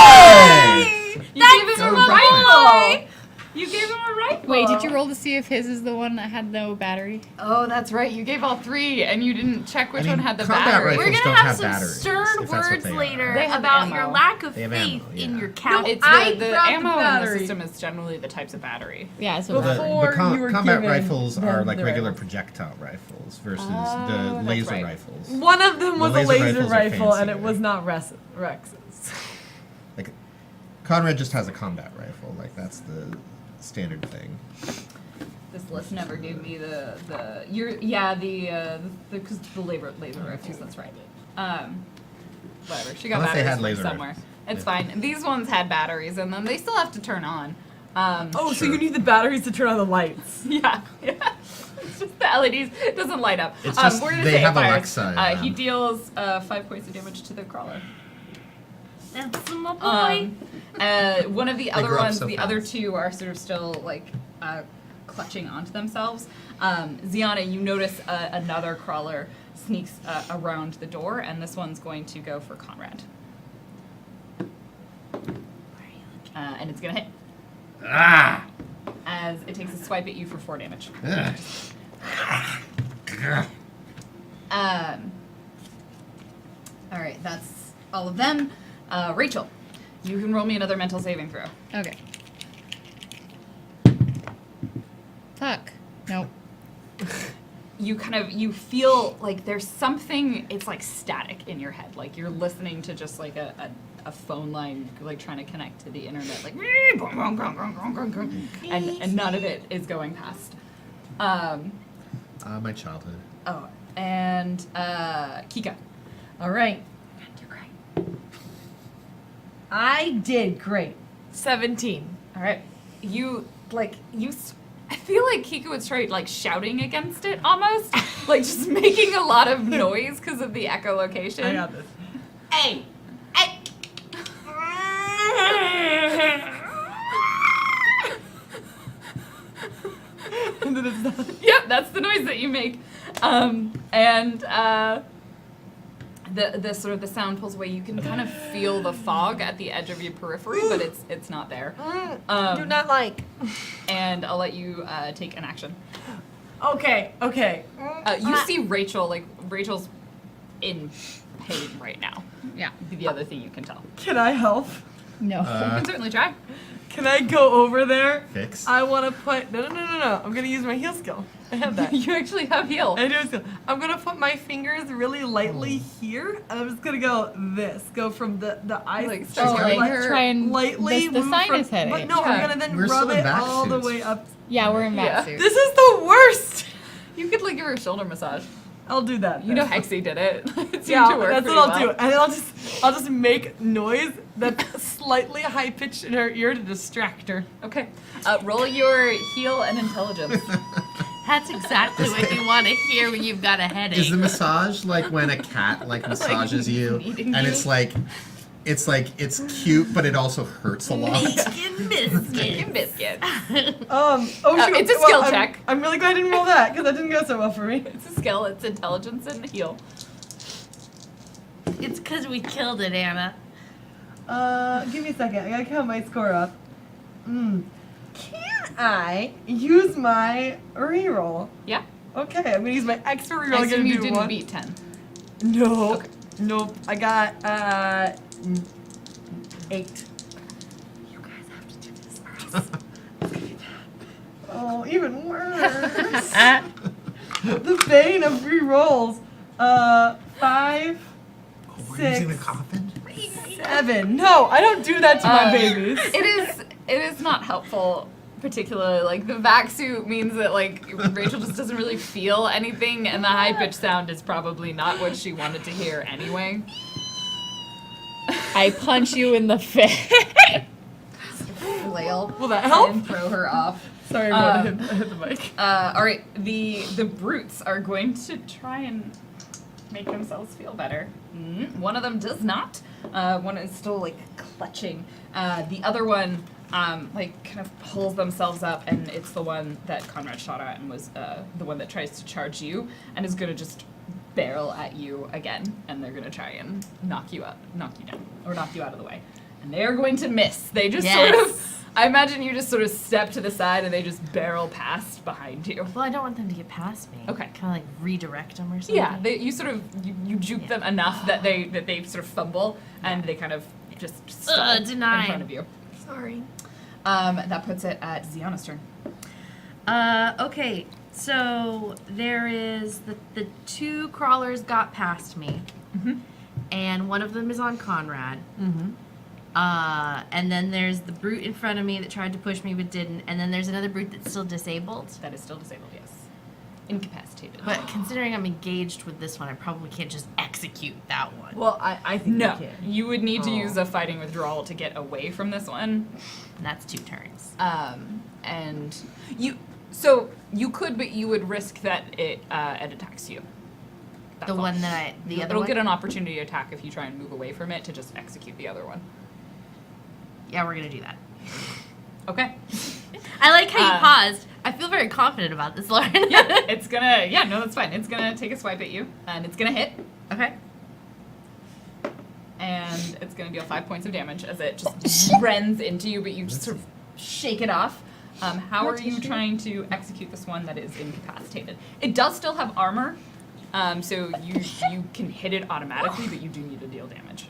Hey! You gave him so a nice. rifle! You gave him a rifle! Wait, did you roll to see if his is the one that had no battery? Oh, that's right. You gave all 3, and you didn't check which I mean, one had the combat battery. rifles We're don't gonna have have some batteries, stern if that's what words they are. later They have about ammo. your lack of They have faith ammo, in yeah. your count. It's I the grabbed the ammo in the battery. system is generally the types of battery. Yeah, so Well, Before you were combat given rifles are them like the regular rifles. projectile rifles versus Oh, the that's laser right. rifles. One of them The was a laser laser rifles are rifle, and it fancier. was not Rex's. Like, Conrad just has a combat rifle. Like, that's the standard thing. This list never gave me the because the laser rifles. That's right. Whatever. She got Unless they batteries had from laser somewhere. rifles. It's Yeah. fine. These ones had batteries in them. They still have to turn on. Oh, so Sure. you need the batteries to turn on the lights. Yeah. It's just the LEDs. It doesn't light up. It's just we're gonna they say have it fires. Alexa in He them. deals 5 points of damage to the crawler. That's my boy. One of the other grow up ones, so the other fast. 2 are sort of still like clutching onto themselves. Ziana, you notice another crawler sneaks around the door, and this one's going to go for Conrad. And it's going to hit. Ah! As it takes a swipe at you for 4 damage. Ugh. All right, that's all of them. Rachel, you can roll me another mental saving throw. Okay. Fuck. Nope. You feel like there's something, it's like static in your head. Like you're listening to just like a phone line, like trying to connect to the internet, like and none of it is going past. My childhood. Oh, and Kika. All right. You're great. I did great. 17. All right. I feel like Kika would try like shouting against it almost, like just making a lot of noise because of the echolocation. I got this. Hey! Hey! And then it's done. Yep, that's the noise that you make. The sort of the sound pulls away. You can kind of feel the fog at the edge of your periphery, but it's not there. Do not like. And I'll let you take an action. Okay. You see Rachel, like Rachel's in pain right now. Yeah. The other thing you can tell. Can I help? No. You can certainly try. Can I go over there? Fix. I want to put. No. I'm going to use my heal skill. I have that. You actually have heal. I do have skill. I'm going to put my fingers really lightly here, and I'm just going to go this. Go from the eyes. Like, start Oh, going like her- try and lightly the move sinus from, headache. But no, Yeah. I'm going to then We're rub still in it back all the suits. way up. Yeah, we're in Yeah. bat suits. This is the worst. You could like give her a shoulder massage. I'll do that. You know then. Hexy did it. It seemed Yeah, to work that's pretty what I'll well. do. And then I'll just make noise that's slightly high pitched in her ear to distract her. Okay. Roll your heal and intelligence. That's exactly what you want to hear when you've got a headache. Is the massage like when a cat like massages you kneading and you? it's cute but it also hurts a lot? Skin biscuit. Chicken biscuit. Oh shoot. It's a skill check. I'm really glad I didn't roll that because that didn't go so well for me. It's a skill. It's intelligence and heal. It's because we killed it, Anna. Give me a second. I gotta count my score up. Can I use my reroll? Yeah. Okay, I'm gonna use my extra reroll. I I'm gonna assume you do didn't one. beat 10. No. Okay. Nope. I got 8. You guys have to do this for us. Oh, even worse. The bane of rerolls. 5, We're using the 6, coffin? 7. No, I don't do that to my babies. It is not helpful, particularly. Like the vac suit means that like Rachel just doesn't really feel anything, and the high pitched sound is probably not what she wanted to hear anyway. I punch you in the face. Flail. Will that help? And throw her off. Sorry, I hit the mic. All right, the brutes are going to try and make themselves feel better. One of them does not. One is still like clutching. The other one like kind of pulls themselves up, and it's the one that Conrad shot at and was the one that tries to charge you and is going to just barrel at you again, and they're going to try and knock you down, or knock you out of the way. And they're going to miss. They just sort of, I imagine you just sort of step to the side and they just barrel past behind you. Well, I don't want them to get past me. Okay. Kind of like redirect them or something. Yeah, you sort of you juke them enough that they sort of fumble and they kind of just stall in deny. front of you. Sorry. That puts it at Ziana's turn. Okay. So there is the 2 crawlers got past me, and one of them is on Conrad. And then there's the brute in front of me that tried to push me but didn't, and then there's another brute that's still disabled. That is still disabled, yes. Incapacitated. But considering I'm engaged with this one, I probably can't just execute that one. Well, I think no, we can. you would need to use a fighting withdrawal to get away from this one. And that's 2 turns. And you could, but you would risk that it attacks you. That's The all. one that the other It'll one? get an opportunity to attack if you try and move away from it to just execute the other one. Yeah, we're gonna do that. Okay. I like how you paused. I feel very confident about this, Lauren. It's gonna. Yeah, no, that's fine. It's gonna take a swipe at you, and it's gonna hit, Okay. and it's gonna deal 5 points of damage as it just rends into you, but you just sort of shake it off. How are you trying to execute this one that is incapacitated? It does still have armor, so you can hit it automatically, but you do need to deal damage.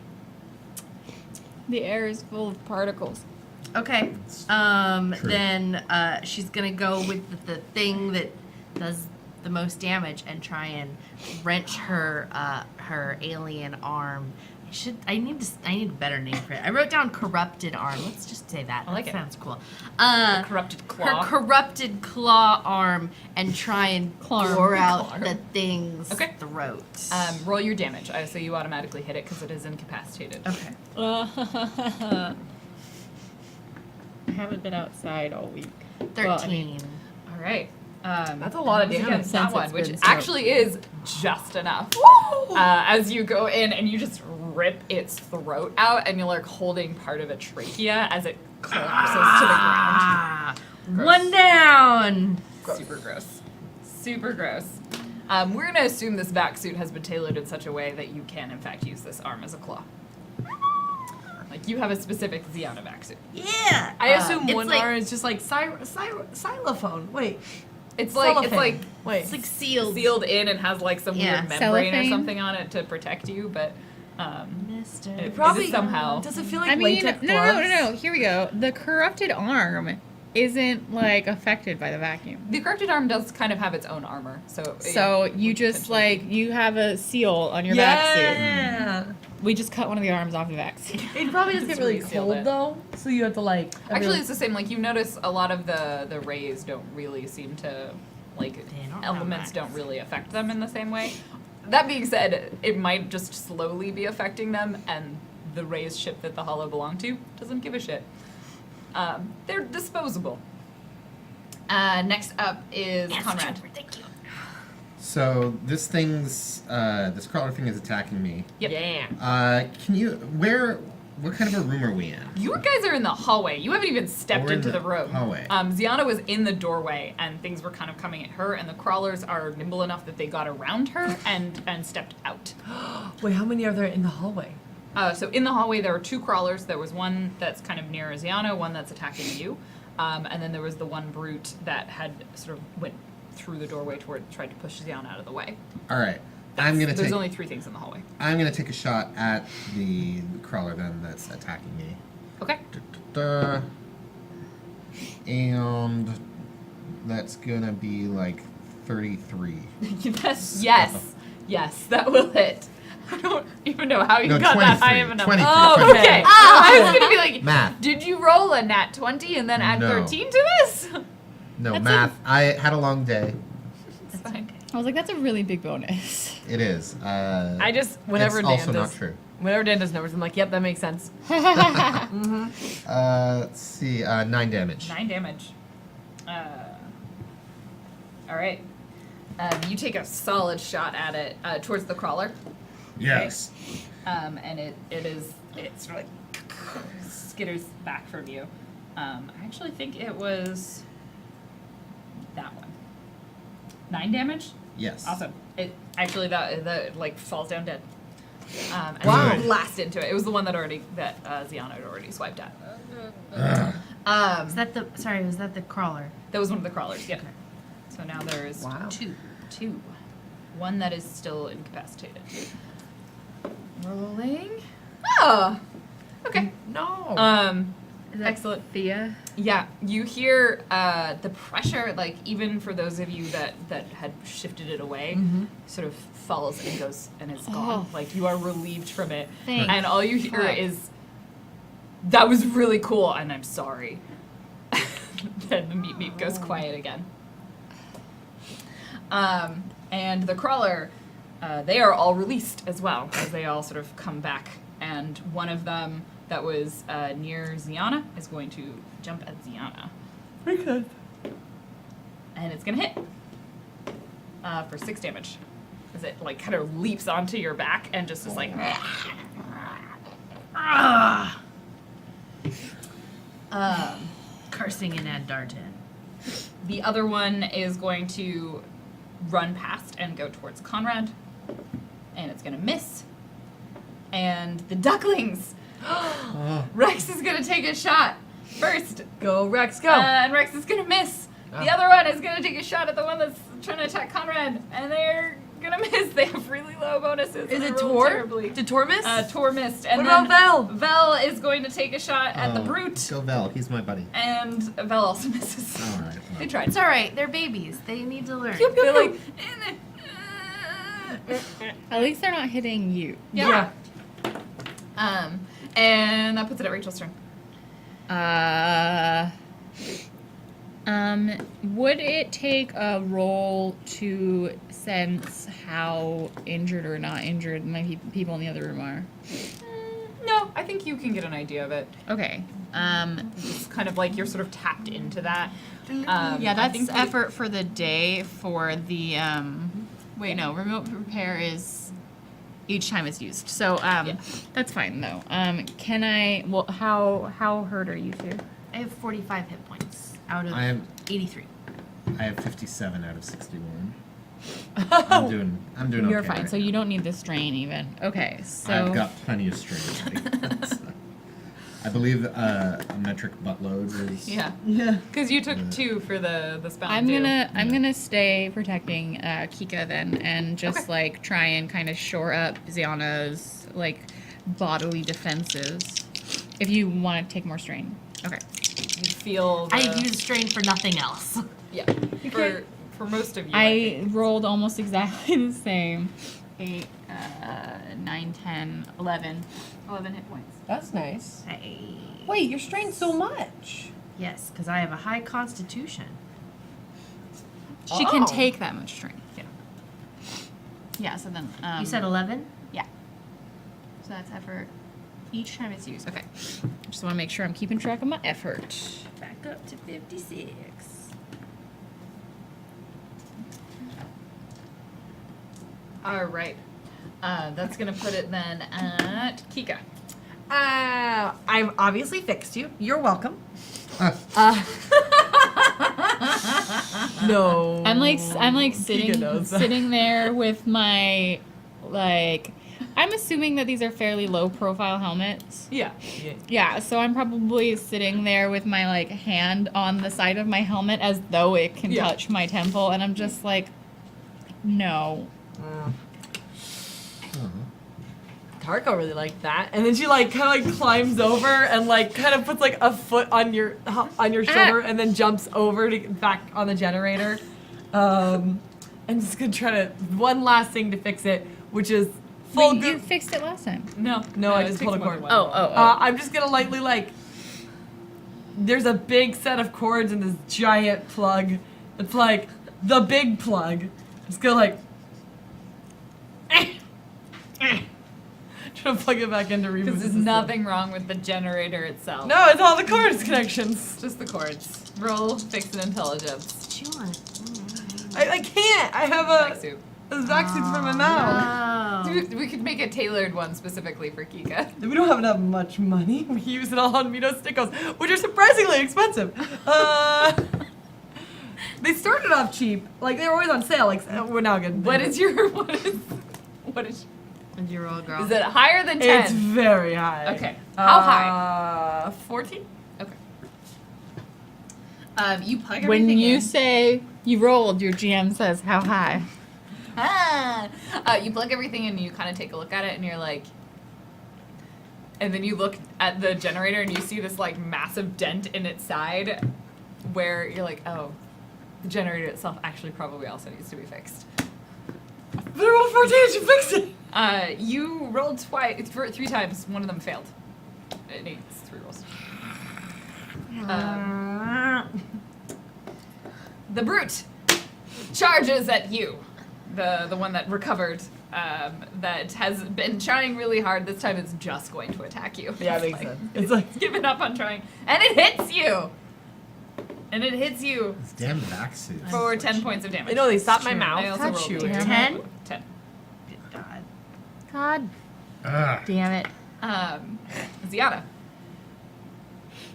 The air is full of particles. Okay. True. Then she's gonna go with the thing that does the most damage and try and wrench her her alien arm. I need a better name for it. I wrote down corrupted arm. Let's just say that. I like that it. sounds cool. Corrupted claw. Her corrupted claw arm and try and Claw. bore out Claw. the thing's Okay. throat. Roll your damage. So you automatically hit it because it is incapacitated. Okay. I haven't been outside all week. 13. Well, I mean, All right. That's a lot of once again, damage. that Since one, it's which been actually is just enough. As you go in and you just rip its throat out, and you're like holding part of a trachea as it collapses Ah, Gross. one down. to the ground. Super gross. Super gross. We're gonna assume this vac suit has been tailored in such a way that you can, in fact, use this arm as a claw. Like you have a specific Ziana vac suit. Yeah. I assume it's one like, R is just like xylophone. Wait. It's like Cellophane. Wait. It's like sealed. sealed in and has like some Yeah. weird membrane or Cellophane? something on it to protect you, but Mister. it Probably somehow. Does it feel like I mean, latex no. gloves? Here we go. The corrupted arm isn't like affected by the vacuum. The corrupted arm does kind of have its own armor, so So it you would just potentially like you have a seal on your vac suit. Yeah. We just cut one of the arms off the vac suit. It probably does get really resealed cold it. though, so you have to like. Actually, it's the same. Like you notice, a lot of the rays don't really seem to, like, don't elements relax. don't really affect them in the same way. That being said, it might just slowly be affecting them, and the rays ship that the Hollow belong to doesn't give a shit. They're disposable. Next up is Conrad. Thank you. So this this crawler thing is attacking me. Yep. Yeah. Can you what kind of a room are we in? You guys are in the hallway. You haven't even stepped We're in into the the room. hallway. Ziana was in the doorway, and things were kind of coming at her, and the crawlers are nimble enough that they got around her and stepped out. Wait, how many are there in the hallway? So in the hallway, there were two crawlers. There was one that's kind of near Ziana, one that's attacking you, and then there was the one brute that had sort of went through the doorway tried to push Ziana out of the way. All right. There's only three things in the hallway. I'm gonna take a shot at the crawler then that's attacking me. Okay. Da-da-da. And that's gonna be like 33. Yes, that will hit. I don't even know how you No, got that high 23, of a number. 23, Oh, 23. okay. I was gonna be like, Math. did you roll a nat 20 and then add No. 13 to this? No, That's math. I had a long day. It's fine. I was like, that's a really big bonus. It is. I just whenever it's Dan also does not true. whenever Dan does numbers, I'm like, yep, that makes sense. Let's see. 9 damage. 9 damage. All right. You take a solid shot at it towards the crawler. Yes. And it sort of like skitters back from you. I actually think it was that one. 9 damage? Yes. Awesome. It actually that like falls down dead. And Wow. you blast into it. It was the one that Ziana had already swiped at. Was that the crawler? That was one of the crawlers. Yeah. So now there's Wow. two. One that is still incapacitated. Rolling. Oh. Okay. No. Excellent. Thea. Yeah, you hear the pressure, like even for those of you that had shifted it away, sort of falls and goes and is gone. Oh. Like you are relieved from it, Thanks. and all you hear Fuck. is, "That was really cool," and I'm sorry. Then the meep meep goes quiet again. And the crawler, they are all released as well as they all sort of come back, and one of them that was near Ziana is going to jump at Ziana. Okay. And it's gonna hit for 6 damage. As it like kind of leaps onto your back and just is like Cursing in Andartan. The other one is going to run past and go towards Conrad. And it's going to miss. And the ducklings. Rex is going to take a shot first. Go, Rex, go. And Rex is going to miss. The other one is going to take a shot at the one that's trying to attack Conrad. And they're going to miss. They have really low bonuses. Is and it they rolled Tor? terribly. Did Tor miss? Tor missed. And What then about Vel? Vel is going to take a shot at the brute. Go Vel. He's my buddy. And Vel also misses. All right. They tried. It's all right. They're babies. They need to learn. They're like, At least they're not hitting you. yeah. And that puts it at Rachel's turn. Would it take a roll to sense how injured or not injured my people in the other room are? No, I think you can get an idea of it. Okay. It's kind of like you're sort of tapped into that. Yeah, I that's think effort for the day for the, wait, no, remote repair is each time it's used. So, that's fine though. Can I, well, how hurt are you two? I have 45 hit points out of I have 83. I have 57 out of 61. I'm doing You're okay fine. right So now. you don't need the strain even. Okay, so. I've got plenty of strain. I believe a metric buttload is. Yeah. Yeah. Because you took 2 for the spell. I'm too. gonna stay protecting Kika then, and just Okay. like try and kind of shore up Ziana's like bodily defenses. If you want to take more strain, okay. You feel. I use strain for nothing else. Yeah. Okay. For most of you. I rolled almost exactly the same. 8, 9, 10, 11. 11 hit points. That's nice. Hey. Wait, you're strained so much. Yes, because I have a high constitution. She can Oh. take that much strain. Yeah. Yeah. So then. You said 11? Yeah. So that's effort each time it's used. Okay. Just want to make sure I'm keeping track of my effort. Back up to 56. All right. That's gonna put it then at Kika. I've obviously fixed you. You're welcome. No. I'm like Kika sitting knows. sitting there with my like. I'm assuming that these are fairly low profile helmets. Yeah. Yeah, so I'm probably sitting there with my like hand on the side of my helmet as though it can Yeah. touch my temple, and I'm just like, no. Tarko really liked that, and then she like kind of like climbs over and like kind of puts like a foot on your shoulder, and then jumps over to get back on the generator. I'm just gonna try to one last thing to fix it, which is full. Wait, you fixed it last time. No, I it just takes pulled a more cord. than one. I'm just gonna lightly like. There's a big set of cords in this giant plug. It's like the big plug. It's gonna like. Trying to plug it back into reboot. Because the there's system. nothing wrong with the generator itself. No, it's all the cords connections. Just the cords. Roll fix and intelligence. What you want? I can't. I have Back a soup. vac suit for my mouth. Oh. We could make a tailored one specifically for Kika. We don't have that much money. We use it all on Mito stickos, which are surprisingly expensive. They started off cheap. Like they were always on sale. Like we're now good. What is And you roll, girl. is it higher than 10? It's very high. Okay. How high? 14. Okay. You plug everything When you in. say you rolled, your GM says how high. You plug everything in and you kind of take a look at it and you're like, and then you look at the generator and you see this like massive dent in its side where you're like, oh, the generator itself actually probably also needs to be fixed. But I rolled 14. She fixed it. You rolled 3 times. One of them failed. It needs 3 rolls. The brute charges at you. The one that recovered. That has been trying really hard. This time it's just going to attack you. Yeah, it It's makes like- sense. It's like It's given up on trying. And it hits you! And it hits you This damn vac suit. for 10 points of damage. I know they stopped my I mouth. also Got rolled you. a 10? 10. God. God Ugh. damn it. Ziada.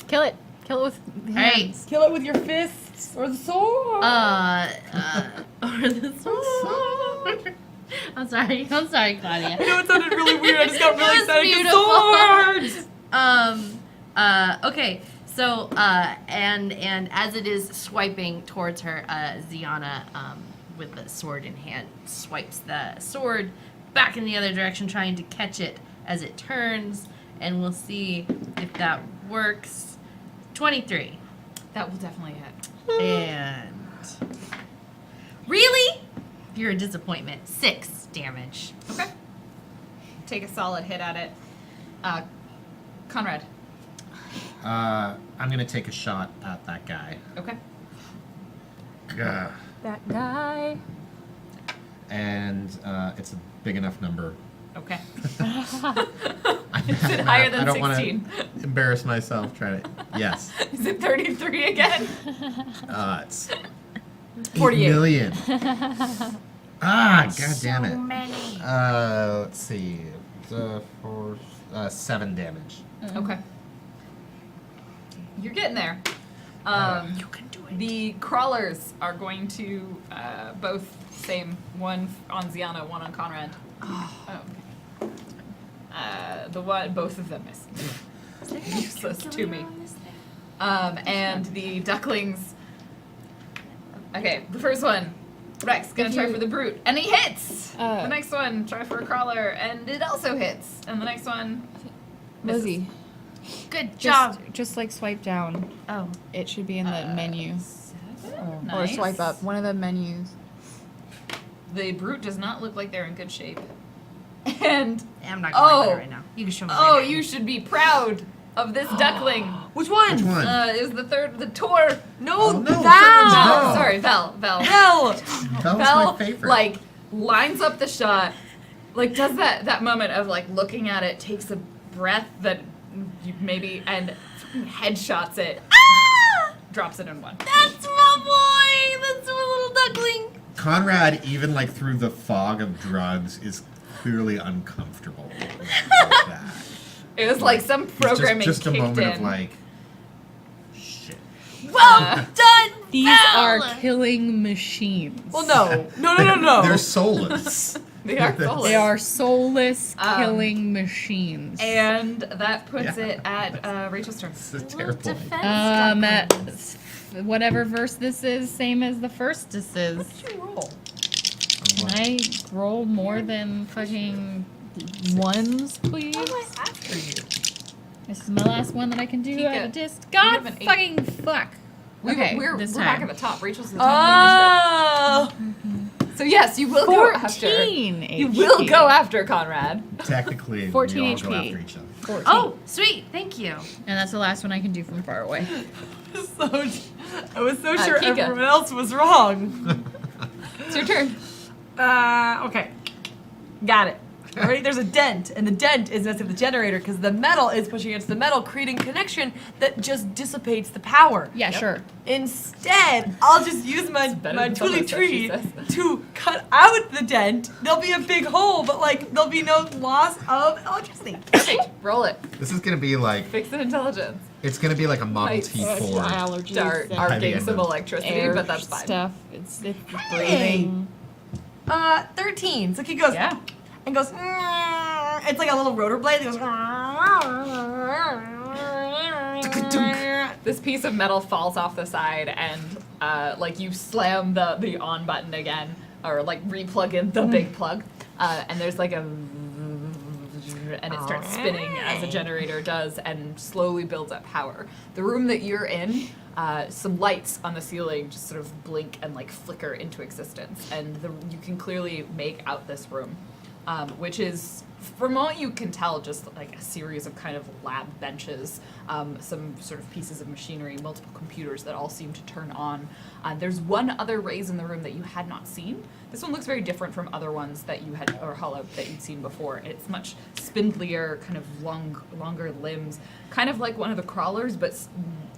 Kill it. Kill it with Hey. hands. Kill it with your fist. Or the sword. Or the sword. I'm sorry, Claudia. I know it sounded really weird. I just got really It was excited. 'Cause swords. Okay, so and as it is swiping towards her, Ziana, with the sword in hand, swipes the sword back in the other direction, trying to catch it as it turns, and we'll see if that works. 23. That will definitely hit. And really? You're a disappointment. 6 damage. Okay. Take a solid hit at it. Conrad. I'm gonna take a shot at that guy. Okay. Gah. That guy. And it's a big enough number. Okay. Is it higher than I don't 16? want to embarrass myself. Trying to. Yes. Is it 33 again? It's 48. 8 million. God damn it. Many. Let's see. 7 damage. Okay. You're getting there. You can do it. The crawlers are going to both same one on Ziana, one on Conrad. Oh. Okay. Both of them miss. Useless to me. And the ducklings. Okay, the first one. Rex gonna try for the brute, and he hits. The next one, try for a crawler, and it also hits. And the next one, misses. Lizzie, Good job. just like swipe down. Oh. It should be in the menu. Or Nice. swipe up. One of the menus. The brute does not look like they're in good shape. And I'm not going Oh. to right now. You can show me. oh, later. you should be proud of this duckling. Which one? Which one? It was the Tor. No, Oh, no, Val. Val. Sorry, Val. Val. That was Val, my favorite. like, lines up the shot, like, does that moment of, like, looking at it, takes a breath that you maybe, and fucking headshots it, drops it in one. That's my boy. That's my little duckling. Conrad, even like through the fog of drugs, is clearly uncomfortable with that. It was like some It's programming just a kicked moment in. of like, shit. Well done, These Val. are killing machines. Well, no. They're soulless. They are soulless. They are soulless Um, killing machines. And that puts Yeah. it at Rachel's turn. This is Little terrible. defense ducklings. Whatever verse this is, same as the first this is. What did you roll? Can I roll more than fucking ones, please? After you. This is my last one that I can do Tika, at a disc. you God have an 8. fucking fuck. Okay, Okay, we're this back time. at the top. Rachel's the top Oh. So yes, you will go after. 14 You will HP. go after Conrad. Technically, 14 we all go HP. after each other. 14. Oh, sweet. Thank you. And that's the last one I can do from far away. I was so sure Kika. everyone else was wrong. It's your turn. Okay. Got it. Already there's a dent, and the dent is messing with the generator because the metal is pushing against the metal, creating connection that just dissipates the power. Yeah, sure. Instead, I'll just use my better my than tooly what she tree says. to cut out the dent. There'll be a big hole, but like there'll be no loss of electricity. Perfect. Roll it. This is gonna be like, Fix an intelligence. it's gonna be like a Model Nice. T Oh, Ford. allergies Start and arcing end some of electricity, air but that's fine. stuff. It's Hey. breathing. 13. So he goes Yeah. and goes. It's like a little rotor blade that goes. This piece of metal falls off the side, and like you slam the on button again, or like re-plug in the big plug, and there's like a, and it starts spinning as a generator does, and slowly builds up power. The room that you're in, some lights on the ceiling just sort of blink and like flicker into existence, and you can clearly make out this room, which is, from what you can tell, just like a series of kind of lab benches, some sort of pieces of machinery, multiple computers that all seem to turn on. There's one other raise in the room that you had not seen. This one looks very different from other ones that you had, or hollow that you'd seen before. It's much spindlier, kind of longer limbs, kind of like one of the crawlers, but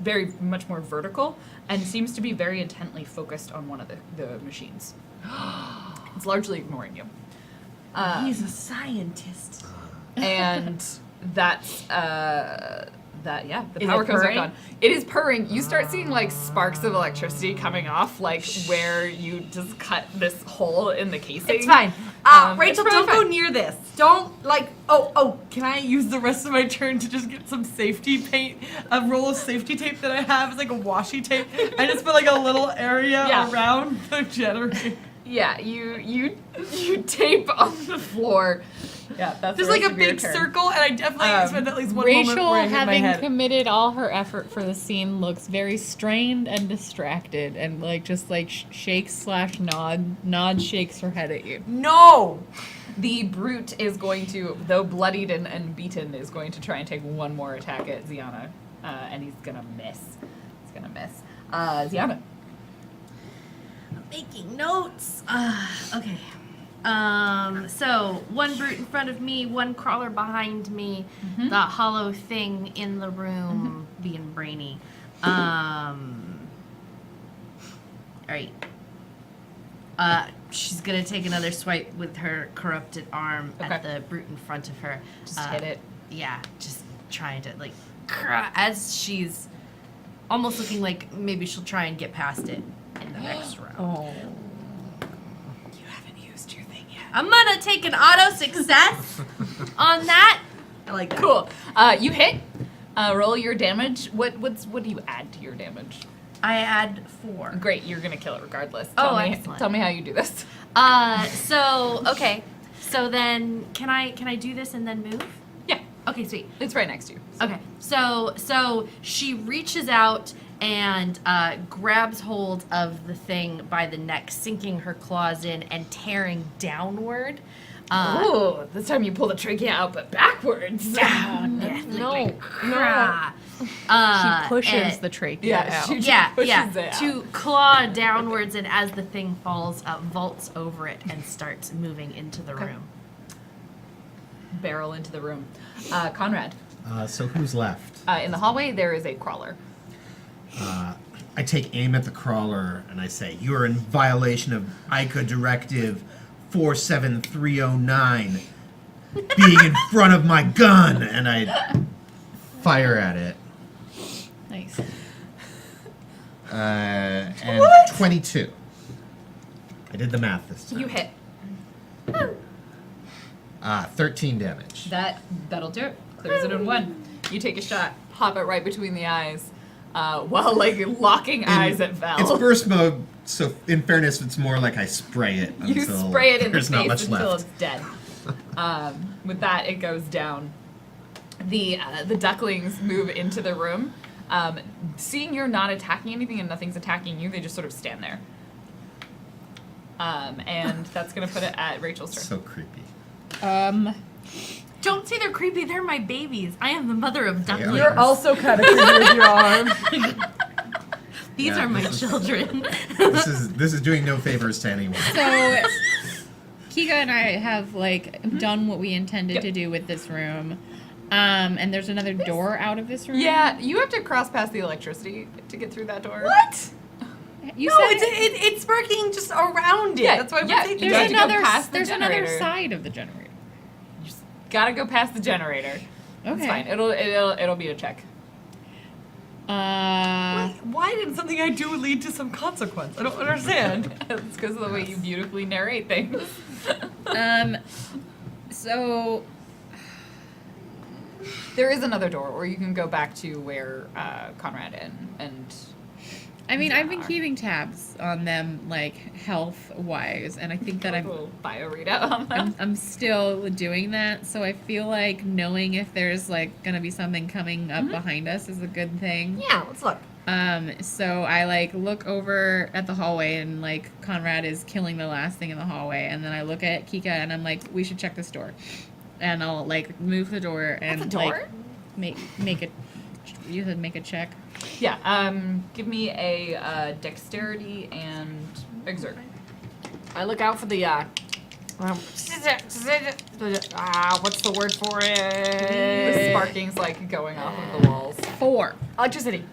very much more vertical, and seems to be very intently focused on one of the machines. It's largely ignoring you. He's a scientist. And that's The Is power it comes back purring? on. It is purring. You start seeing like sparks of electricity coming off, like where you just cut this hole in the casing. It's fine. it's Rachel, probably don't go fine. near this. Don't like. Oh. Can I use the rest of my turn to just get some safety paint? A roll of safety tape that I have is like a washi tape. I just put like a little area Yeah. around the generator. Yeah, you tape on the floor. Yeah, that's There's the like rest a of your big turn. circle, and I definitely spent at least one moment Rachel, where I hit my having head. committed all her effort for the scene, looks very strained and distracted, and like just like shakes / nod, shakes her head at you. No. The brute is going to, though bloodied and beaten, is going to try and take one more attack at Ziana, and he's gonna miss. He's gonna miss. Ziana. Making notes. Okay. So one brute in front of me, one crawler behind me, the hollow thing in the room being brainy. All right. She's gonna take another swipe with her corrupted arm at Okay. the brute in front of her. Just hit it. Yeah, just trying to like, as she's almost looking like maybe she'll try and get past it in the next round. Oh. You haven't used your thing yet. I'm gonna take an auto success on that. I like that. Cool. You hit. Roll your damage. What do you add to your damage? I add 4. Great, you're gonna kill it regardless. Oh, Tell me, excellent. Tell me how you do this. So okay. So then can I do this and then move? Yeah, Okay, sweet. it's right next to you. Okay. So she reaches out and grabs hold of the thing by the neck, sinking her claws in and tearing downward. Oh, this time you pull the trachea out, but backwards. Down. No. No. She pushes the trachea Yeah, out. she Yeah, pushes yeah. it out. To claw downwards, and as the thing falls, vaults over it and starts moving into the room. Barrel into the room. Conrad, So who's left? in the hallway there is a crawler. I take aim at the crawler and I say, "You are in violation of ICA Directive 47309, being in front of my gun," and I fire at it. Nice. And 22. I did the math this time. You hit. 13 damage. That'll do it. Clears it in one. You take a shot, pop it right between the eyes, while like locking eyes at Val. It's burst mode, so in fairness, it's more like I spray it You until spray it in the there's not face much until left. it's dead. With that, it goes down. The ducklings move into the room. Seeing you're not attacking anything and nothing's attacking you, they just sort of stand there. And that's gonna put it at Rachel's turn. So creepy. Don't say they're creepy. They're my babies. I am the mother of They are. ducklings. You're also kind of creepy with your arm. These Yeah, are my this is- children. This is doing no favors to anyone. So, Kika and I have like done what we intended Yep. to do with this room. And there's another door out of this room. Yeah, you have to cross past the electricity to get through that door. What? You No, said it's sparking just around it. Yeah, That's why yeah, we're taking you have there's to go another past the there's another generator. side of the generator. You just gotta go past the generator. Okay. It's fine. It'll be a check. Why did something I do lead to some consequence? I don't understand. It's because of the way you beautifully narrate things. So There is another door, or you can go back to where Conrad and I mean, I've been are. keeping tabs on them, like health wise, and I think that a little bio readout on them. I'm still doing that. So I feel like knowing if there's like gonna be something coming up behind us is a good thing. Yeah, let's look. So I like look over at the hallway and like Conrad is killing the last thing in the hallway, and then I look at Kika and I'm like, we should check this door, and I'll like move the door and That's a door? like make it. You said make a check. Yeah. Give me a dexterity and exert. I look out for the what's the word for The it? sparking's like going off of the walls. 4. Electricity.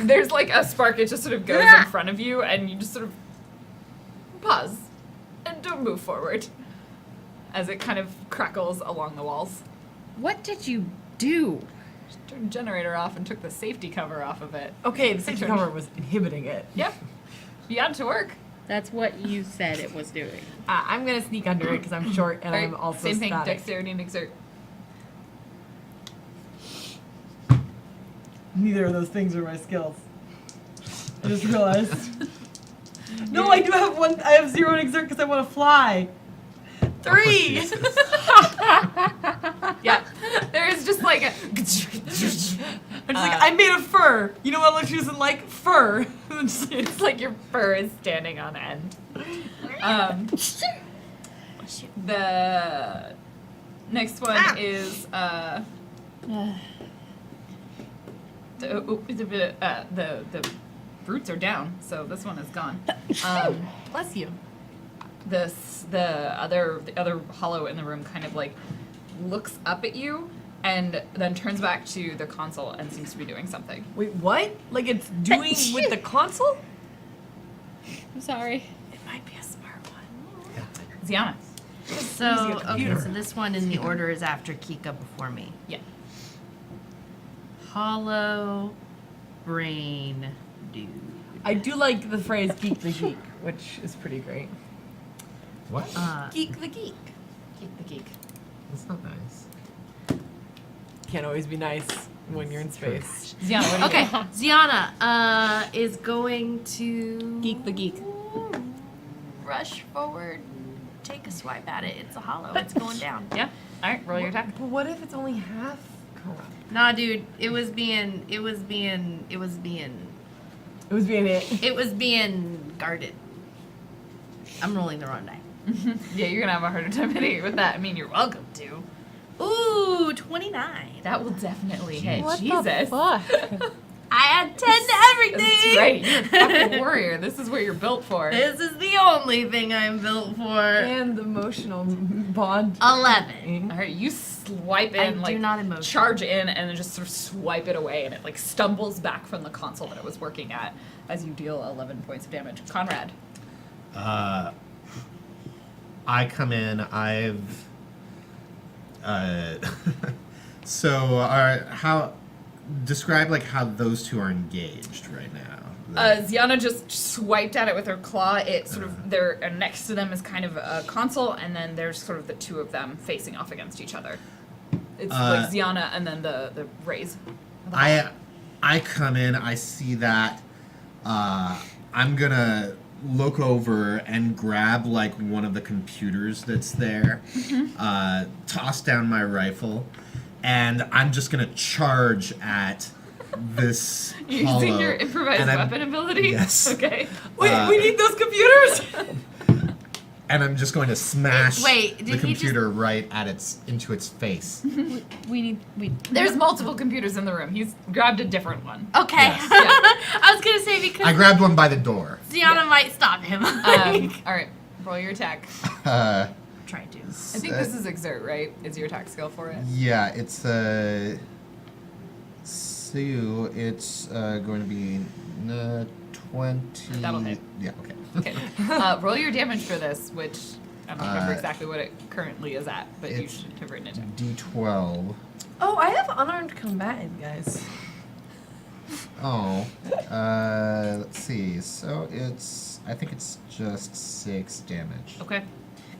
There's like a spark. It just sort of goes in front of you, and you just sort of pause and don't move forward as it kind of crackles along the walls. What did you do? generator off and took the safety cover off of it. Okay, the safety Turn. cover was inhibiting it. Yep. You got it to work. That's what you said it was doing. I'm gonna sneak under it because I'm short and All right, I'm also same thing, static. dexterity and exert. Neither of those things are my skills. I just realized. No, I do have one. I have 0 in exert because I want to fly. 3. Jesus. Yeah. There is just like a. I'm just like, I made a fur. You know what Alex doesn't like? Fur. It's like your fur is standing on end. The next one is the roots are down, so this one is gone. Bless you. The other hollow in the room kind of like looks up at you and then turns back to the console and seems to be doing something. Wait, what? Like it's doing with the console? I'm sorry. It might be a smart one. Ziana. So, okay, computer. so this one in the order is after Kika before me. Yeah. Hollow brain dude. I do like the phrase "geek the geek," which is pretty great. What? Geek the geek. Geek the geek. That's not nice. Can't always be nice when you're in space. Ziana, what do you Okay, do? Ziana is going to Geek the geek. rush forward, take a swipe at it. It's a hollow. It's going down. Yeah. All right. Roll your attack. But what if it's only half corrupt? Nah, dude, it was being guarded. I'm rolling the wrong die. Yeah, you're gonna have a harder time hitting it with that. I mean, you're welcome to. Ooh, 29. That will definitely hit. What the Jesus. fuck? I had 10 to everything. That's right. You're a fucking warrior. This is what you're built for. This is the only thing I'm built for. And the emotional bond. 11. All right, you swipe I in, do like not emotion. charge in, and then just sort of swipe it away, and it like stumbles back from the console that it was working at as you deal 11 points of damage. Conrad. I come in. I've. So, how? Describe like how those two are engaged right now. Ziana just swiped at it with her claw. It sort of they're next to them is kind of a console, and then there's sort of the two of them facing off against each other. It's like Ziana and then the rays. I come in. I see that. I'm gonna look over and grab like one of the computers that's there. Toss down my rifle, and I'm just gonna charge at this Using hollow. your improvised And I'm- weapon ability. Yes. Okay. Wait, we need those computers. And I'm just going to smash Wait, did the he computer right at into its face. We There's multiple computers in the room. He's grabbed a different one. Okay. Yes. I was gonna say because I grabbed one by the door. Ziana might stop him. All right. Roll your attack. Try to. I think this is exert, right? Is your attack skill for it? Yeah, it's so it's going to be 20. That'll hit. Yeah, okay. Okay. Roll your damage for this, which I don't remember exactly what it currently is at, but you it's should have written it down. D12. Oh, I have unarmed combatant, guys. Oh, let's see. So I think it's just 6 damage. Okay.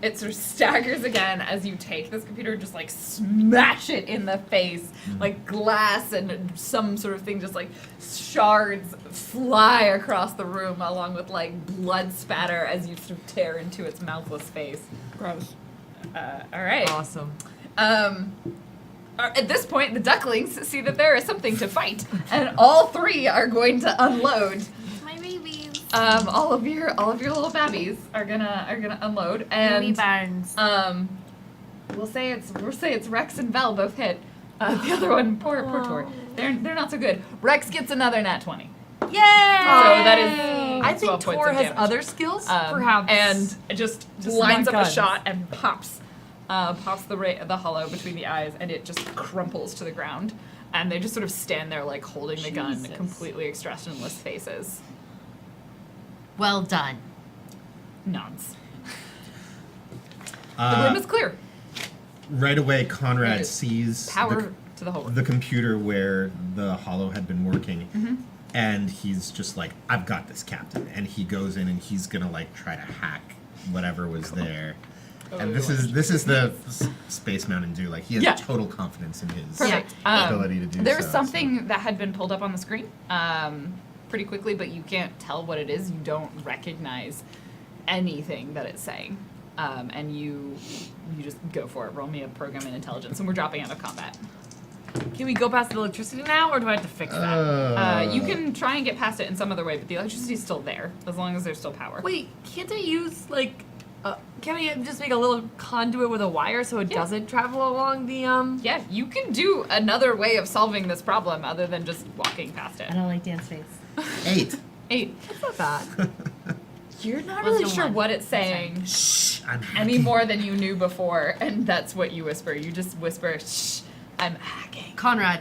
It sort of staggers again as you take this computer and just like smash it in the face. Like glass and some sort of thing, just like shards fly across the room along with like blood spatter as you sort of tear into its mouthless face. gross. All right. Awesome. At this point, the ducklings see that there is something to fight, and all three are going to unload. My babies. All of your little babbies are gonna unload, Baby and Barnes. we'll say it's Rex and Vel both hit. The other one, poor Tor. They're not so good. Rex gets another nat 20. Yay! So that is I think 12 points Tor of has damage. other skills, Um, perhaps. and it just Just lines not up a guns. shot and pops the hollow between the eyes, and it just crumples to the ground. And they just sort of stand there like holding the gun, Jesus. completely expressionless faces. Well done. Nods. The room is clear. Right away, Conrad Right. sees Power To the whole room. the computer where the Hollow had been working, Mm-hmm. and he's just like, "I've got this, Captain," and he goes in and he's gonna like try to hack whatever was there. And this is the Space Mountain do. Like he has Yeah. total confidence in his Perfect. ability to do There's so. something that had been pulled up on the screen pretty quickly, but you can't tell what it is. You don't recognize anything that it's saying. And you just go for it. Roll me a program in intelligence, and we're dropping out of combat. Can we go past the electricity now, or do I have to fix that? You can try and get past it in some other way, but the electricity's still there, as long as there's still power. Wait, can't I use like? Can I just make a little conduit with a wire so it Yeah. doesn't travel along the Yeah, you can do another way of solving this problem other than just walking past it. I don't like dance face. 8. 8. That's not bad. You're not What's really the sure one? what it's saying Shh, I'm any hacking. more than you knew before, and that's what you whisper. You just whisper, shh, I'm hacking. Conrad,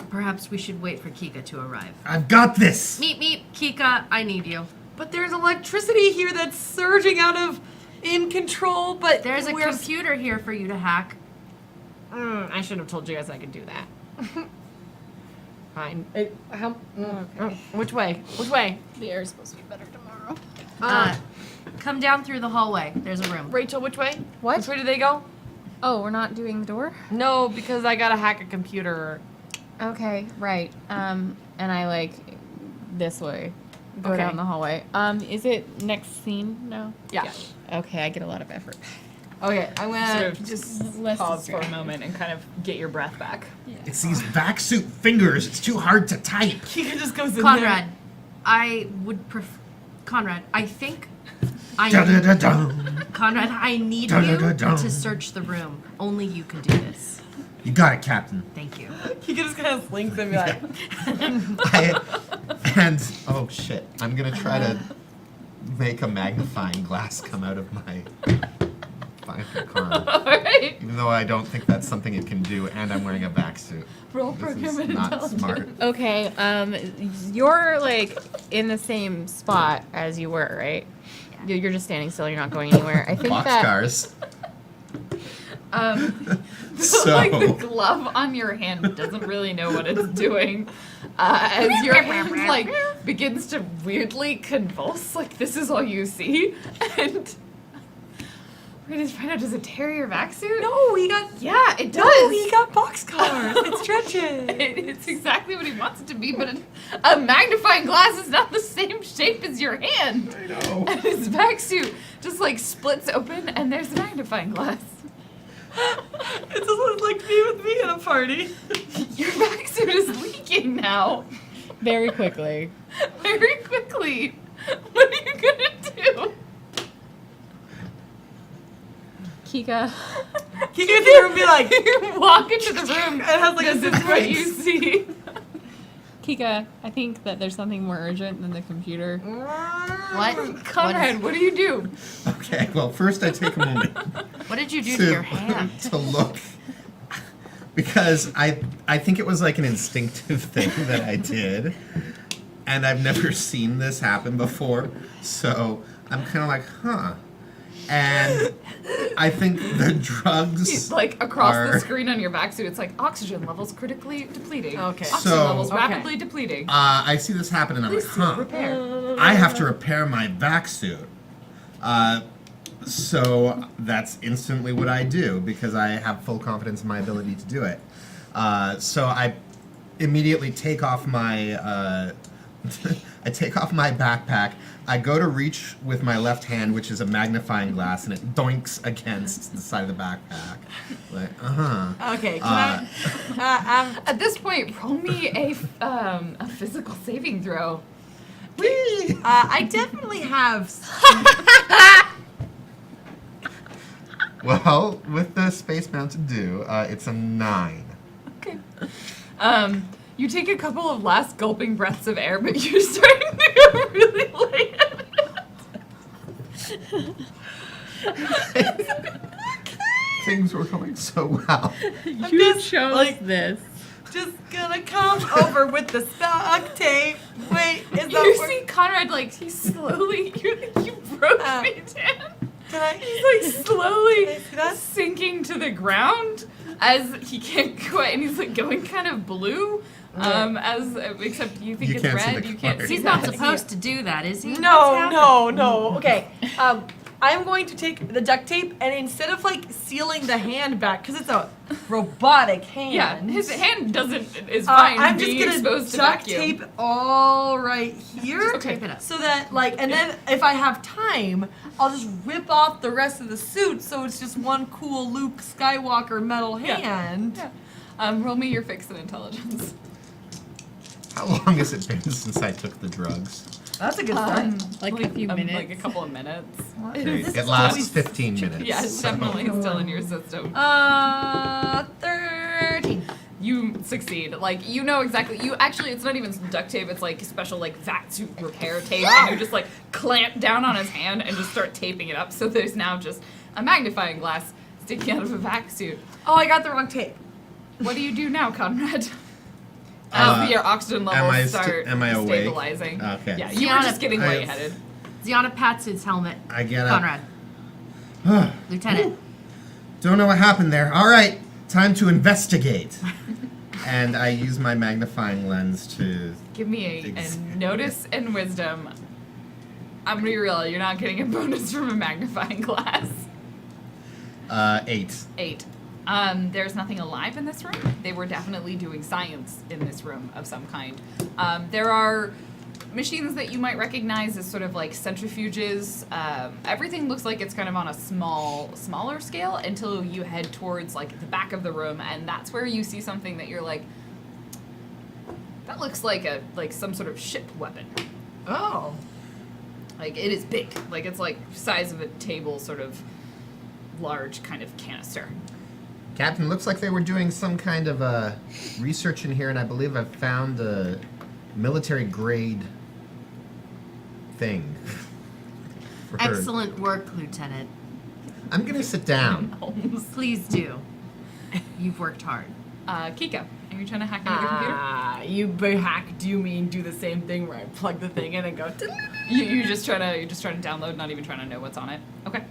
perhaps we should wait for Kika to arrive. I've got this. Meep meep, Kika, I need you. But there's electricity here that's surging out of in control. But There's a we're computer here for you to hack. I should have told you guys I could do that. Fine. Which way? Which way? The air is supposed to be better tomorrow. Come down through the hallway. There's a room. Rachel, which way? What? Which way do they go? Oh, we're not doing the door? No, because I gotta hack a computer. Okay, right. And I like this way. Go Okay. down the hallway. Is it next scene? No? Yeah. Okay, I get a lot of effort. Okay, I'm gonna Sort of just. Less Pause for a distracting. moment and kind of get your breath back. It's these vac suit fingers. It's too hard to type. Kika just goes in Conrad, I would prefer. Conrad, I think. Da-da-da-dum. Conrad, I need you Dun-dun-dun-dun. to search the room. Only you can do this. You got it, Captain. Thank you. there. Kika just kind of slinks and be like, Oh shit! I'm gonna try to make a magnifying glass come out of my bionic arm, Alright. even though I don't think that's something it can do, and I'm wearing a vac suit. Roll This program is and not intelligence. smart. Okay, you're like in the same spot as you were, right? You're just standing still. You're not going anywhere. I think that. Boxcars. So, like the glove on your hand doesn't really know what it's doing. As your hand like begins to weirdly convulse, like this is all you see. And we're gonna find out, does it tear your vac suit? no, he got. Yeah, it does. No, he got boxcars. It stretches. It's exactly what he wants it to be, but a magnifying glass is not the same shape as your hand. I know. And his vac suit just like splits open, and there's a magnifying glass. It's almost like me with me at a party. Your vac suit is leaking now. Very quickly. Very quickly. What are you gonna do? Kika. Kika gets in there and be like, You walk into the room, It has, like, a this is what face. you see. Kika, I think that there's something more urgent than the computer. What? Conrad, what do you do? Okay. Well, first I take a moment What did you do to your hand? to look, because I think it was like an instinctive thing that I did, and I've never seen this happen before. So I'm kind of like, huh. And I think the drugs Like across are, the screen on your vac suit, it's like oxygen levels critically depleting. Okay. Oxygen So- levels Okay. rapidly depleting. I see this happen, and I'm like, Please huh. repair. I have to repair my vac suit. So that's instantly what I do because I have full confidence in my ability to do it. So I immediately take off my I take off my backpack. I go to reach with my left hand, which is a magnifying glass, and it doinks against the side of the backpack. Like, okay, can I? At this point, roll me a physical saving throw. Whee! I definitely have. Well, with the Space Mountain Dew, it's a 9. Okay. You take a couple of last gulping breaths of air, but you're starting to go really light. Things were going so well. You chose like- this. Just gonna come over with the stock tape. Wait, is You that see Conrad, like, he slowly, you broke me down. He's like slowly see that? sinking to the ground as he can't quite, and he's like going kind of blue. As except you think You it's can't see red, the you can't color. see He's that. not supposed to do that, is he? No. Okay. I'm going to take the duct tape and instead of like sealing the hand back, because it's a robotic hand. Yeah, his hand is fine I'm just being gonna exposed to duct vacuum. tape all right here. Okay. Tape it up. So that like, and then if I have time, I'll just rip off the rest of the suit so it's just one cool Luke Skywalker metal Yeah. hand. Yeah. Roll me your fix and intelligence. How long has it been since I took the drugs? That's a good start. Like a few minutes. Like a couple of minutes. Okay, This it is lasts always 15 minutes. Yeah, it's so- definitely still in your system. 13. You succeed. Like, you know exactly. You actually, it's not even duct tape. It's like special, like, vac suit repair tape. And you just, like, clamp down on his hand and just start taping it up. So there's now just a magnifying glass sticking out of a vac suit. Oh, I got the wrong tape. What do you do now, Conrad? Uh, As your oxygen am levels I start am I awake? stabilizing. Okay. Yeah, you were Sienna- just getting I- lightheaded. Ziana pats his helmet. I get Conrad, up. Lieutenant. Don't know what happened there. All right, time to investigate. And I use my magnifying lens to. Give me a Exactly. notice and wisdom. I'm gonna be real, you're not getting a bonus from a magnifying glass. 8. 8. There's nothing alive in this room. They were definitely doing science in this room of some kind. There are machines that you might recognize as sort of like centrifuges. Everything looks like it's kind of on a smaller scale until you head towards like the back of the room, and that's where you see something that you're like, that looks like some sort of ship weapon. Oh. Like, it is big. Like, it's like size of a table, sort of large kind of canister. Captain, looks like they were doing some kind of research in here, and I believe I've found a military grade thing. for her. Excellent work, Lieutenant. I'm gonna sit down. Please do. You've worked hard. Kika, are you trying to hack into your computer? You by hack, do you mean do the same thing where I plug the thing in and go? You're just trying to download, not even trying to know what's on it. Okay.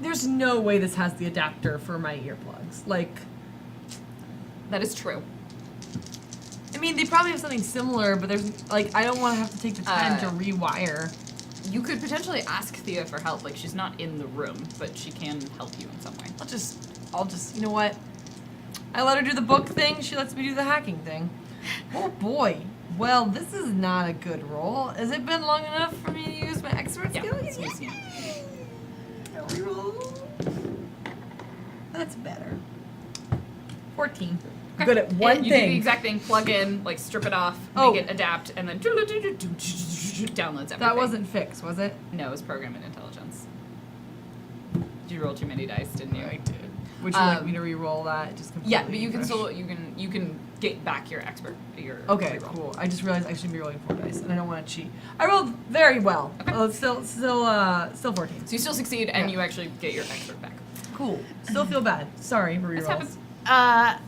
There's no way this has the adapter for my earplugs. Like, That is true. I mean, they probably have something similar, but there's like, I don't want to have to take the time to rewire. You could potentially ask Thea for help. Like, she's not in the room, but she can help you in some way. I'll just, you know what? I let her do the book thing. She lets me do the hacking thing. Oh boy. Well, this is not a good roll. Has it been long enough for me to use my expert Yeah, skill? it's easy. I'll reroll. That's better. 14. Okay. Good at one You do thing. the exact thing. Plug in, like strip it off, Oh. make it adapt, and then downloads everything. That wasn't fixed, was it? No, it was program and intelligence. You rolled too many dice, didn't you? I did. Would you like me to re-roll that? Just completely Yeah, but you can fresh? still you can get back your expert. Your Okay, reroll. cool. I just realized I should be rolling 4 dice, and I don't want to cheat. I rolled very well. Okay. It's still 14. So you still succeed, and Yeah. you actually get your expert back. Cool. Still feel bad. Sorry for This rerolls. happens.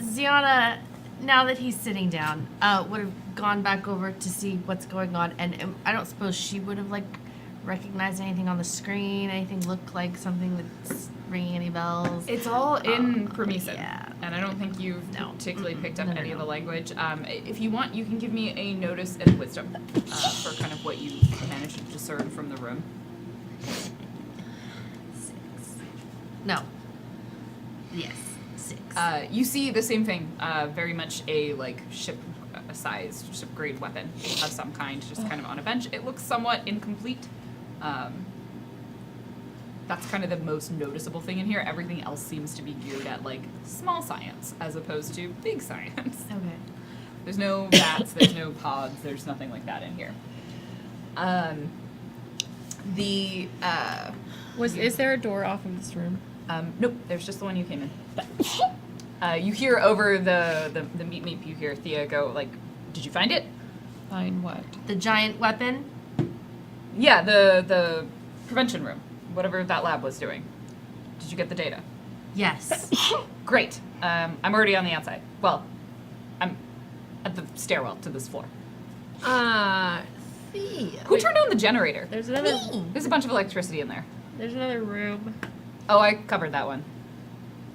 Ziana, now that he's sitting down, would have gone back over to see what's going on, and I don't suppose she would have like recognized anything on the screen, anything look like something that's ringing any bells. It's all in Promethean, yeah. and I don't think you've No. particularly picked up No, no, any of no. the language. If you want, you can give me a notice and wisdom for kind of what you managed to discern from the room. 6. No. Yes, 6. You see the same thing, very much a like ship-sized, ship-grade weapon of some kind, just kind of on a bench. It looks somewhat incomplete. That's kind of the most noticeable thing in here. Everything else seems to be geared at like small science as opposed to big science. Okay. There's no bats, there's no pods, there's nothing like that in here. Is there a door off of this room? Nope, there's just the one you came in. You hear over the meet meep, you hear Thea go like, "Did you find it?" Find what? The giant weapon? Yeah, the prevention room, whatever that lab was doing. Did you get the data? Yes. Great. I'm already on the outside. Well, I'm at the stairwell to this floor. Thea. Who turned on the generator? There's another. There's a bunch of electricity in there. There's another room. Oh, I covered that one.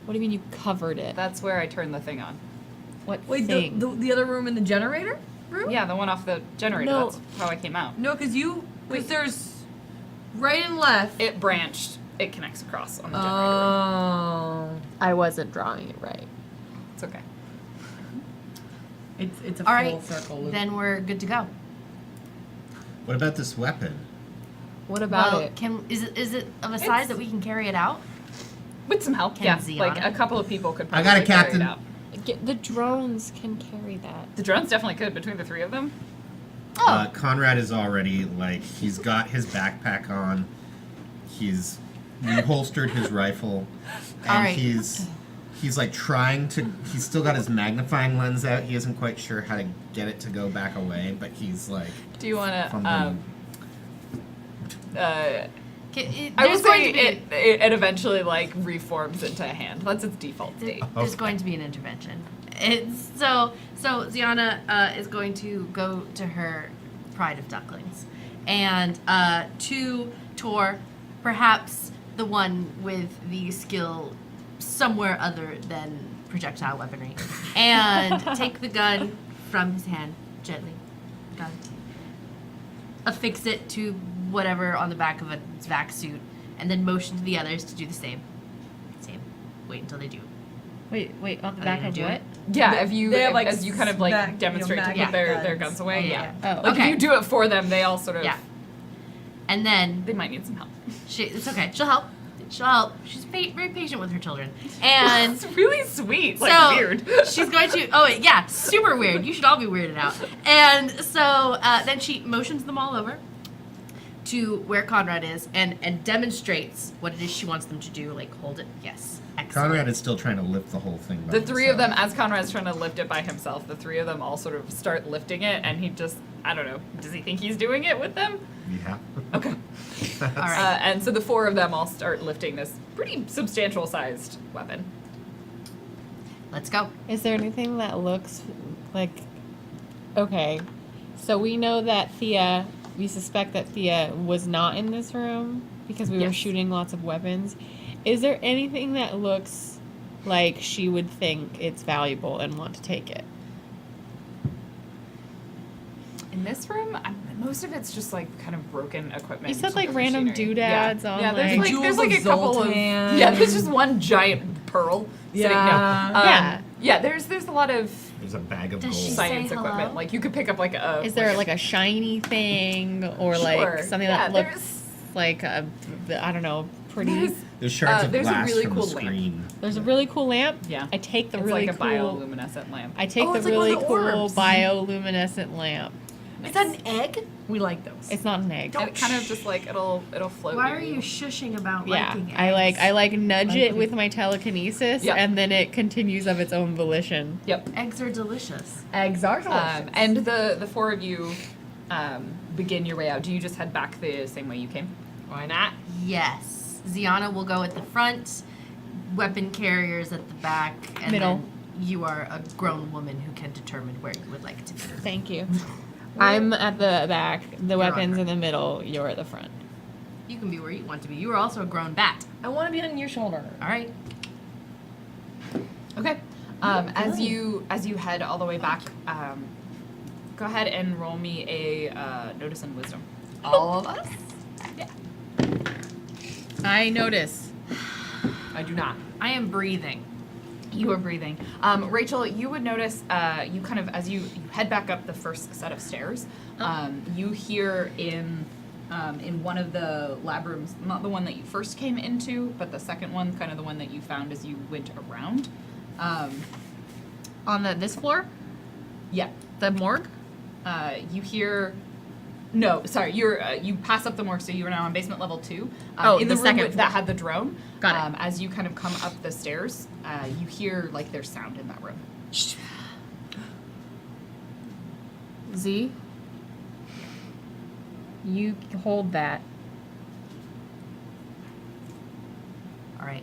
What do you mean you covered it? That's where I turned the thing on. What Wait, thing? the other room in the generator room? Yeah, the one off the generator. No. That's how I came out. No, because there's right and left. It branched. It connects across on the generator. Oh. I wasn't drawing it right. It's okay. It's a All full right, circle loop. then we're good to go. What about this weapon? What about Well, it? is it of a size It's- that we can carry it out? With some help, Can yeah. Z Like on a it? couple of people could I probably got it, carry Captain. it out. The drones can carry that. The drones definitely could between the three of them. Conrad is already like he's got his backpack on. He's reholstered his rifle, and All right. he's like trying to. He's still got his magnifying lens out. He isn't quite sure how to get it to go back away, but he's like. Do you want to? fumbling. I will say it eventually like reforms into a hand. That's its default state. There's going to be an intervention. It's so Ziana is going to go to her pride of ducklings, and to Tor, perhaps the one with the skill somewhere other than projectile weaponry, and take the gun from his hand gently. Gun. Affix it to whatever on the back of its vac suit, and then motion to the others to do the same. Wait until they do. Wait, on the Are back they of gonna do what? Yeah, They- if you they have, like, as you kind of like mag- demonstrate to magnet put their guns. guns away, yeah. Oh, Like okay. if you do it for them, they all sort of Yeah. And then they might need some help. it's okay. She'll help. She's very patient with her children, and It's really sweet. Like so weird. she's going to. Oh yeah, super weird. You should all be weirded out. And so then she motions them all over to where Conrad is, and demonstrates what it is she wants them to do. Like hold it. Yes. Excellent. Conrad is still trying to lift the whole thing. By The three of them, himself. as Conrad's trying to lift it by himself, the three of them all sort of start lifting it, and he just, I don't know, does he think he's doing it with them? Yeah. Okay. All right. And so the four of them all start lifting this pretty substantial sized weapon. Let's go. Is there anything that looks like... Okay, so we know that we suspect that Thea was not in this room because we were Yes. shooting lots of weapons. Is there anything that looks like she would think it's valuable and want to take it? In this room, most of it's just like kind of broken equipment. You said, and like, sort of random machinery. doodads yeah. on, Yeah, there's like- like, there's like a Jewels of couple of Zoltan. yeah. There's just one giant pearl sitting Yeah. there. Yeah. There's a lot of There's a bag of Does gold. she science say equipment. hello? Like you could pick up like a. Is there like a shiny thing or Sure. like something Yeah, that there's- looks like a, I don't know, pretty? There's, There's shards of there's a glass really from cool the lamp. screen. There's a really cool lamp. Yeah. I take the it's really like a cool. bioluminescent lamp. I take Oh, the it's like one really of the cool orbs. bioluminescent lamp. Is that an egg? We like those. It's not an egg. And it kind of just like it'll float. Why are near you shushing about Yeah, liking I like nudge it Liking. with my telekinesis, Yeah. and then it continues of its own volition. Yep. Eggs are delicious. Eggs are delicious. And the four of you begin your way out. Do you just head back the same way you came? Why not? Yes. Ziana will go at the front, weapon carriers at the back, and Middle. then you are a grown woman who can determine where you would like to be. Thank you. I'm at the back, the on weapons her. in the middle, you're at the front. You can be where you want to be. You are also a grown bat. I want to be on your shoulder. All right. Okay. As you head all the way back, go ahead and roll me a notice and wisdom. All of us? I notice. I do not. I am breathing. You are breathing. Rachel, you would notice you kind of as you head back up the first set of stairs, you hear in one of the lab rooms, not the one that you first came into, but the second one, kind of the one that you found as you went around. On this floor? Yeah. The morgue? You hear. No, sorry. You pass up the morgue, so you are now on basement level 2. Oh, in the room second with- that had the drone. Got it. As you kind of come up the stairs, you hear like there's sound in that room. Z? You hold that. All right.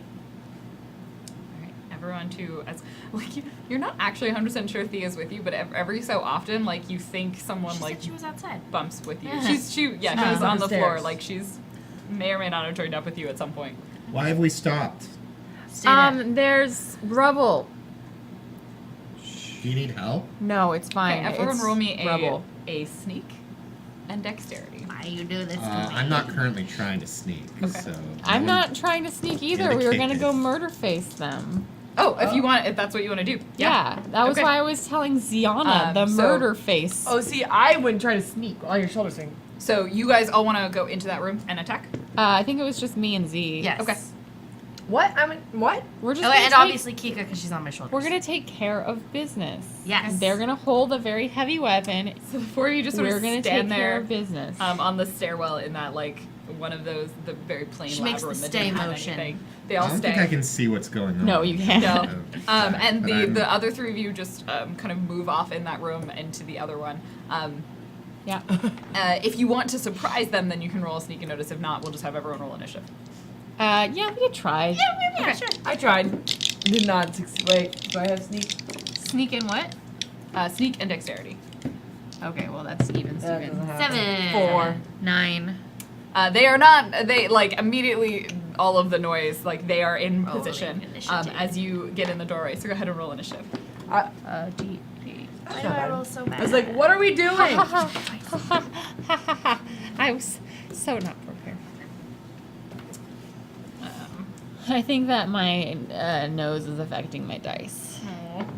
All right, everyone to as like you're not actually 100% sure Thea's with you, but every so often like you think someone She like said she was outside. bumps with you. Yeah. She was on the the floor stairs. like she's may or may not have joined up with you at some point. Why have we stopped? Stay there. There's rubble. Do you need help? No, it's fine. Okay, everyone It's roll me rubble. a sneak and dexterity. Why you do this to me? I'm not currently trying to sneak, Okay. so. I'm no one not trying to sneak either. We were gonna go indicated. murder face them. Oh, if that's what you want to do. Yeah, that was Okay. why I was telling Ziana the so- murder face. Oh, see, I wouldn't try to sneak on your shoulder thing. So you guys all want to go into that room and attack? I think it was just me and Z. Yes. Okay. What? I mean, what? We're just Oh, gonna and take, obviously Kika because she's on my shoulder. we're gonna take care of business. Yes. They're gonna hold a very heavy weapon. So before you just sort We're of gonna stand take care there of business. on the stairwell in that like one of those the very plain She lab makes the room that stay didn't have motion. anything. They I all don't stay. think I can see what's going on. No, you can't. No. But And I'm- the other three of you just kind of move off in that room into the other one. Yeah. If you want to surprise them, then you can roll a sneak and notice. If not, we'll just have everyone roll initiative. Yeah, we could try. Yeah, sure. I tried. Did not succeed. Wait, do I have sneak? Sneak in what? Sneak and dexterity. Okay, well that's even, That Steven. doesn't happen. 7. 4. 9. They are not. They like immediately all of the noise. Like they are in Rolling position initiative. as you get in the doorway. So go ahead and roll initiative. D8. Why do I roll so bad? I was like, what are we doing? I was so not prepared. I think that my nose is affecting my dice.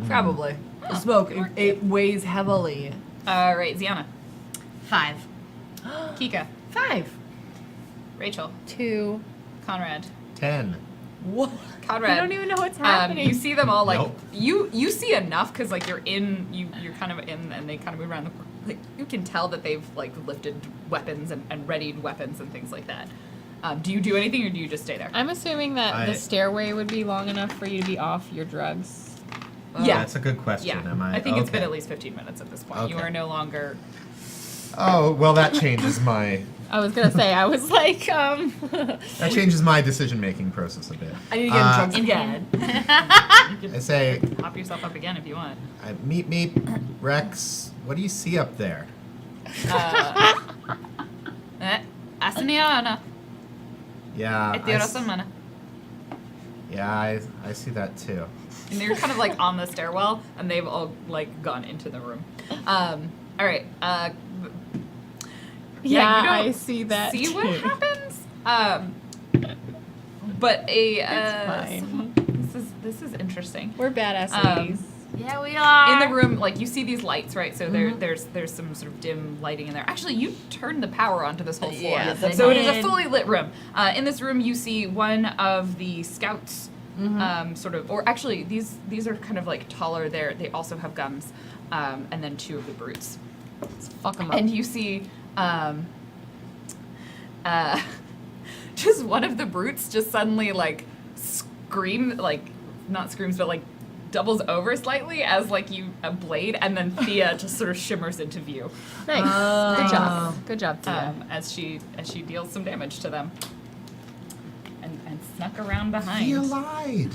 Probably. The smoke, it weighs heavily. All right, Ziana, 5. Kika, 5. Rachel, 2. Conrad. 10. What? Conrad. I don't even know what's happening. You see them all like Nope. you see enough because like you're kind of in and they kind of move around the like you can tell that they've like lifted weapons and readied weapons and things like that. Do you do anything or do you just stay there? I'm assuming that the I- stairway would be long enough for you to be off your drugs. Yeah. That's a good question. Yeah, Am I? think it's been okay. at least 15 minutes at this point. You Okay. are no longer. Oh well, that changes my I was gonna say, I was like, that changes my decision-making process a bit. I need to get drugs again. I say, Pop yourself up again if you want. meep, Rex. What do you see up there? Asiniana. Yeah. Etiorosamana. Yeah, I see that too. And they're kind of like on the stairwell, and they've all like gone into the room. All right. yeah, you don't I see that See too. what happens. But It's fine. this is interesting. We're badasses. Yeah, we are. In the room, like you see these lights, right? So there's some sort of dim lighting in there. Actually, you turned the power onto this whole floor, Yes, I so it is a did. fully lit room. In this room, you see one of the scouts, sort of, or actually these are kind of like taller. They also have guns, and then 2 of the brutes. Let's fuck them up. And you see, just one of the brutes just suddenly like not screams, but like doubles over slightly as like a blade, and then Thea just sort of shimmers into view Nice. Good job. Good job, Tia. as she deals some damage to them, and snuck around behind. He lied.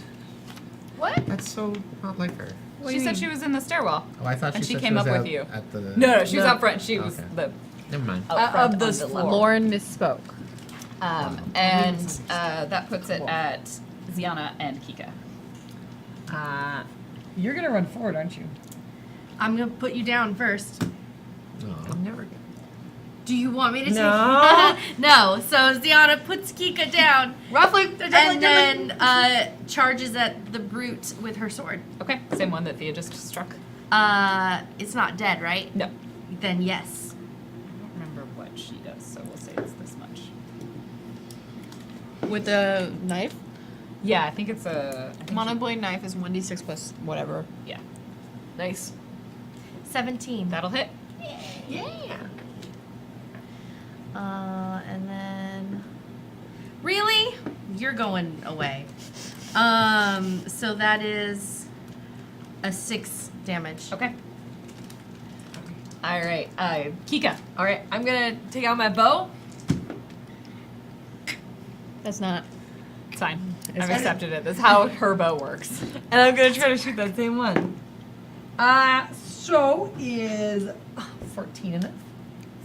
What? That's so not like her. She said she was in the stairwell. Oh, I thought And she she said came was up with out you. At the. No, she was No. up front. She was Okay. the Never mind. out front Of this on the floor. level. Lauren misspoke. And that puts it at Ziana and Kika. You're gonna run forward, aren't you? I'm going to put you down first. Aw. I'm never. Do you want me to No. take No. So Ziana puts Kika down Roughly. and then charges at the brute with her sword. Okay, same one that Thea just struck. It's not dead, right? No. Then yes. I don't remember what she does, so we'll say it's this much. With the knife? Yeah, I think it's a. I think Monoblade knife is 1d6 plus whatever. yeah. Nice. 17. That'll hit. Yeah. And then. Really? You're going away. So that is a 6 damage. Okay. All right, Kika. All right. I'm gonna take out my bow. That's not. It's fine. I've accepted it. That's how her bow works. And I'm gonna try to shoot that same one. So is 14 enough?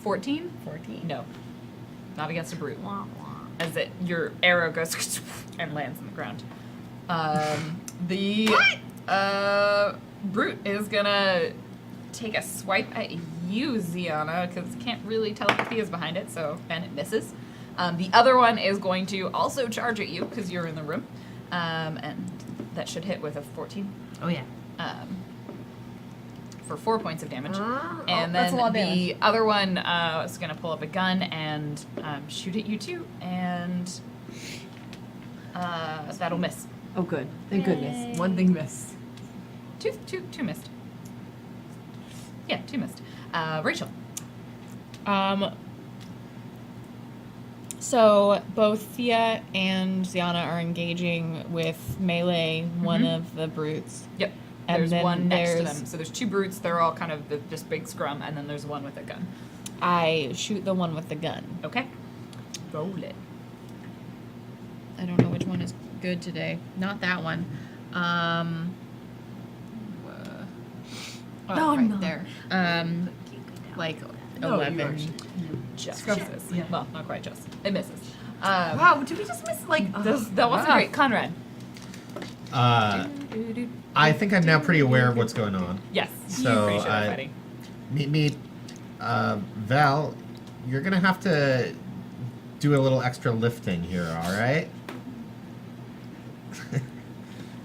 14? 14. No. Not against a brute. Wah, wah. your arrow goes and lands on the ground. The brute is gonna take a swipe at you, Ziana, because can't really tell if Thea's behind it, and it misses. The other one is going to also charge at you because you're in the room, and that should hit with a 14. Oh yeah. For 4 points of damage. that's And then a lot of the damage. other one is going to pull up a gun and shoot at you too, and that'll miss. Oh, good. Thank goodness. One thing missed. Two missed. Yeah, 2 missed. Rachel. So both Thea and Ziana are engaging with melee one of the brutes. Yep. And There's then one next to there's- them. So there's 2 brutes. They're all kind of this big scrum, and then there's one with a gun. I shoot the one with the gun. Okay. Roll it. I don't know which one is good today. Not that one. Oh, right no. there. Like No, you 11. actually- Just Scrum. misses. Yeah. Well, not quite just. It misses. Wow, did we just miss like That wasn't great. Conrad. I think I'm now pretty aware of what's going on. Yes. So, you appreciate I- fighting. Val, you're gonna have to do a little extra lifting here, all right?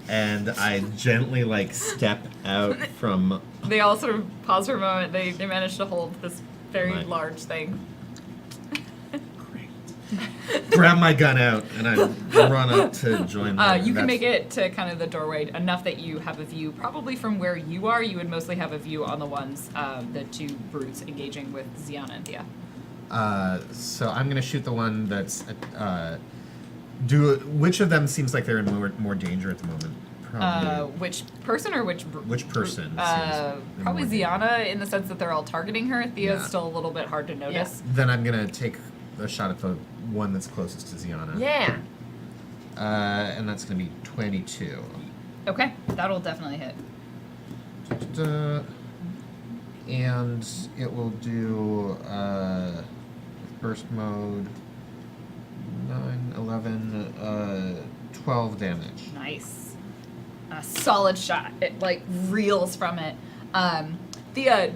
And I gently step out from. They all sort of pause for a moment. They manage to hold this very Right. large thing. Grab my gun out and I run up to join them. You can make it to kind of the doorway enough that you have a view. Probably from where you are, you would mostly have a view on the ones, the 2 brutes engaging with Ziana and Thea. So I'm gonna shoot the one that's. Which of them seems like they're in more danger at the moment? Probably. Which person or which Which person seems probably more danger? Ziana, in the sense that they're all targeting her. Thea's Yeah. still a little bit hard to notice. Then I'm gonna take a shot at the one that's closest to Ziana. Yeah. And that's gonna be 22. Okay, that'll definitely hit. And it will do burst mode 9, 11, 12 damage. Nice. A solid shot. It reels from it. Thea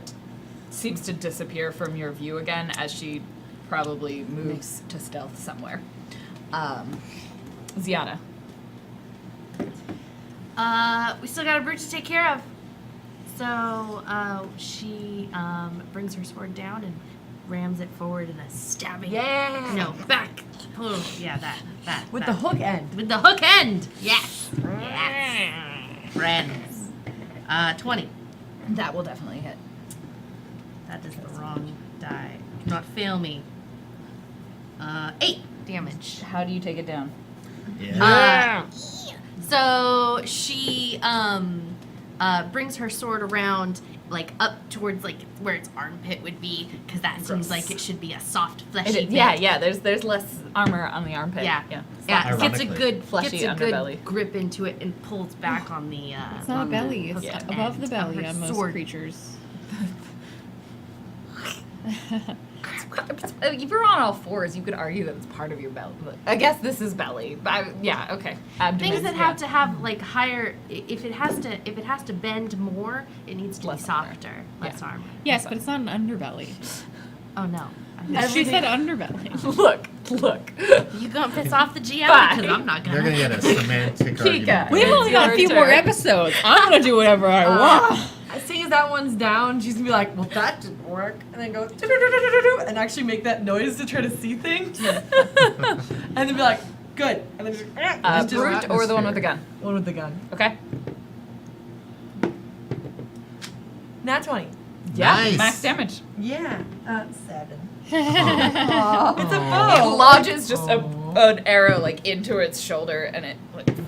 seems to disappear from your view again as she probably moves to stealth somewhere. Ziana. We still got a brute to take care of. So she brings her sword down and rams it forward in a stabbing. Yeah. No, back. Oh, yeah, that. With that. the hook end. With the hook end. Yes. Yes. Friends. 20. That will definitely hit. That is the wrong die. Do not fail me. 8 damage. How do you take it down? Yeah. So she brings her sword around up towards where its armpit would be, because that seems Gross. like it should be a soft fleshy bit. Yeah. There's less armor on the armpit. Yeah. Yeah. Yeah, it gets a Ironically. good Fleshy gets a good underbelly. grip into it and pulls back on the. It's not on belly. the It's hook above end the of belly her on most sword. creatures. If you're on all 4s, you could argue that it's part of your belly. I guess this is belly. But yeah, okay. Abdomen, Things that yeah. have to have higher. If it has to bend more, it needs to Less be armor. softer, less armor. Yes, but it's not an underbelly. Oh no. She said underbelly. Look. You gonna piss off the GM Bye. because I'm not You're gonna. gonna get a semantic Kika. argument. We've It's only got a your few more turn. episodes. I'm gonna do whatever I want. As soon as that one's down, she's gonna be like, well, that didn't work. And then go, "Do-do-do-do-do-do," and actually make that noise to try to see things. And then be like, good. And then just Brute or the one with the gun? one with the gun. Okay. Nat 20. Yeah. Nice. Max damage. Yeah. 7. Aw. It's a It bow. lodges just an arrow into its shoulder, and it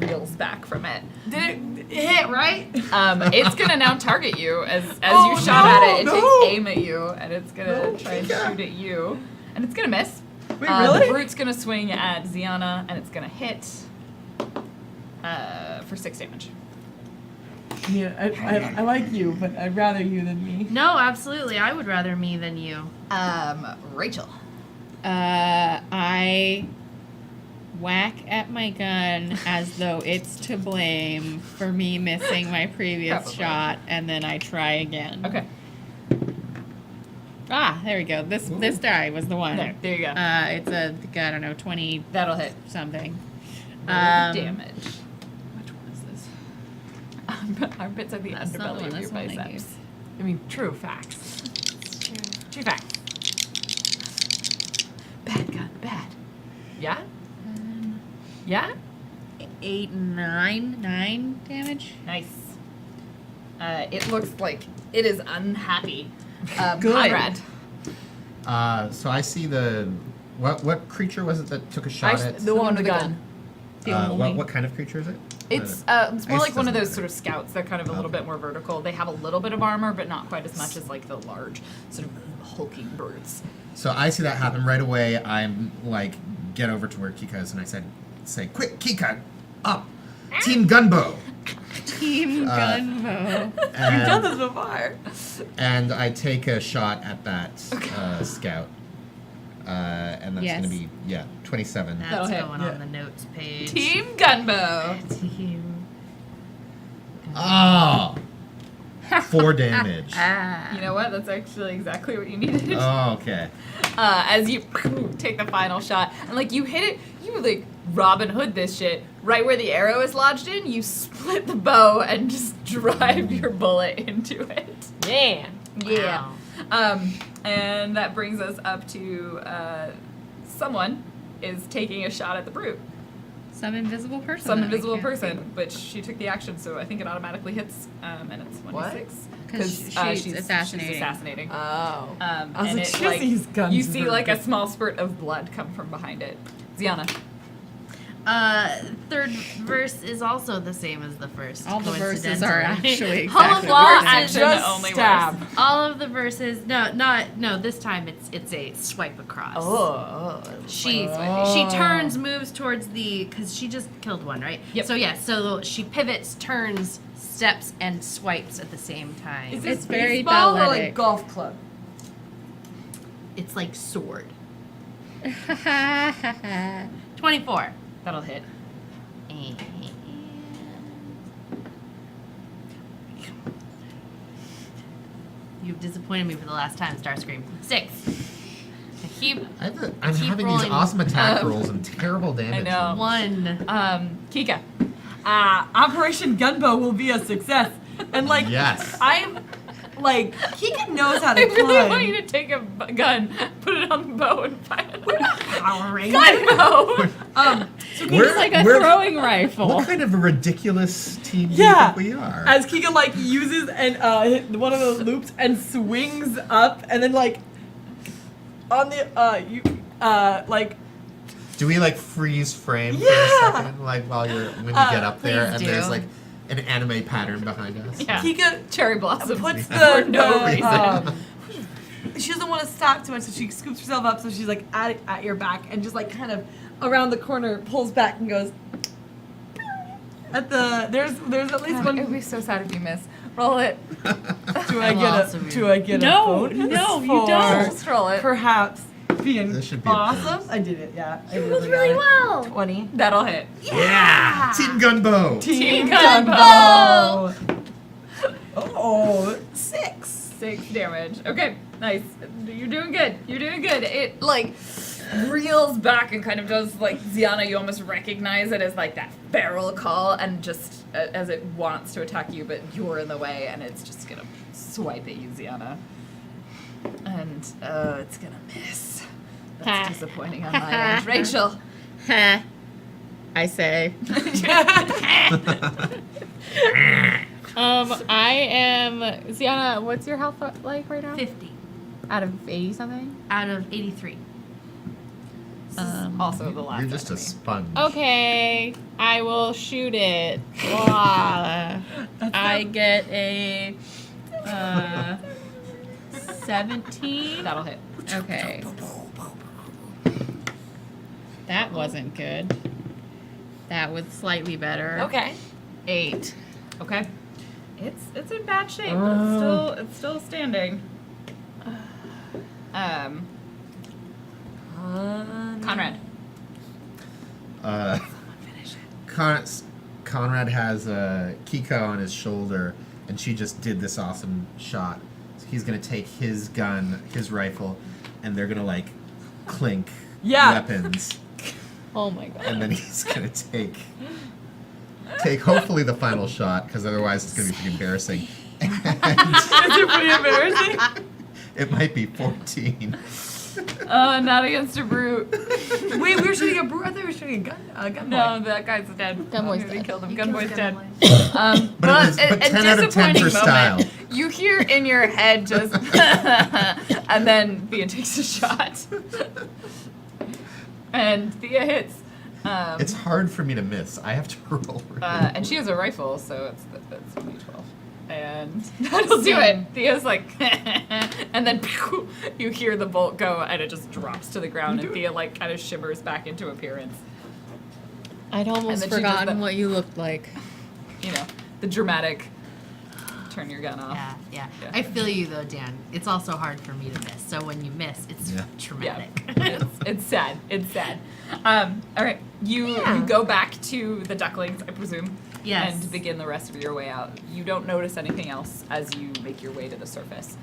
reels back from it. Did it hit, right? It's gonna now target you as Oh, you shot at it. It no. takes aim at you, and it's gonna No, try and Kika. shoot at you, and it's gonna miss. Wait, The really? brute's gonna swing at Ziana, and it's gonna hit for 6 damage. Yeah, I like you, but I'd rather you than me. No, absolutely. I would rather me than you. Rachel. I whack at my gun as though it's to blame for me missing my previous Probably. shot, and then I try again. Okay. Ah, there we go. This die was the one. There you go. It's a, I don't know, 20 That'll hit. something. Damage. Which one is this? Armpits are the That's not the underbelly one, of your that's the one I biceps. I mean, true facts. True facts. Bad gun, bad. Yeah? Yeah? 9 damage. Nice. It looks like it is unhappy. Good. Conrad. So I see the what creature was it that took a shot at? The one with the gun. The only- What kind of creature is it? It's more Ice like one of doesn't those matter. sort of scouts. They're kind of a little bit more vertical. They have a little bit of armor, but not quite as much as like the large, sort of hulking birds. So I see that happen right away. I'm like, get over to where Kika is, and I say, quick, Kika, up, Team Gunbow. Team Gunbow. You've done this before. And I take a shot at that scout. And that's Yes. going to be, 27. That'll That's hit. going on the notes page. Team Gunbow. Team. Oh! 4 damage. You know what? That's actually exactly what you needed. Oh, okay. As you take the final shot, and like you hit it, you like Robin Hood this shit right where the arrow is lodged in. You split the bow and just drive your bullet into it. Yeah. Yeah. Wow. And that brings us up to someone is taking a shot at the brute. Some invisible person. Some that we invisible can't person, but she took the action, so I think it automatically hits, and it's 1d6. 'Cause she's assassinating. She's assassinating. Oh. I was like, she doesn't use guns you see very like a good. small spurt of blood come from behind it. Ziana. Third verse is also the same as the first. All the verses are coincidentally. actually All of exactly the the Well, same. verses, action Just only stab. worse. all of the verses. No. This time it's a swipe across. Oh. She turns, moves towards because she just killed one, right? Yep. So yeah, so she pivots, turns, steps, and swipes at the same time. Is this It's very baseball or balletic. like golf club? It's like sword. 24. That'll hit. You've disappointed me for the last time, Starscream. 6. I keep I'm Keep having these rolling. awesome attack rolls and terrible damage. know. 1. Kika. Operation Gunbow will be a success. And like, Yes. I'm like, Kika knows how I to really want you climb. to take a gun, put it on the bow, and fire it. Power Ranger. Gun bow! So We're- It's like a we're- throwing rifle. What kind of a ridiculous team do you Yeah. think we are? As Kika like uses and hit one of those loops and swings up and then like on the like Do we like freeze frame for Yeah. a second, like when you get up there, please and do. there's like an anime pattern behind us? Yeah. Kika Cherry blossom. puts For the no reason. she doesn't want to stop too much, so she scoops herself up, so she's like at your back and just like kind of around the corner pulls back and goes at the there's at least It would one. be so sad if you miss. Roll it. Do I will get also a be- do I get No, a bonus no, you for don't. Just roll it. perhaps being This should be a awesome? bonus. I did it, yeah. I did rolled it, I really got it. well. 20. That'll hit. Yeah! Team Gunbow! Team Gunbow! Oh, 6. 6 damage. Okay, nice. You're doing good. You're doing good. It like reels back and kind of does like Ziana. You almost recognize it as like that feral call, and just as it wants to attack you, but you're in the way, and it's just gonna swipe at you, Ziana. And it's gonna miss. That's disappointing on my end. Rachel. I say. I am Ziana. What's your health like right now? 50 Out of 80 something. out of 83. Also the last You're just a enemy. sponge. Okay, I will shoot it. Blah. I get a 17. That'll hit. Okay. That wasn't good. That was slightly better. Okay. 8. Okay. It's in bad shape, but it's still standing. Conrad. Conrad has Kiko on his shoulder, and she just did this awesome shot. So he's gonna take his gun, his rifle, and they're gonna like clink weapons, Oh my god. and then he's gonna take hopefully the final shot, because otherwise it's gonna be pretty embarrassing. Is it pretty embarrassing? It might be 14. Not against a brute. Wait, we were shooting a brute. I thought we were shooting a gun. No, that guy's dead. Gunboy's We dead. killed him. You Gunboy's killed dead. Gunboy. But A 10 out of 10 disappointing for style. moment. You hear in your head just, and then Thea takes a shot, and Thea hits. It's hard for me to miss. I have to roll. And she has a rifle, so that's only 12. And that'll do it. Thea's like, and then pew, you hear the bolt go, and it just drops to the ground, and Thea like kind of shimmers back into appearance. I'd And almost then she does forgotten the- what you looked like. You know, the dramatic turn your gun off. Yeah. Yeah. I feel you though, Dan. It's also hard for me to miss. So when you miss, it's Yeah. traumatic. It's sad. It's sad. All right, you go back to the ducklings, I presume, Yes. and begin the rest of your way out. You don't notice anything else as you make your way to the surface.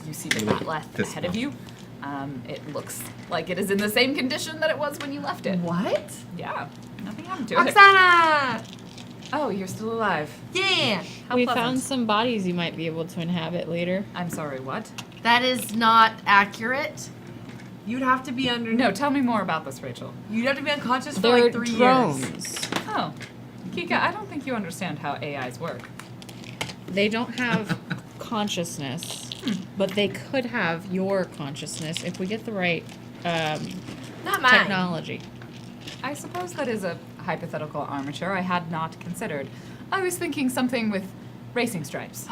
You see the batleth This ahead of one. you. It looks like it is in the same condition that it was when you left it. What? Yeah, nothing happened to it. Oksana! Oh, you're still alive. Yeah. How We pleasant. found some bodies you might be able to inhabit later. I'm sorry. What? That is not accurate. You'd have to be under. No, tell me more about this, Rachel. You'd have to be unconscious for They're like 3 drones. years. Oh, Kika, I don't think you understand how AIs work. They don't have consciousness, but they could have your consciousness if we get the right Not mine. technology. I suppose that is a hypothetical armature I had not considered. I was thinking something with racing stripes.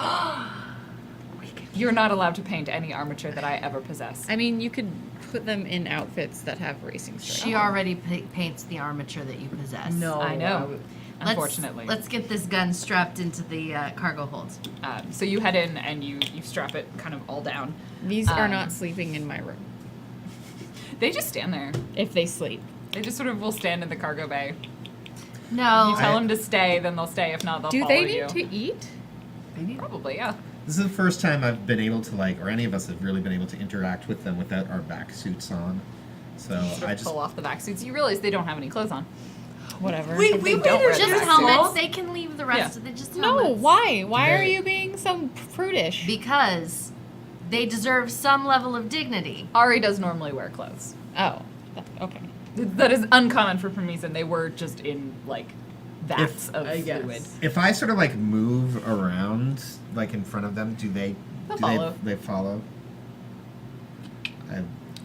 You're not allowed to paint any armature that I ever possess. I mean, you could put them in outfits that have racing stripes. She already paints the armature that you possess. No. I know, Let's- unfortunately. Let's get this gun strapped into the cargo hold. So you head in and you strap it kind of all down. These are Um, not sleeping in my room. They just stand there. If they sleep. They just sort of will stand in the cargo bay. No. You tell them to stay, then they'll stay. If not, they'll Do follow they you. need to eat? Probably, yeah. This is the first time I've been able to or any of us have really been able to interact with them without our back suits on. So Sort I of just pull off the back suits. You realize they don't have any clothes on. Whatever. We They don't waited wear Just back helmets. suits. They can leave the rest Yeah. of it. Just No, helmets. why? Why are They- you being so prudish? Because they deserve some level of dignity. Ari does normally wear clothes. Oh, okay. That is uncommon for Parmesan. They were just in like vats of I guess. fluid. if I sort of move around in front of them, do they They'll do follow. they follow?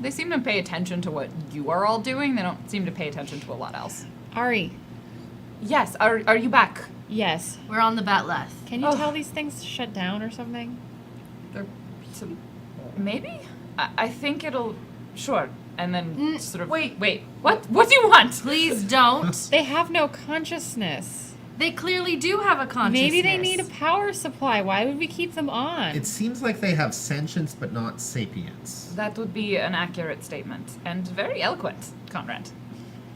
They seem to pay attention to what you are all doing. They don't seem to pay attention to a lot else. Ari, Yes. Are you back? yes. We're on the batleth. Can you Oh. tell these things to shut down or something? They're maybe. I think it'll. Sure. And then sort of. wait. Wait. What? What do you want? Please don't. They have no consciousness. They clearly do have a consciousness. Maybe they need a power supply. Why would we keep them on? It seems like they have sentience but not sapience. That would be an accurate statement and very eloquent, Conrad.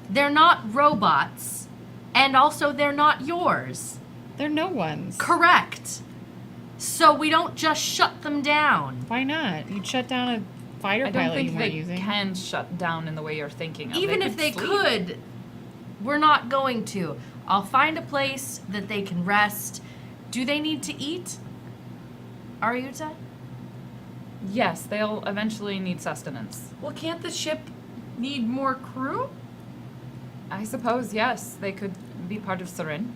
They're not robots, and also they're not yours. They're no ones. Correct. So we don't just shut them down. Why not? You'd shut down a fighter I don't pilot think you they weren't using. can shut down in the way you're thinking of. Even if they sleep. could, we're not going to. I'll find a place that they can rest. Do they need to eat? Aryuta? Yes, they'll eventually need sustenance. Well, can't the ship need more crew? I suppose, yes, they could be part of Surin.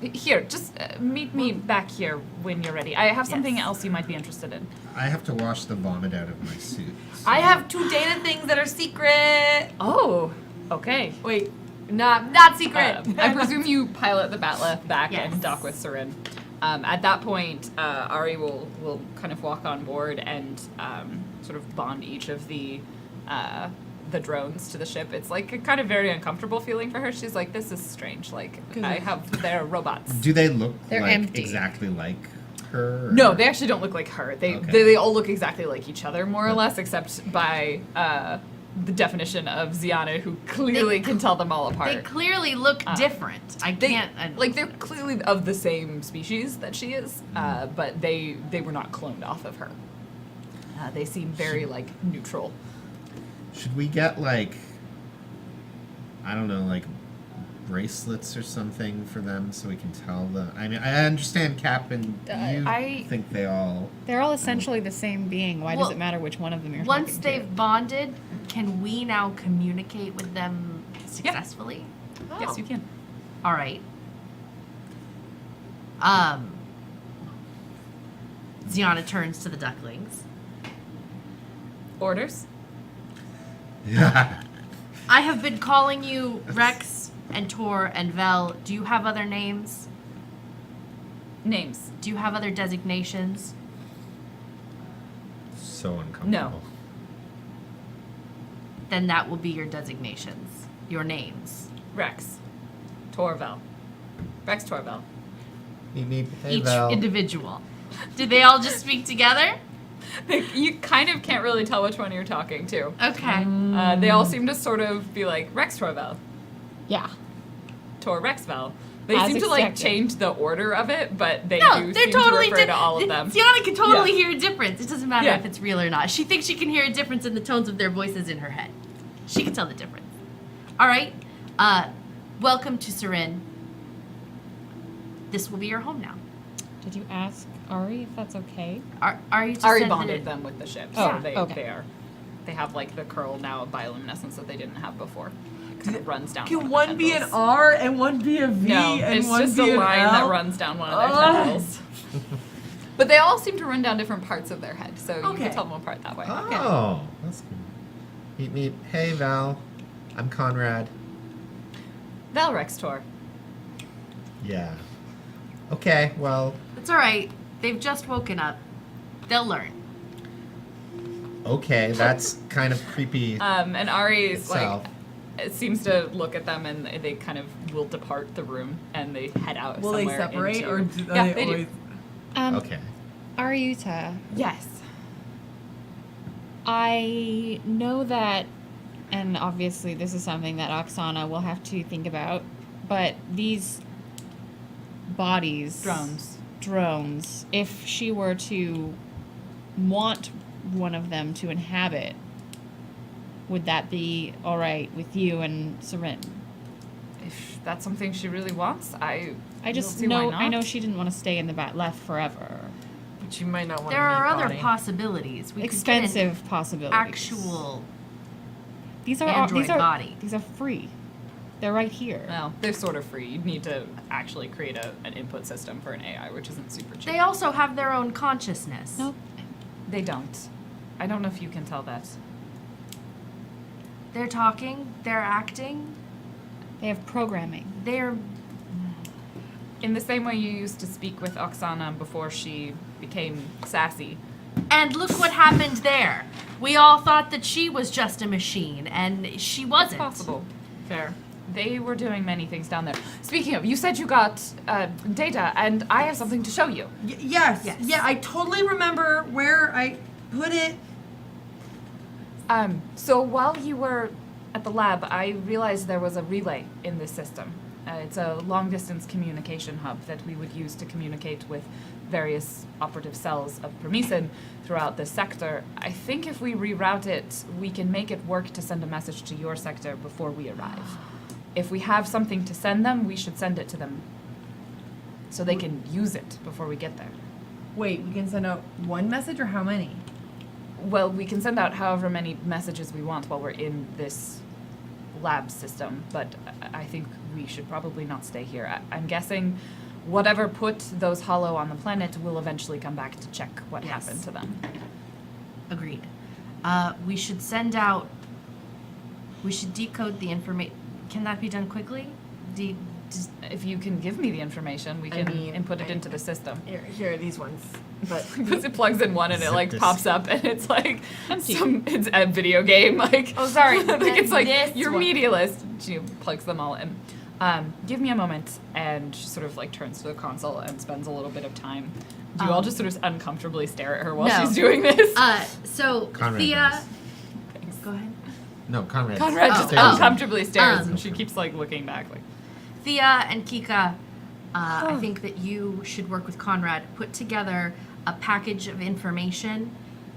Here, just meet me back here when you're ready. I have something Yes. else you might be interested in. I have to wash the vomit out of my suit. I have 2 data things that are secret. Oh, okay. Wait, not secret. I presume you pilot the Batleth back Yes. and dock with Surin. At that point, Ari will kind of walk on board and sort of bond each of the drones to the ship. It's like a kind of very uncomfortable feeling for her. She's like, this is strange. Like, they're robots. Do they look They're empty. exactly like her? or- No, they actually don't look like her. They Okay. they all look exactly like each other, more or less, except by the definition of Ziana, who clearly can tell them all apart. They clearly look different. They're clearly of the same species that she is, but they were not cloned off of her. They seem very like neutral. Should we get like, I don't know, like bracelets or something for them so we can tell the? I mean, I understand Cap and you I think they all. They're all essentially the same being. Why does Well, it matter which one of them you're Once talking they've bonded, can we now communicate with them successfully? yes, you can. All right. Ziana turns to the ducklings. Orders. Yeah. I have been calling you Rex and Tor and Vel. Do you have other names? Names. Do you have other designations? So uncomfortable. No. Then that will be your designations, your names. Rex. Torvel. Rex Torvel. Hey, Each Val. individual. Did they all just speak together? You kind of can't really tell which one you're talking to. Okay. They all seem to sort of be like Rex Torvel, Yeah. Tor Rexvel. They As seem to like expected. change the order of it, but they No, do they're seem totally to refer to all of them. Ziana can totally Yeah. hear a difference. It doesn't matter Yeah. if it's real or not. She thinks she can hear a difference in the tones of their voices in her head. She can tell the difference. All right. Welcome to Serin. This will be your home now. Did you ask Ari if that's okay? Are you? Ari bonded them with the ship, so Oh, they okay. they have like the curl now of bioluminescence that they didn't have before. Kind of runs down. Can of one the be an tendrils. R and one be a V No, and it's one just be a an line L? that runs down one of their Ugh. tendrils. But they all seem to run down different parts of their head, so you Okay. can tell them apart that way. Oh, that's good. Meet. Hey, Val. I'm Conrad. Valrex Tor. Yeah. Okay, well, It's all right. They've just woken up. They'll learn. okay, that's kind of creepy And Ari itself. it seems to look at them and they kind of will depart the room and they head out. Will they somewhere separate into- or do yeah, they always? do. Okay. Ariuta, Yes. I know that, and obviously this is something that Oksana will have to think about, but these bodies, drones, if she were to want one of them to inhabit, would that be all right with you and Serin? If that's something she really wants, I just don't see why know not. I know she didn't want to stay in the left forever. But you might not want. There are other body. possibilities. We Expensive could get possibilities. an actual These are android body. These are free. They're right here. Well, they're sort of free. You'd need to actually create an input system for an AI, which isn't super cheap. They also have their own consciousness. Nope. They don't. I don't know if you can tell that. They're talking, they're acting, They have programming. they're In the same way you used to speak with Oksana before she became sassy. and look what happened there. We all thought that she was just a machine, and she It's wasn't. possible. Fair. They were doing many things down there. Speaking of, you said you got data, and I have something to show you. Yes. Yes. Yeah, I totally remember where I put it. So while you were at the lab, I realized there was a relay in this system. It's a long-distance communication hub that we would use to communicate with various operative cells of Promethean throughout this sector. I think if we reroute it, we can make it work to send a message to your sector before we arrive. If we have something to send them, we should send it to them so they can use it before we get there. Wait, we can send out one message or how many? Well, we can send out however many messages we want while we're in this lab system, but I think we should probably not stay here. I'm guessing whatever put those hollow on the planet will eventually come back to check what Yes. happened to them. Agreed. We should send out. We should decode the information. Can that be done quickly? If you can give me the information, we I can mean, input it into the system. Here are these ones. But Because it plugs in one and it Zip like this. pops up and it's like Empty. it's a video game like Oh, sorry. like it's like This your one. media list. She plugs them all in. Give me a moment, and she sort of like turns to the console and spends a little bit of time. Do you all just sort of uncomfortably stare at her while No. she's doing this? So Conrad Thea, does. go ahead. No, Conrad. Conrad just stares at me. uncomfortably stares, and she keeps like looking back, like. Thea and Kika, I think that you should work with Conrad, put together a package of information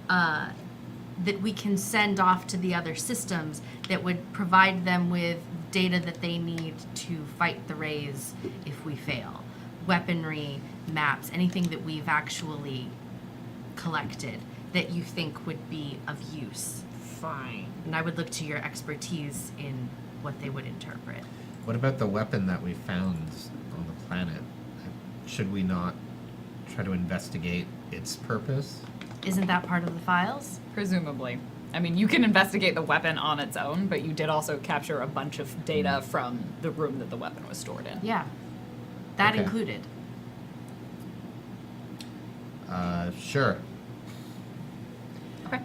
that we can send off to the other systems that would provide them with data that they need to fight the rays if we fail. Weaponry, maps, anything that we've actually collected that you think would be of use. Fine. And I would look to your expertise in what they would interpret. What about the weapon that we found on the planet? Should we not try to investigate its purpose? Isn't that part of the files? Presumably. I mean, you can investigate the weapon on its own, but you did also capture a bunch of data from the room that the weapon was stored in. Yeah. That Okay. included. Sure. Okay.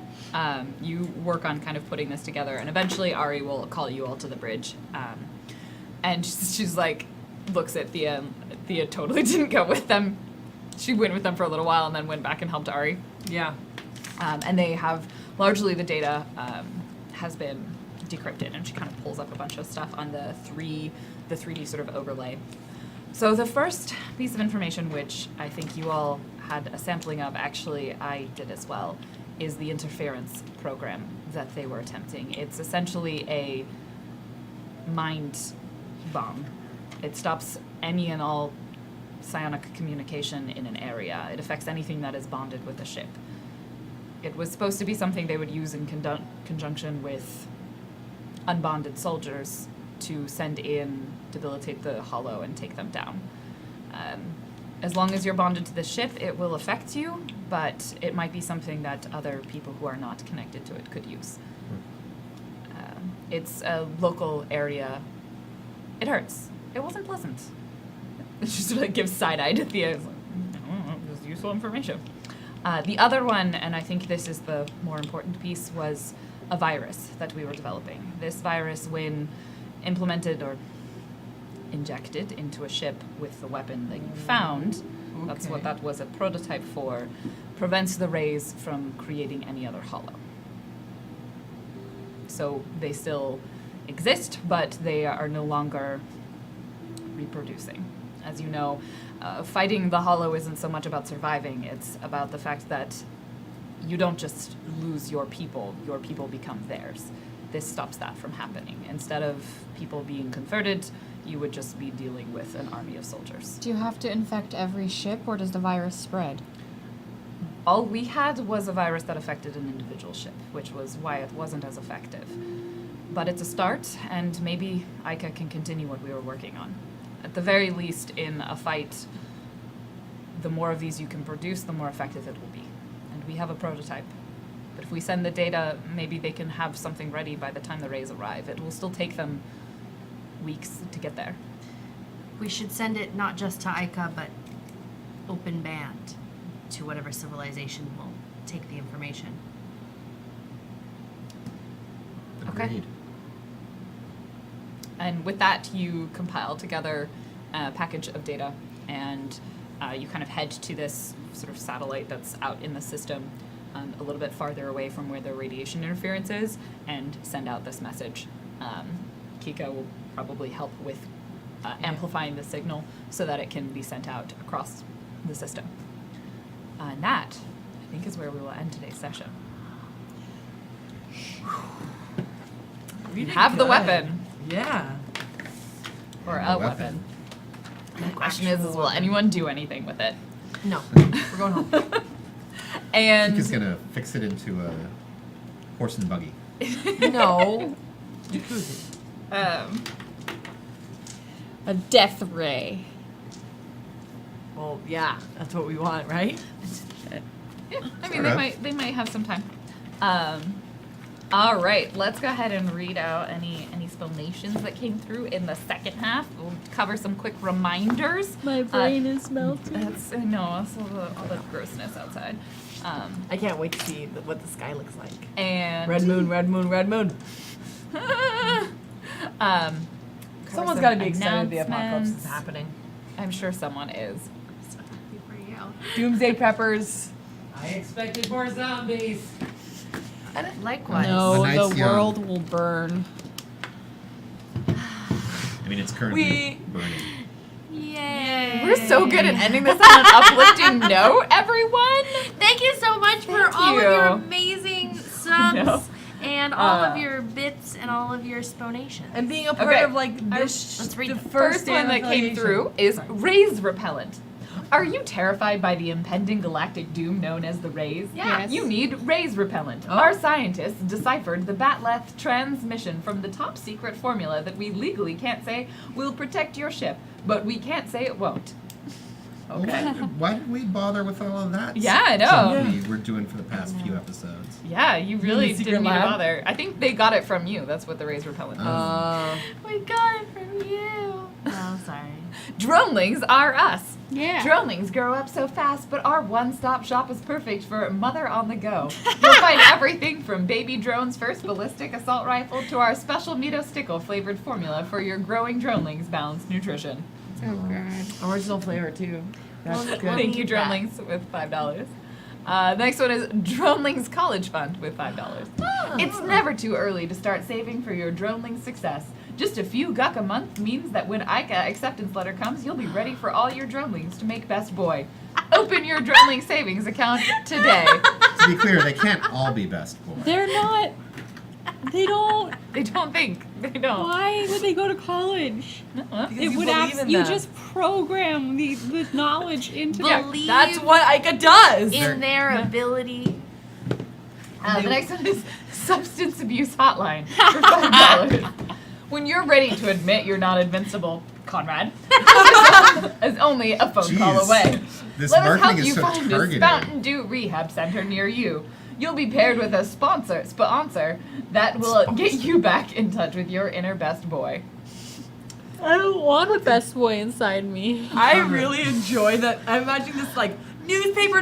You work on kind of putting this together, and eventually Ari will call you all to the bridge. And she's like, looks at Thea. Thea totally didn't go with them. She went with them for a little while and then went back and helped Ari. Yeah. And they have largely the data has been decrypted, and she kind of pulls up a bunch of stuff on the 3D sort of overlay. So the first piece of information, which I think you all had a sampling of, actually I did as well, is the interference program that they were attempting. It's essentially a mind bomb. It stops any and all psionic communication in an area. It affects anything that is bonded with a ship. It was supposed to be something they would use in conjunction with unbonded soldiers to send in, debilitate the hollow, and take them down. As long as you're bonded to the ship, it will affect you, but it might be something that other people who are not connected to it could use. It's a local area. It hurts. It wasn't pleasant. She sort of gives side-eye to Thea. It's like, this is useful information. The other one, and I think this is the more important piece, was a virus that we were developing. This virus, when implemented or injected into a ship with the weapon that you found, that's what that was a prototype for, prevents the rays from creating any other hollow. So they still exist, but they are no longer reproducing. As you know, fighting the hollow isn't so much about surviving, it's about the fact that you don't just lose your people become theirs. This stops that from happening. Instead of people being converted, you would just be dealing with an army of soldiers. Do you have to infect every ship, or does the virus spread? All we had was a virus that affected an individual ship, which was why it wasn't as effective. But it's a start, and maybe Ica can continue what we were working on. At the very least, in a fight, the more of these you can produce, the more effective it will be. And we have a prototype. But if we send the data, maybe they can have something ready by the time the rays arrive. It will still take them weeks to get there. We should send it not just to Ica, but open band to whatever civilization will take the information. Okay. Agreed. And with that, you compile together a package of data, and you kind of head to this sort of satellite that's out in the system, a little bit farther away from where the radiation interference is, and send out this message. Kika will probably help with amplifying the signal so that it can be sent out across the system. And that, I think, is where we will end today's session. We You did have the good. weapon. Yeah. Or The a weapon. The question is will weapon. anyone do anything with it? No. We're going home. And He's gonna fix it into a horse and buggy. No. A death ray. Well, yeah, that's what we want, right? yeah, I mean, Sort of. they might have some time. All right, let's go ahead and read out any explanations that came through in the second half. We'll cover some quick reminders. My brain is melting. That's no, that's all the grossness outside. I can't wait to see what the sky looks like. And Red moon, red moon, red moon. cover Someone's some got to be excited the apocalypse announcements. is happening. I'm sure someone is. Doomsday peppers. I expected more zombies. Likewise. No, The night's the young. world will burn. I mean, it's currently burning. Yay. We're so good at ending this on an uplifting note, everyone. Thank you so much for Thank all of you. your amazing subs know. and all of Uh, your bits and all of your sponations. And being a part Okay. of like this, Let's read the them. first First one that came through is rays repellent. Are you terrified by the impending galactic doom known as the rays? Yes. You need rays repellent. Oh. Our scientists deciphered the Batleth transmission from the top secret formula that we legally can't say will protect your ship, but we can't say it won't. Okay. Why did we bother with all of that? Yeah, I know. stuff we were doing for the past few episodes. Yeah, you really secret didn't need to lab? bother. I think they got it from you. That's what the rays repellent is. We got it from you. Oh, sorry. Dronelings are us. Yeah. Dronelings grow up so fast, but our one-stop shop is perfect for mother on the go. You'll find everything from baby drone's first ballistic assault rifle to our special Mito Stickle flavored formula for your growing dronelings balanced nutrition. Oh god. original flavor too. That's Well, good. Thank you, need that. Dronelings, with $5. Next one is Dronelings College Fund with $5. It's never too early to start saving for your Dronelings success. Just a few guck a month means that when ICA acceptance letter comes, you'll be ready for all your Dronelings to make best boy. Open your Droneling savings account today. To be clear, they can't all be best boys. They're not. They don't. They don't think. They don't. Why would they go to college? Uh-uh. Because you would believe in you them. just program the knowledge into Yeah, Believe That's what Ica does. in their ability. The next one is Substance Abuse Hotline for $5. When you're ready to admit you're not invincible, Conrad is only a phone call Jeez. away. This Let us marketing help is you so find targeted. a Mountain Dew rehab center near you. You'll be paired with a sponsor that will get you back in touch with your inner best boy. I don't want a best boy inside me. I really enjoy that. I'm imagining this like newspaper,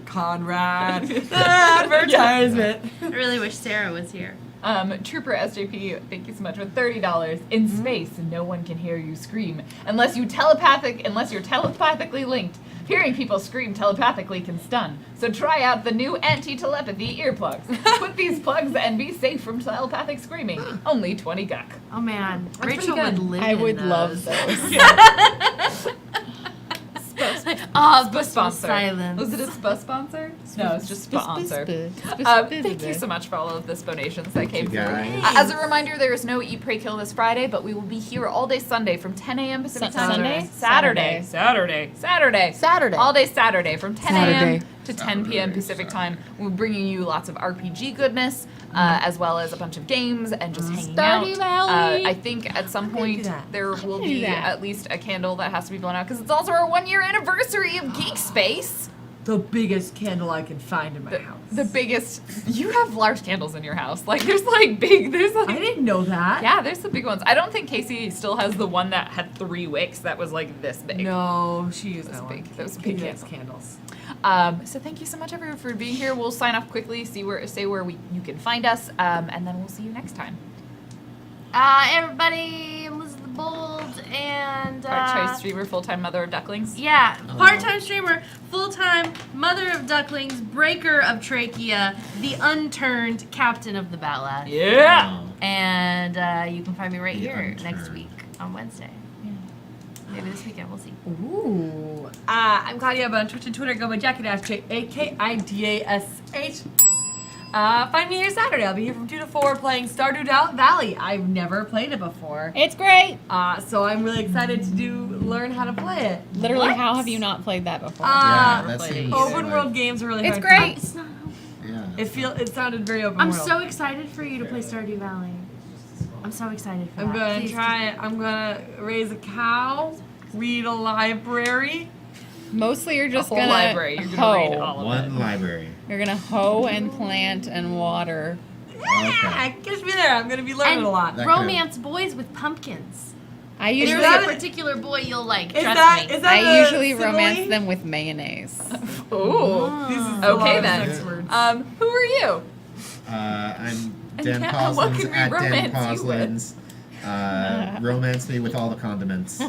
Conrad, advertisement. I really wish Sarah was here. Trooper SJP, thank you so much, with $30. In space, no one can hear you scream unless you're telepathically linked. Hearing people scream telepathically can stun. So try out the new anti-telepathy earplugs. Put these plugs and be safe from telepathic screaming. Only 20 guck. Oh man, pretty Rachel good. would live I in would those. love those. Oh, Spa sponsor. silence. Was it a spa sponsor? No, it's just sponsor. Thank you so much for all of the donations that came you, through. guys. As a reminder, there is no Eat, Pray, Kill this Friday, but we will be here all day Sunday from 10 a.m. Pacific Time. Sunday? Saturday. All day Saturday from 10 a.m. Saturday. to 10 p.m. Pacific Time. We're bringing you lots of RPG goodness, as well as a bunch of games and just hanging Stardew out. Valley. I think at some do point that. there will do be that. at least a candle that has to be blown out because it's also our 1-year anniversary of Geek Space. The biggest candle I can find in my house. The biggest. You have large candles in your house. Like there's like big. There's like. I didn't know that. Yeah, there's the big ones. I don't think Casey still has the one that had 3 wicks that was like this big. No, she used Those that big- one. those big Katie likes candles. So thank you so much everyone for being here. We'll sign off quickly, say where you can find us, and then we'll see you next time. Everybody, Elizabeth Bold and Part-time streamer, full-time mother of ducklings. yeah, part-time streamer, full-time mother of ducklings, breaker of trachea, the unturned captain of the Batleth. Yeah. And you can find me right The here next unturned. week on Wednesday. Maybe this weekend, we'll see. Ooh. I'm Claudia, but on Twitch and Twitter, go by JackieDash, find me here Saturday. I'll be here from 2 to 4 playing Stardew Valley. I've never played it before. It's great. So I'm really excited to learn how to play it. Literally, What? how have you not played that before? Yeah, that played it seems Open like- world games are really It's hard. great. It's not. Yeah. It sounded very open I'm world. so excited for you to play Stardew Valley. I'm so excited for I'm that. gonna Please try it. I'm gonna raise a cow, read a library. Mostly, you're just whole gonna library. You're gonna hoe. read all of One library. You're gonna hoe and plant and water. Yeah, catch me there. I'm gonna be learning And a lot. That romance boys with pumpkins. I There's usually that a a- particular boy you'll like. Is Trust that me. is that I a usually simile? romance them with mayonnaise. Ooh. This is a lot Okay of then. sex words. Who are you? I'm And Dan what Poslins can we at Dan romance you with? Poslins. Romance me with all the condiments.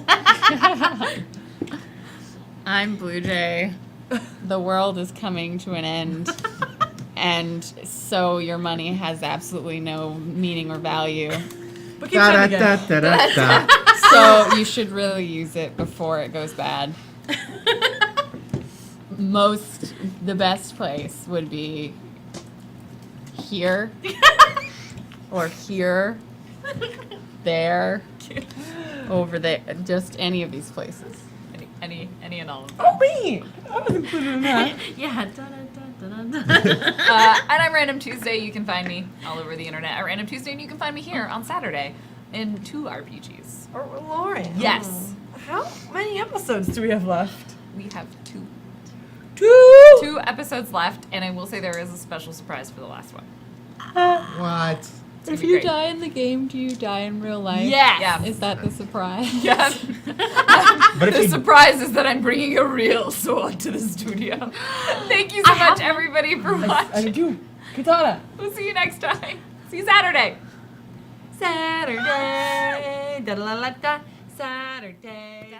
I'm Blue Jay. The world is coming to an end. and so your money has absolutely no meaning or value. But keep trying again. Da-da-da-da-da. So you should really use it before it goes bad. The best place would be here, or here, there, over there, just any of these places. Any and all of them. Oh, me! I was included in that. Yeah. And I'm Random Tuesday. You can find me all over the internet at Random Tuesday, and you can find me here on Saturday in 2 RPGs. Lauren. Yes. How many episodes do we have left? We have 2 2! episodes left, and I will say there is a special surprise for the last one. What? It's gonna If be you great. die in the game, do you die in real life? Yes. Yeah. Is that the surprise? Yes. But if The you surprise is that I'm bringing a real sword to the studio. Thank you so much, everybody, for I watching. do. Katana. We'll see you next time. See you Saturday. Saturday. Da-da-la-la-da. Saturday.